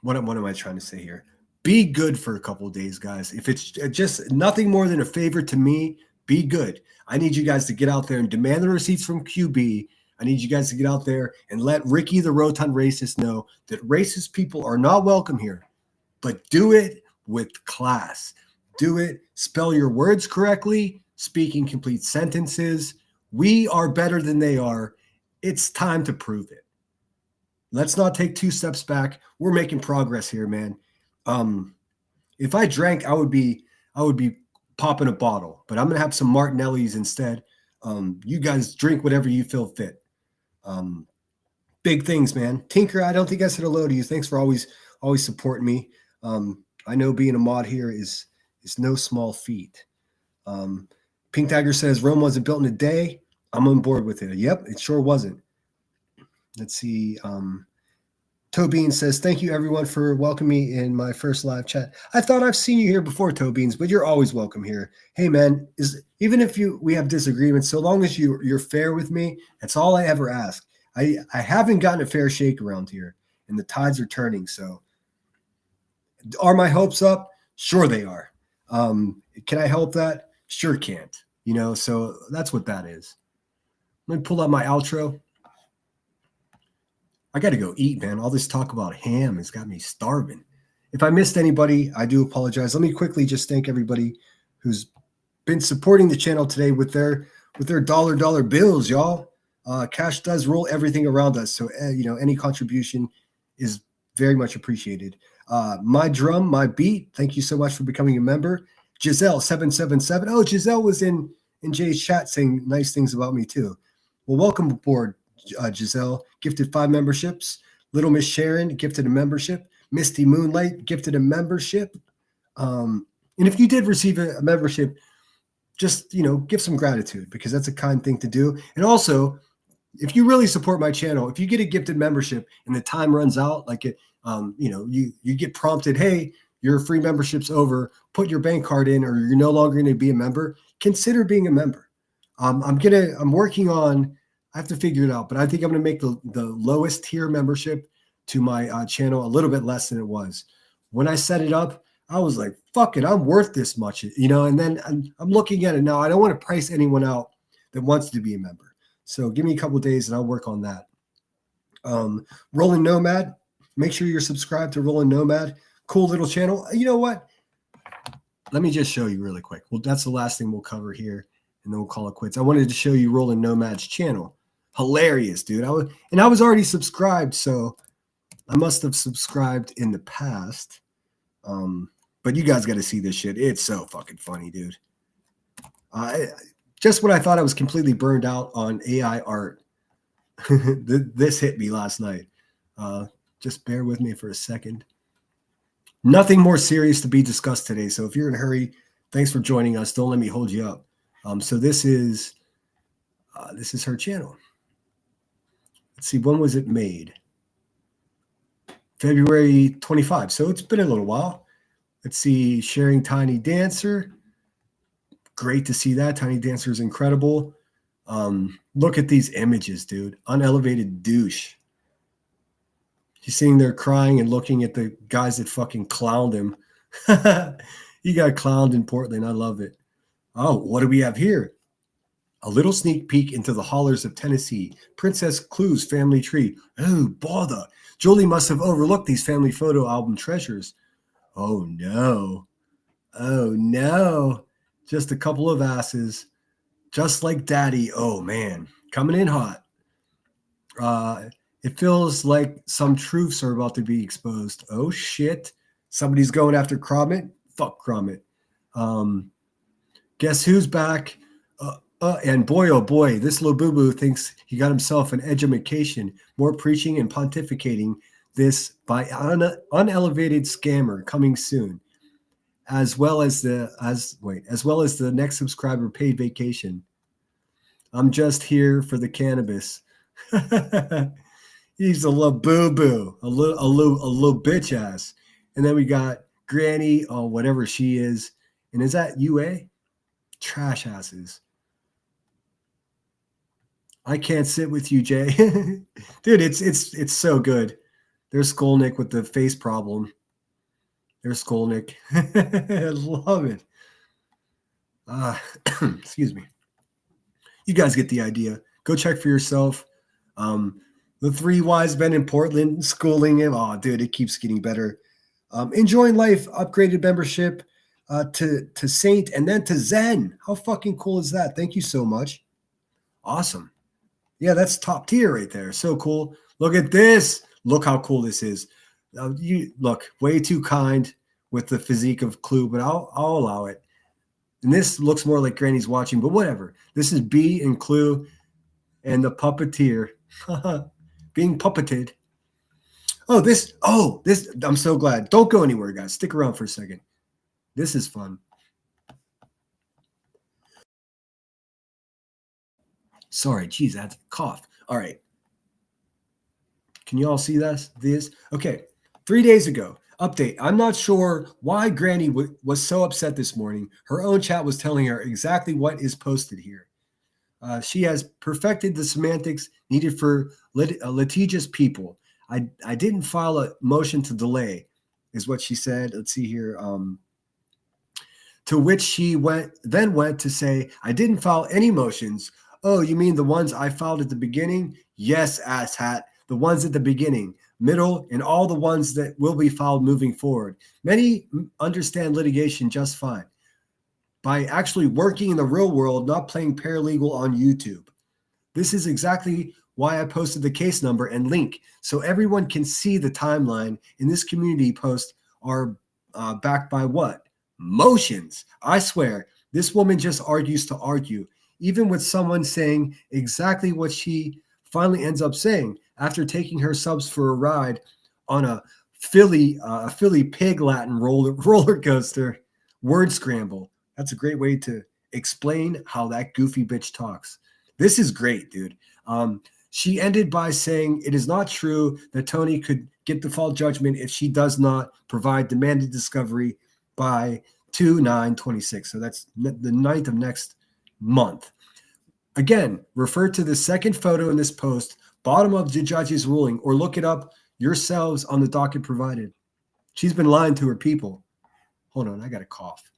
am I trying to say here? Be good for a couple of days, guys. If it's just nothing more than a favor to me, be good. I need you guys to get out there and demand the receipts from QB. I need you guys to get out there and let Ricky the Rotund Racist know that racist people are not welcome here. But do it with class. Do it. Spell your words correctly. Speaking complete sentences. We are better than they are. It's time to prove it. Let's not take two steps back. We're making progress here, man. If I drank, I would be popping a bottle, but I'm gonna have some Martinellis instead. You guys drink whatever you feel fit. Big things, man. Tinker, I don't think I said hello to you. Thanks for always supporting me. I know being a mod here is no small feat. Pink Tiger says Rome wasn't built in a day. I'm on board with it. Yep, it sure wasn't. Let's see. Tobean says, thank you everyone for welcoming me in my first live chat. I thought I've seen you here before, Tobeans, but you're always welcome here. Hey man, even if we have disagreements, so long as you're fair with me, that's all I ever ask. I haven't gotten a fair shake around here, and the tides are turning. So are my hopes up? Sure they are. Can I help that? Sure can't. So that's what that is. Let me pull up my outro. I got to go eat, man. All this talk about ham has got me starving. If I missed anybody, I do apologize. Let me quickly just thank everybody who's been supporting the channel today with their dollar bills, y'all. Cash does rule everything around us. So, any contribution is very much appreciated. My drum, my beat, thank you so much for becoming a member. Giselle777. Oh, Giselle was in Jay's chat saying nice things about me too. Well, welcome aboard, Giselle. Gifted 5 memberships. Little Miss Sharon gifted a membership. Misty Moonlight gifted a membership. And if you did receive a membership, just, give some gratitude because that's a kind thing to do. And also, if you really support my channel, if you get a gifted membership and the time runs out, like it, you get prompted, hey, your free membership's over, put your bank card in, or you're no longer going to be a member, consider being a member. I'm working on, I have to figure it out, but I think I'm going to make the lowest tier membership to my channel a little bit less than it was. When I set it up, I was like, fuck it, I'm worth this much, and then I'm looking at it now. I don't want to price anyone out that wants to be a member. So give me a couple of days and I'll work on that. Rolling Nomad, make sure you're subscribed to Rolling Nomad. Cool little channel. You know what? Let me just show you really quick. Well, that's the last thing we'll cover here, and then we'll call it quits. I wanted to show you Rolling Nomad's channel. Hilarious, dude. I was already subscribed, so I must have subscribed in the past. But you guys got to see this shit. It's so fucking funny, dude. Just when I thought I was completely burned out on AI art, this hit me last night. Just bear with me for a second. Nothing more serious to be discussed today. So if you're in a hurry, thanks for joining us. Don't let me hold you up. So this is her channel. Let's see, when was it made? February 25. So it's been a little while. Let's see, sharing Tiny Dancer. Great to see that. Tiny Dancer is incredible. Look at these images, dude. Unelevated douche. He's sitting there crying and looking at the guys that fucking clowned him. He got clowned in Portland. I love it. Oh, what do we have here? A little sneak peek into the hollers of Tennessee. Princess Clue's family tree. Oh, bother. Julie must have overlooked these family photo album treasures. Oh, no. Oh, no. Just a couple of asses. Just like Daddy. Oh, man. Coming in hot. It feels like some truths are about to be exposed. Oh, shit. Somebody's going after Cromit? Fuck Cromit. Guess who's back? And boy, oh boy, this little boo-boo thinks he got himself an edumacation, more preaching and pontificating this by unelevated scammer coming soon, as well as the next subscriber paid vacation. I'm just here for the cannabis. He's a little boo-boo, a little bitch ass. And then we got Granny, or whatever she is. And is that UA? Trash asses. I can't sit with you, Jay. Dude, it's so good. There's Skolnick with the face problem. There's Skolnick. I love it. Excuse me. You guys get the idea. Go check for yourself. The 3 wise men in Portland schooling him. Oh, dude, it keeps getting better. Enjoying life, upgraded membership to Saint and then to Zen. How fucking cool is that? Thank you so much. Awesome. Yeah, that's top tier right there. So cool. Look at this. Look how cool this is. You look way too kind with the physique of Clue, but I'll allow it. And this looks more like Granny's watching, but whatever. This is B and Clue and the puppeteer being puppeted. This, I'm so glad. Don't go anywhere, guys. Stick around for a second. This is fun. Sorry, geez, I had to cough. All right. Can you all see this? Okay. 3 days ago, update. I'm not sure why Granny was so upset this morning. Her own chat was telling her exactly what is posted here. She has perfected the semantics needed for litigious people. I didn't file a motion to delay, is what she said. Let's see here. To which she went to say, I didn't file any motions. Oh, you mean the ones I filed at the beginning? Yes, asshat. The ones at the beginning, middle, and all the ones that will be filed moving forward. Many understand litigation just fine by actually working in the real world, not playing paralegal on YouTube. This is exactly why I posted the case number and link so everyone can see the timeline in this community post are backed by what? Motions. I swear, this woman just argues to argue, even with someone saying exactly what she finally ends up saying after taking her subs for a ride on a Philly pig Latin roller coaster. Word scramble. That's a great way to explain how that goofy bitch talks. This is great, dude. She ended by saying it is not true that Tony could get default judgment if she does not provide demanded discovery by 2/9/26. So that's the 9th of next month. Again, refer to the second photo in this post, bottom of the judge's ruling, or look it up yourselves on the docket provided. She's been lying to her people. Hold on, I got a cough.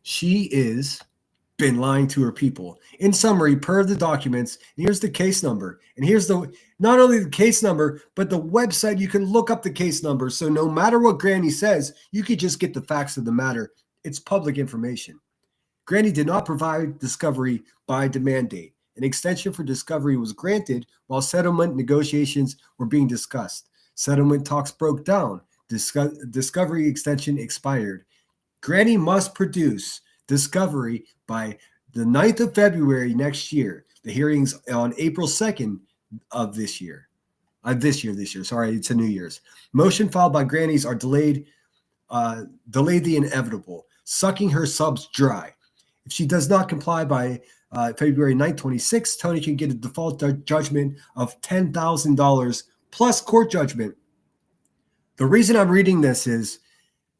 She is been lying to her people. In summary, per the documents, here's the case number. And here's not only the case number, but the website. You can look up the case number. So no matter what Granny says, you could just get the facts of the matter. It's public information. Granny did not provide discovery by demand date. An extension for discovery was granted while settlement negotiations were being discussed. Settlement talks broke down. Discovery extension expired. Granny must produce discovery by the 9th of February next year. The hearings on April 2nd of this year. This year. Sorry, it's a New Year's. Motion filed by Grannies are delayed the inevitable, sucking her subs dry. If she does not comply by February 9th, 26, Tony can get a default judgment of $10,000 plus court judgment. The reason I'm reading this is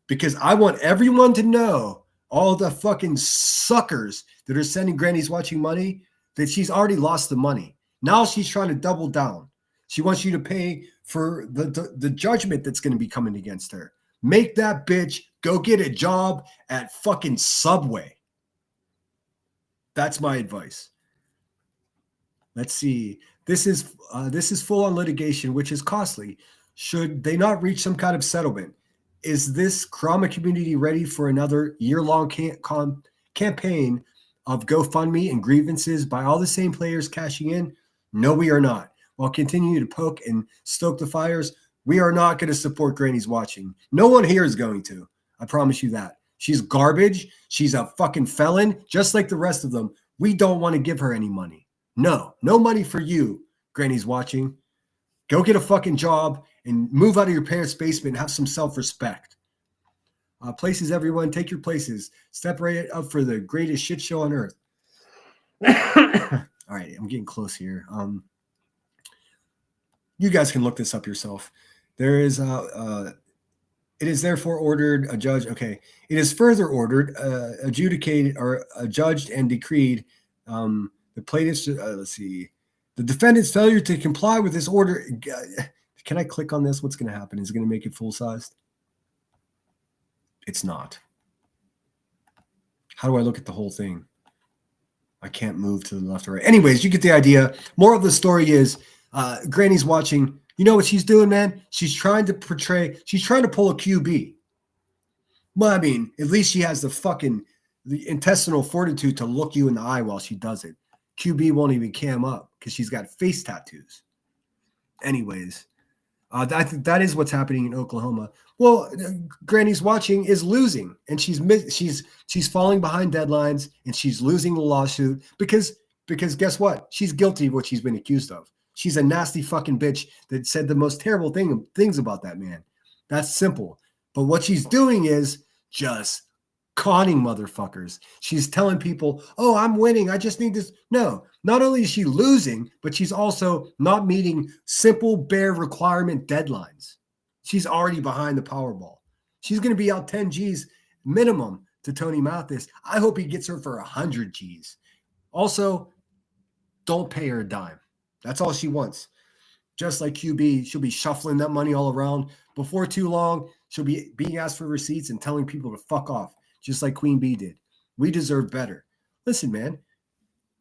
because I want everyone to know, all the fucking suckers that are sending Grannies Watching money, that she's already lost the money. Now she's trying to double down. She wants you to pay for the judgment that's going to be coming against her. Make that bitch go get a job at fucking Subway. That's my advice. Let's see. This is full-on litigation, which is costly. Should they not reach some kind of settlement? Is this Krama community ready for another year-long campaign of GoFundMe and grievances by all the same players cashing in? No, we are not. While continuing to poke and stoke the fires, we are not going to support Grannies Watching. No one here is going to. I promise you that. She's garbage. She's a fucking felon, just like the rest of them. We don't want to give her any money. No money for you, Grannies Watching. Go get a fucking job and move out of your parents' basement and have some self-respect. Places, everyone. Take your places. Step right up for the greatest shit show on earth. All right, I'm getting close here. You guys can look this up yourself. There is it is therefore ordered a judge. Okay, it is further ordered, adjudicated or adjudged and decreed. The plaintiffs. Let's see. The defendant's failure to comply with this order. Can I click on this? What's going to happen? Is it going to make it full-sized? It's not. How do I look at the whole thing? I can't move to the left or right. Anyways, you get the idea. More of the story is Granny's Watching. You know what she's doing, man? She's trying to pull a QB. Well, I mean, at least she has the intestinal fortitude to look you in the eye while she does it. QB won't even cam up because she's got face tattoos. Anyways, that is what's happening in Oklahoma. Well, Granny's Watching is losing, and she's falling behind deadlines, and she's losing the lawsuit because guess what? She's guilty of what she's been accused of. She's a nasty fucking bitch that said the most terrible things about that man. That's simple. But what she's doing is just conning motherfuckers. She's telling people, oh, I'm winning. I just need this. No, not only is she losing, but she's also not meeting simple, bare requirement deadlines. She's already behind the Powerball. She's going to be out 10 G's minimum to Tony Mathis. I hope he gets her for 100 G's. Also, don't pay her a dime. That's all she wants. Just like QB, she'll be shuffling that money all around. Before too long, she'll be being asked for receipts and telling people to fuck off. Just like Queen Bee did. We deserve better. Listen, man,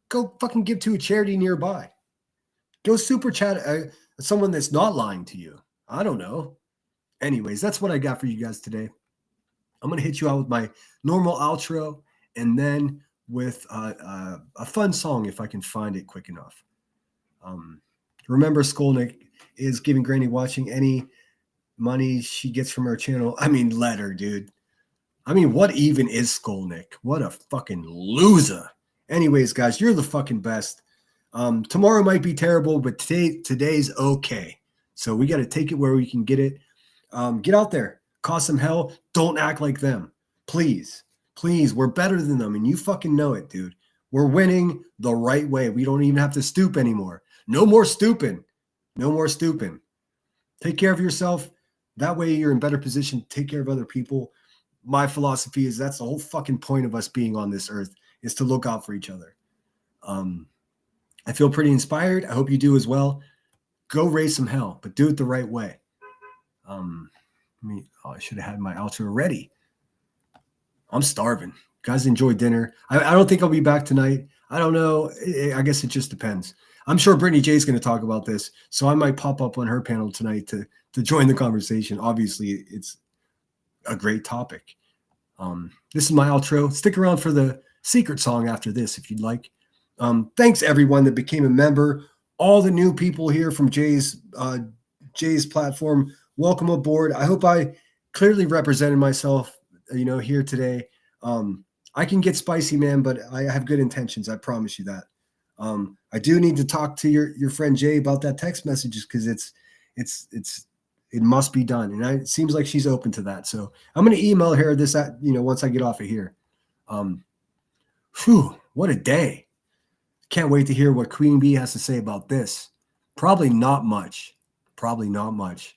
go fucking give to a charity nearby. Go super chat someone that's not lying to you. I don't know. Anyways, that's what I got for you guys today. I'm going to hit you out with my normal outro and then with a fun song if I can find it quick enough. Remember, Skolnick is giving Granny Watching any money she gets from our channel. I mean, let her, dude. I mean, what even is Skolnick? What a fucking loser. Anyways, guys, you're the fucking best. Tomorrow might be terrible, but today's okay. So we got to take it where we can get it. Get out there. Cause some hell. Don't act like them. Please. Please. We're better than them, and you fucking know it, dude. We're winning the right way. We don't even have to stoop anymore. No more stooping. No more stooping. Take care of yourself. That way you're in better position to take care of other people. My philosophy is that's the whole fucking point of us being on this earth, is to look out for each other. I feel pretty inspired. I hope you do as well. Go raise some hell, but do it the right way. I should have had my outro ready. I'm starving. Guys, enjoy dinner. I don't think I'll be back tonight. I don't know. I guess it just depends. I'm sure Brittany J is going to talk about this, so I might pop up on her panel tonight to join the conversation. Obviously, it's a great topic. This is my outro. Stick around for the secret song after this if you'd like. Thanks everyone that became a member. All the new people here from Jay's platform. Welcome aboard. I hope I clearly represented myself, here today. I can get spicy, man, but I have good intentions. I promise you that. I do need to talk to your friend Jay about that text messages because it must be done, and it seems like she's open to that. So I'm going to email her this, once I get off of here. What a day! Can't wait to hear what Queen Bee has to say about this. Probably not much. Probably not much.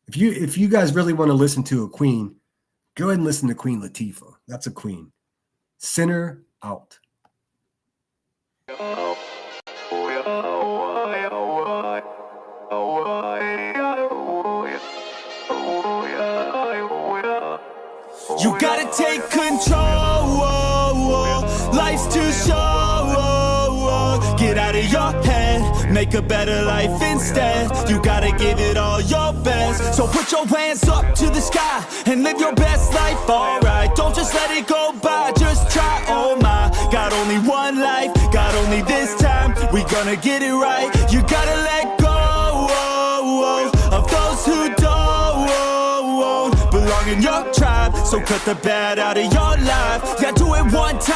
If you guys really want to listen to a queen, go ahead and listen to Queen Latifah. That's a queen. Sinner out. You gotta take control. Life's too short. Get out of your head, make a better life instead. You gotta give it all your best. So put your hands up to the sky and live your best life, alright. Don't just let it go by, just try, oh my. Got only one life, got only this time. We gonna get it right. You gotta let go of those who don't belong in your tribe. So cut the bad out of your life. Yeah, do it one time.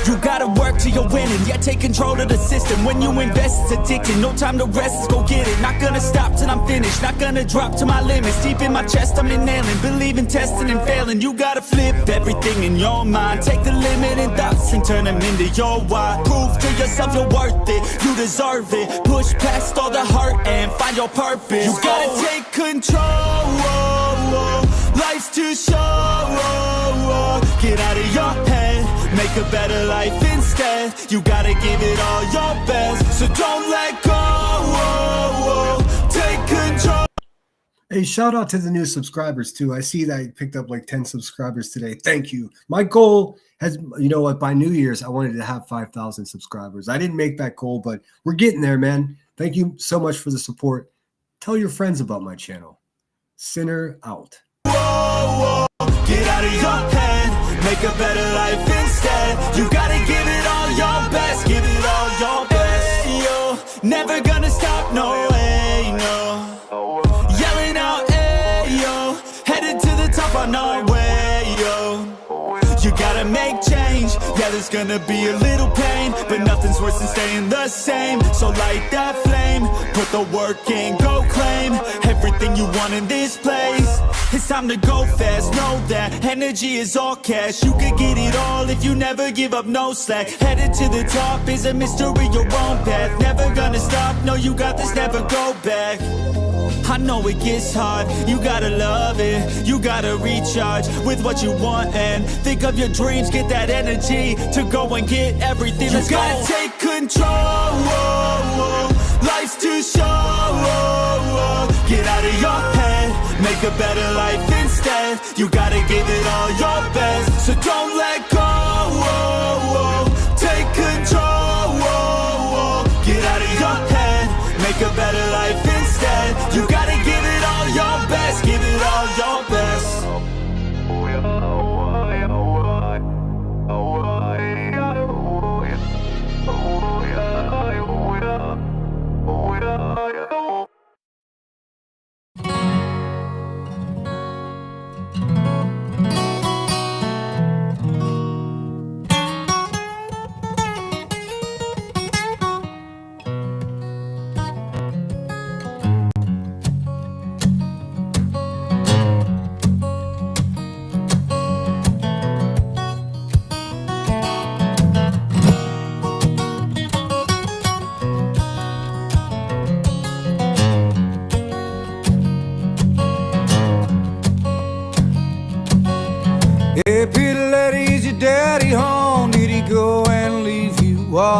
You gotta work till you're winning. Yeah, take control of the system. When you invest, it's addicting. No time to rest, let's go get it. Not gonna stop till I'm finished. Not gonna drop to my limits. Deep in my chest, I'm inhaling. Believe in testing and failing. You gotta flip everything in your mind. Take the limiting thoughts and turn them into your why. Prove to yourself you're worth it. You deserve it. Push past all the hurt and find your purpose. You gotta take control. Life's too short. Get out of your head, make a better life instead. You gotta give it all your best, so don't let go. Take control. Hey, shout out to the new subscribers too. I see that I picked up like 10 subscribers today. Thank you. My goal has, by New Year's, I wanted to have 5,000 subscribers. I didn't make that goal, but we're getting there, man. Thank you so much for the support. Tell your friends about my channel. Sinner out. Get out of your head, make a better life instead. You gotta give it all your best, give it all your best. Yo, never gonna stop, no way, no. Yelling out, hey, yo, headed to the top on our way, yo. You gotta make change, yeah, there's gonna be a little pain, but nothing's worse than staying the same. So light that flame, put the work in, go claim everything you want in this place. It's time to go fast, know that energy is all cash. You could get it all if you never give up, no slack. Headed to the top is a mystery, your own path. Never gonna stop, no, you got this, never go back. I know it gets hard, you gotta love it. You gotta recharge with what you want and think of your dreams. Get that energy to go and get everything. You gotta take control. Life's too short. Get out of your head, make a better life instead. You gotta give it all your best, so don't let go. Take control. Get out of your head, make a better life instead. You gotta give it all your best, give it all your best.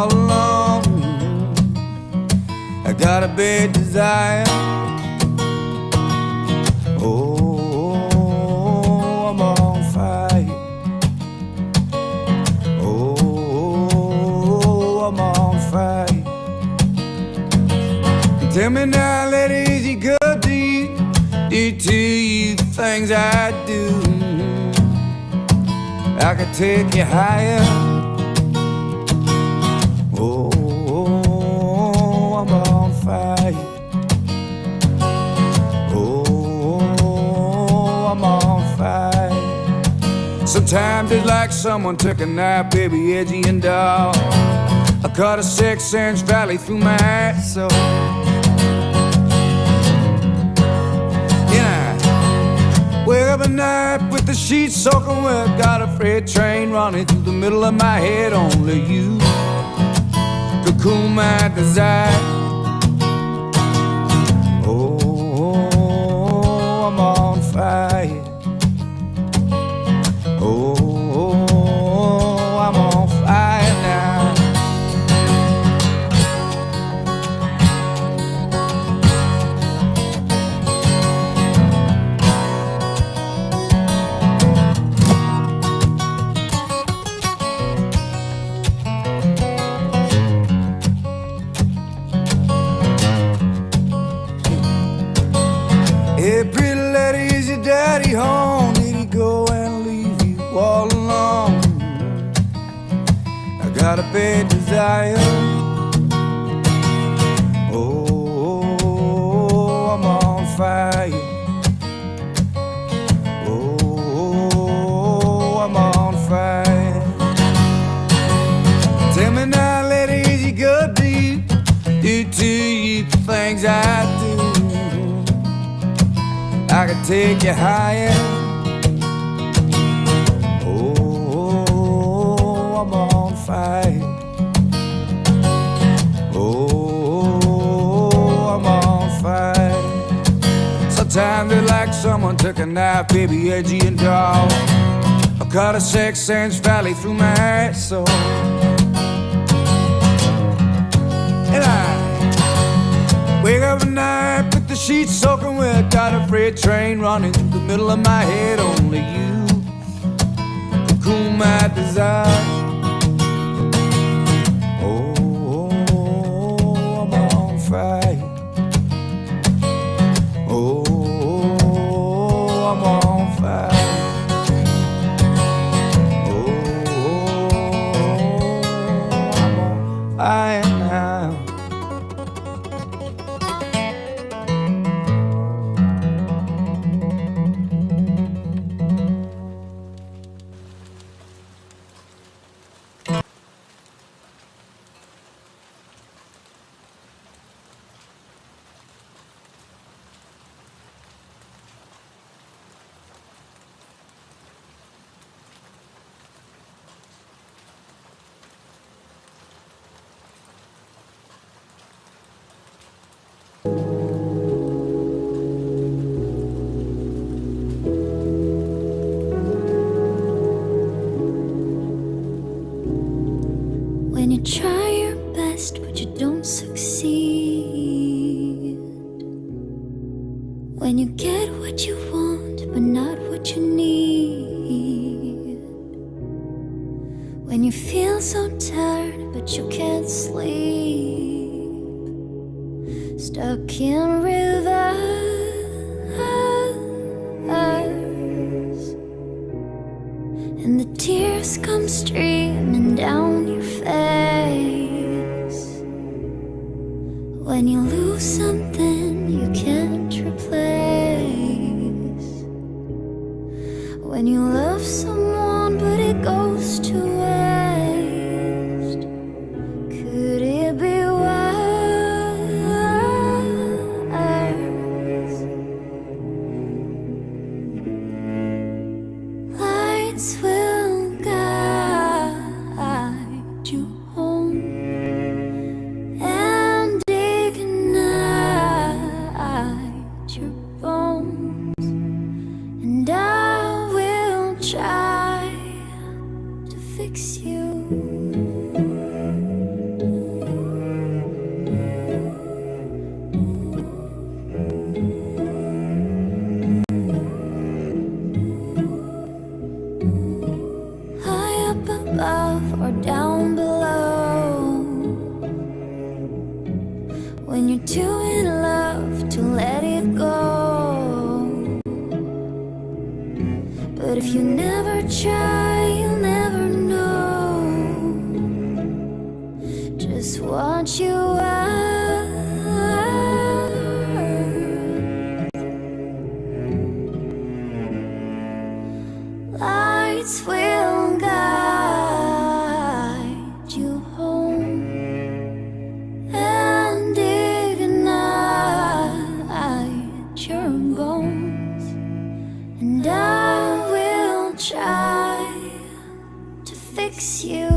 all alone. I got a big desire. Oh, I'm on fire. Oh, I'm on fire. Tell me now, ladies, you good deed. Do you things I do? I could take you higher. Oh, I'm on fire. Oh, I'm on fire. Sometimes it's like someone took a knife, baby, edgy and dull. I cut a 6-inch valley through my soul. Wake up at night with the sheets soaking wet. Got a freight train running through the middle of my head. Only you could cool my desire. Oh, I'm on fire. Oh, I'm on fire now. Hey, pretty lady, is your daddy home? Did he go and leave you all alone? I got a big desire. Oh, I'm on fire. Oh, I'm on fire. Tell me now, lady, is you good deep? Do you things I do? I could take you higher. Oh, I'm on fire. Oh, I'm on fire. Sometimes it's like someone took a knife, baby, edgy and dull. I cut a 6-inch valley through my soul. And I wake up at night with the sheets soaking wet. Got a freight train running through the middle of my head. Only you could cool my desire. Oh, I'm on fire. Oh, I'm on fire. Oh, I'm on fire now. When you try your best but you don't succeed, when you get what you want but not what you need, when you feel so tired but you can't sleep, stuck in reverse, and the tears come streaming down your face. When you lose something you can't replace, when you love someone but it goes to waste, could it be worse? Lights will guide you home and ignite when you're too in love to let it go. But if you never try, you'll never know just what you are. Lights will guide you home and ignite your bones, and I will try to fix you.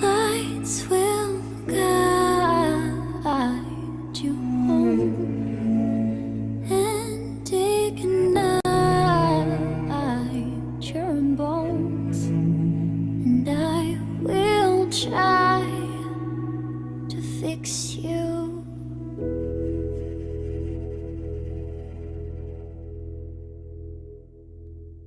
Lights will guide you home and ignite your bones, and I will try to fix you.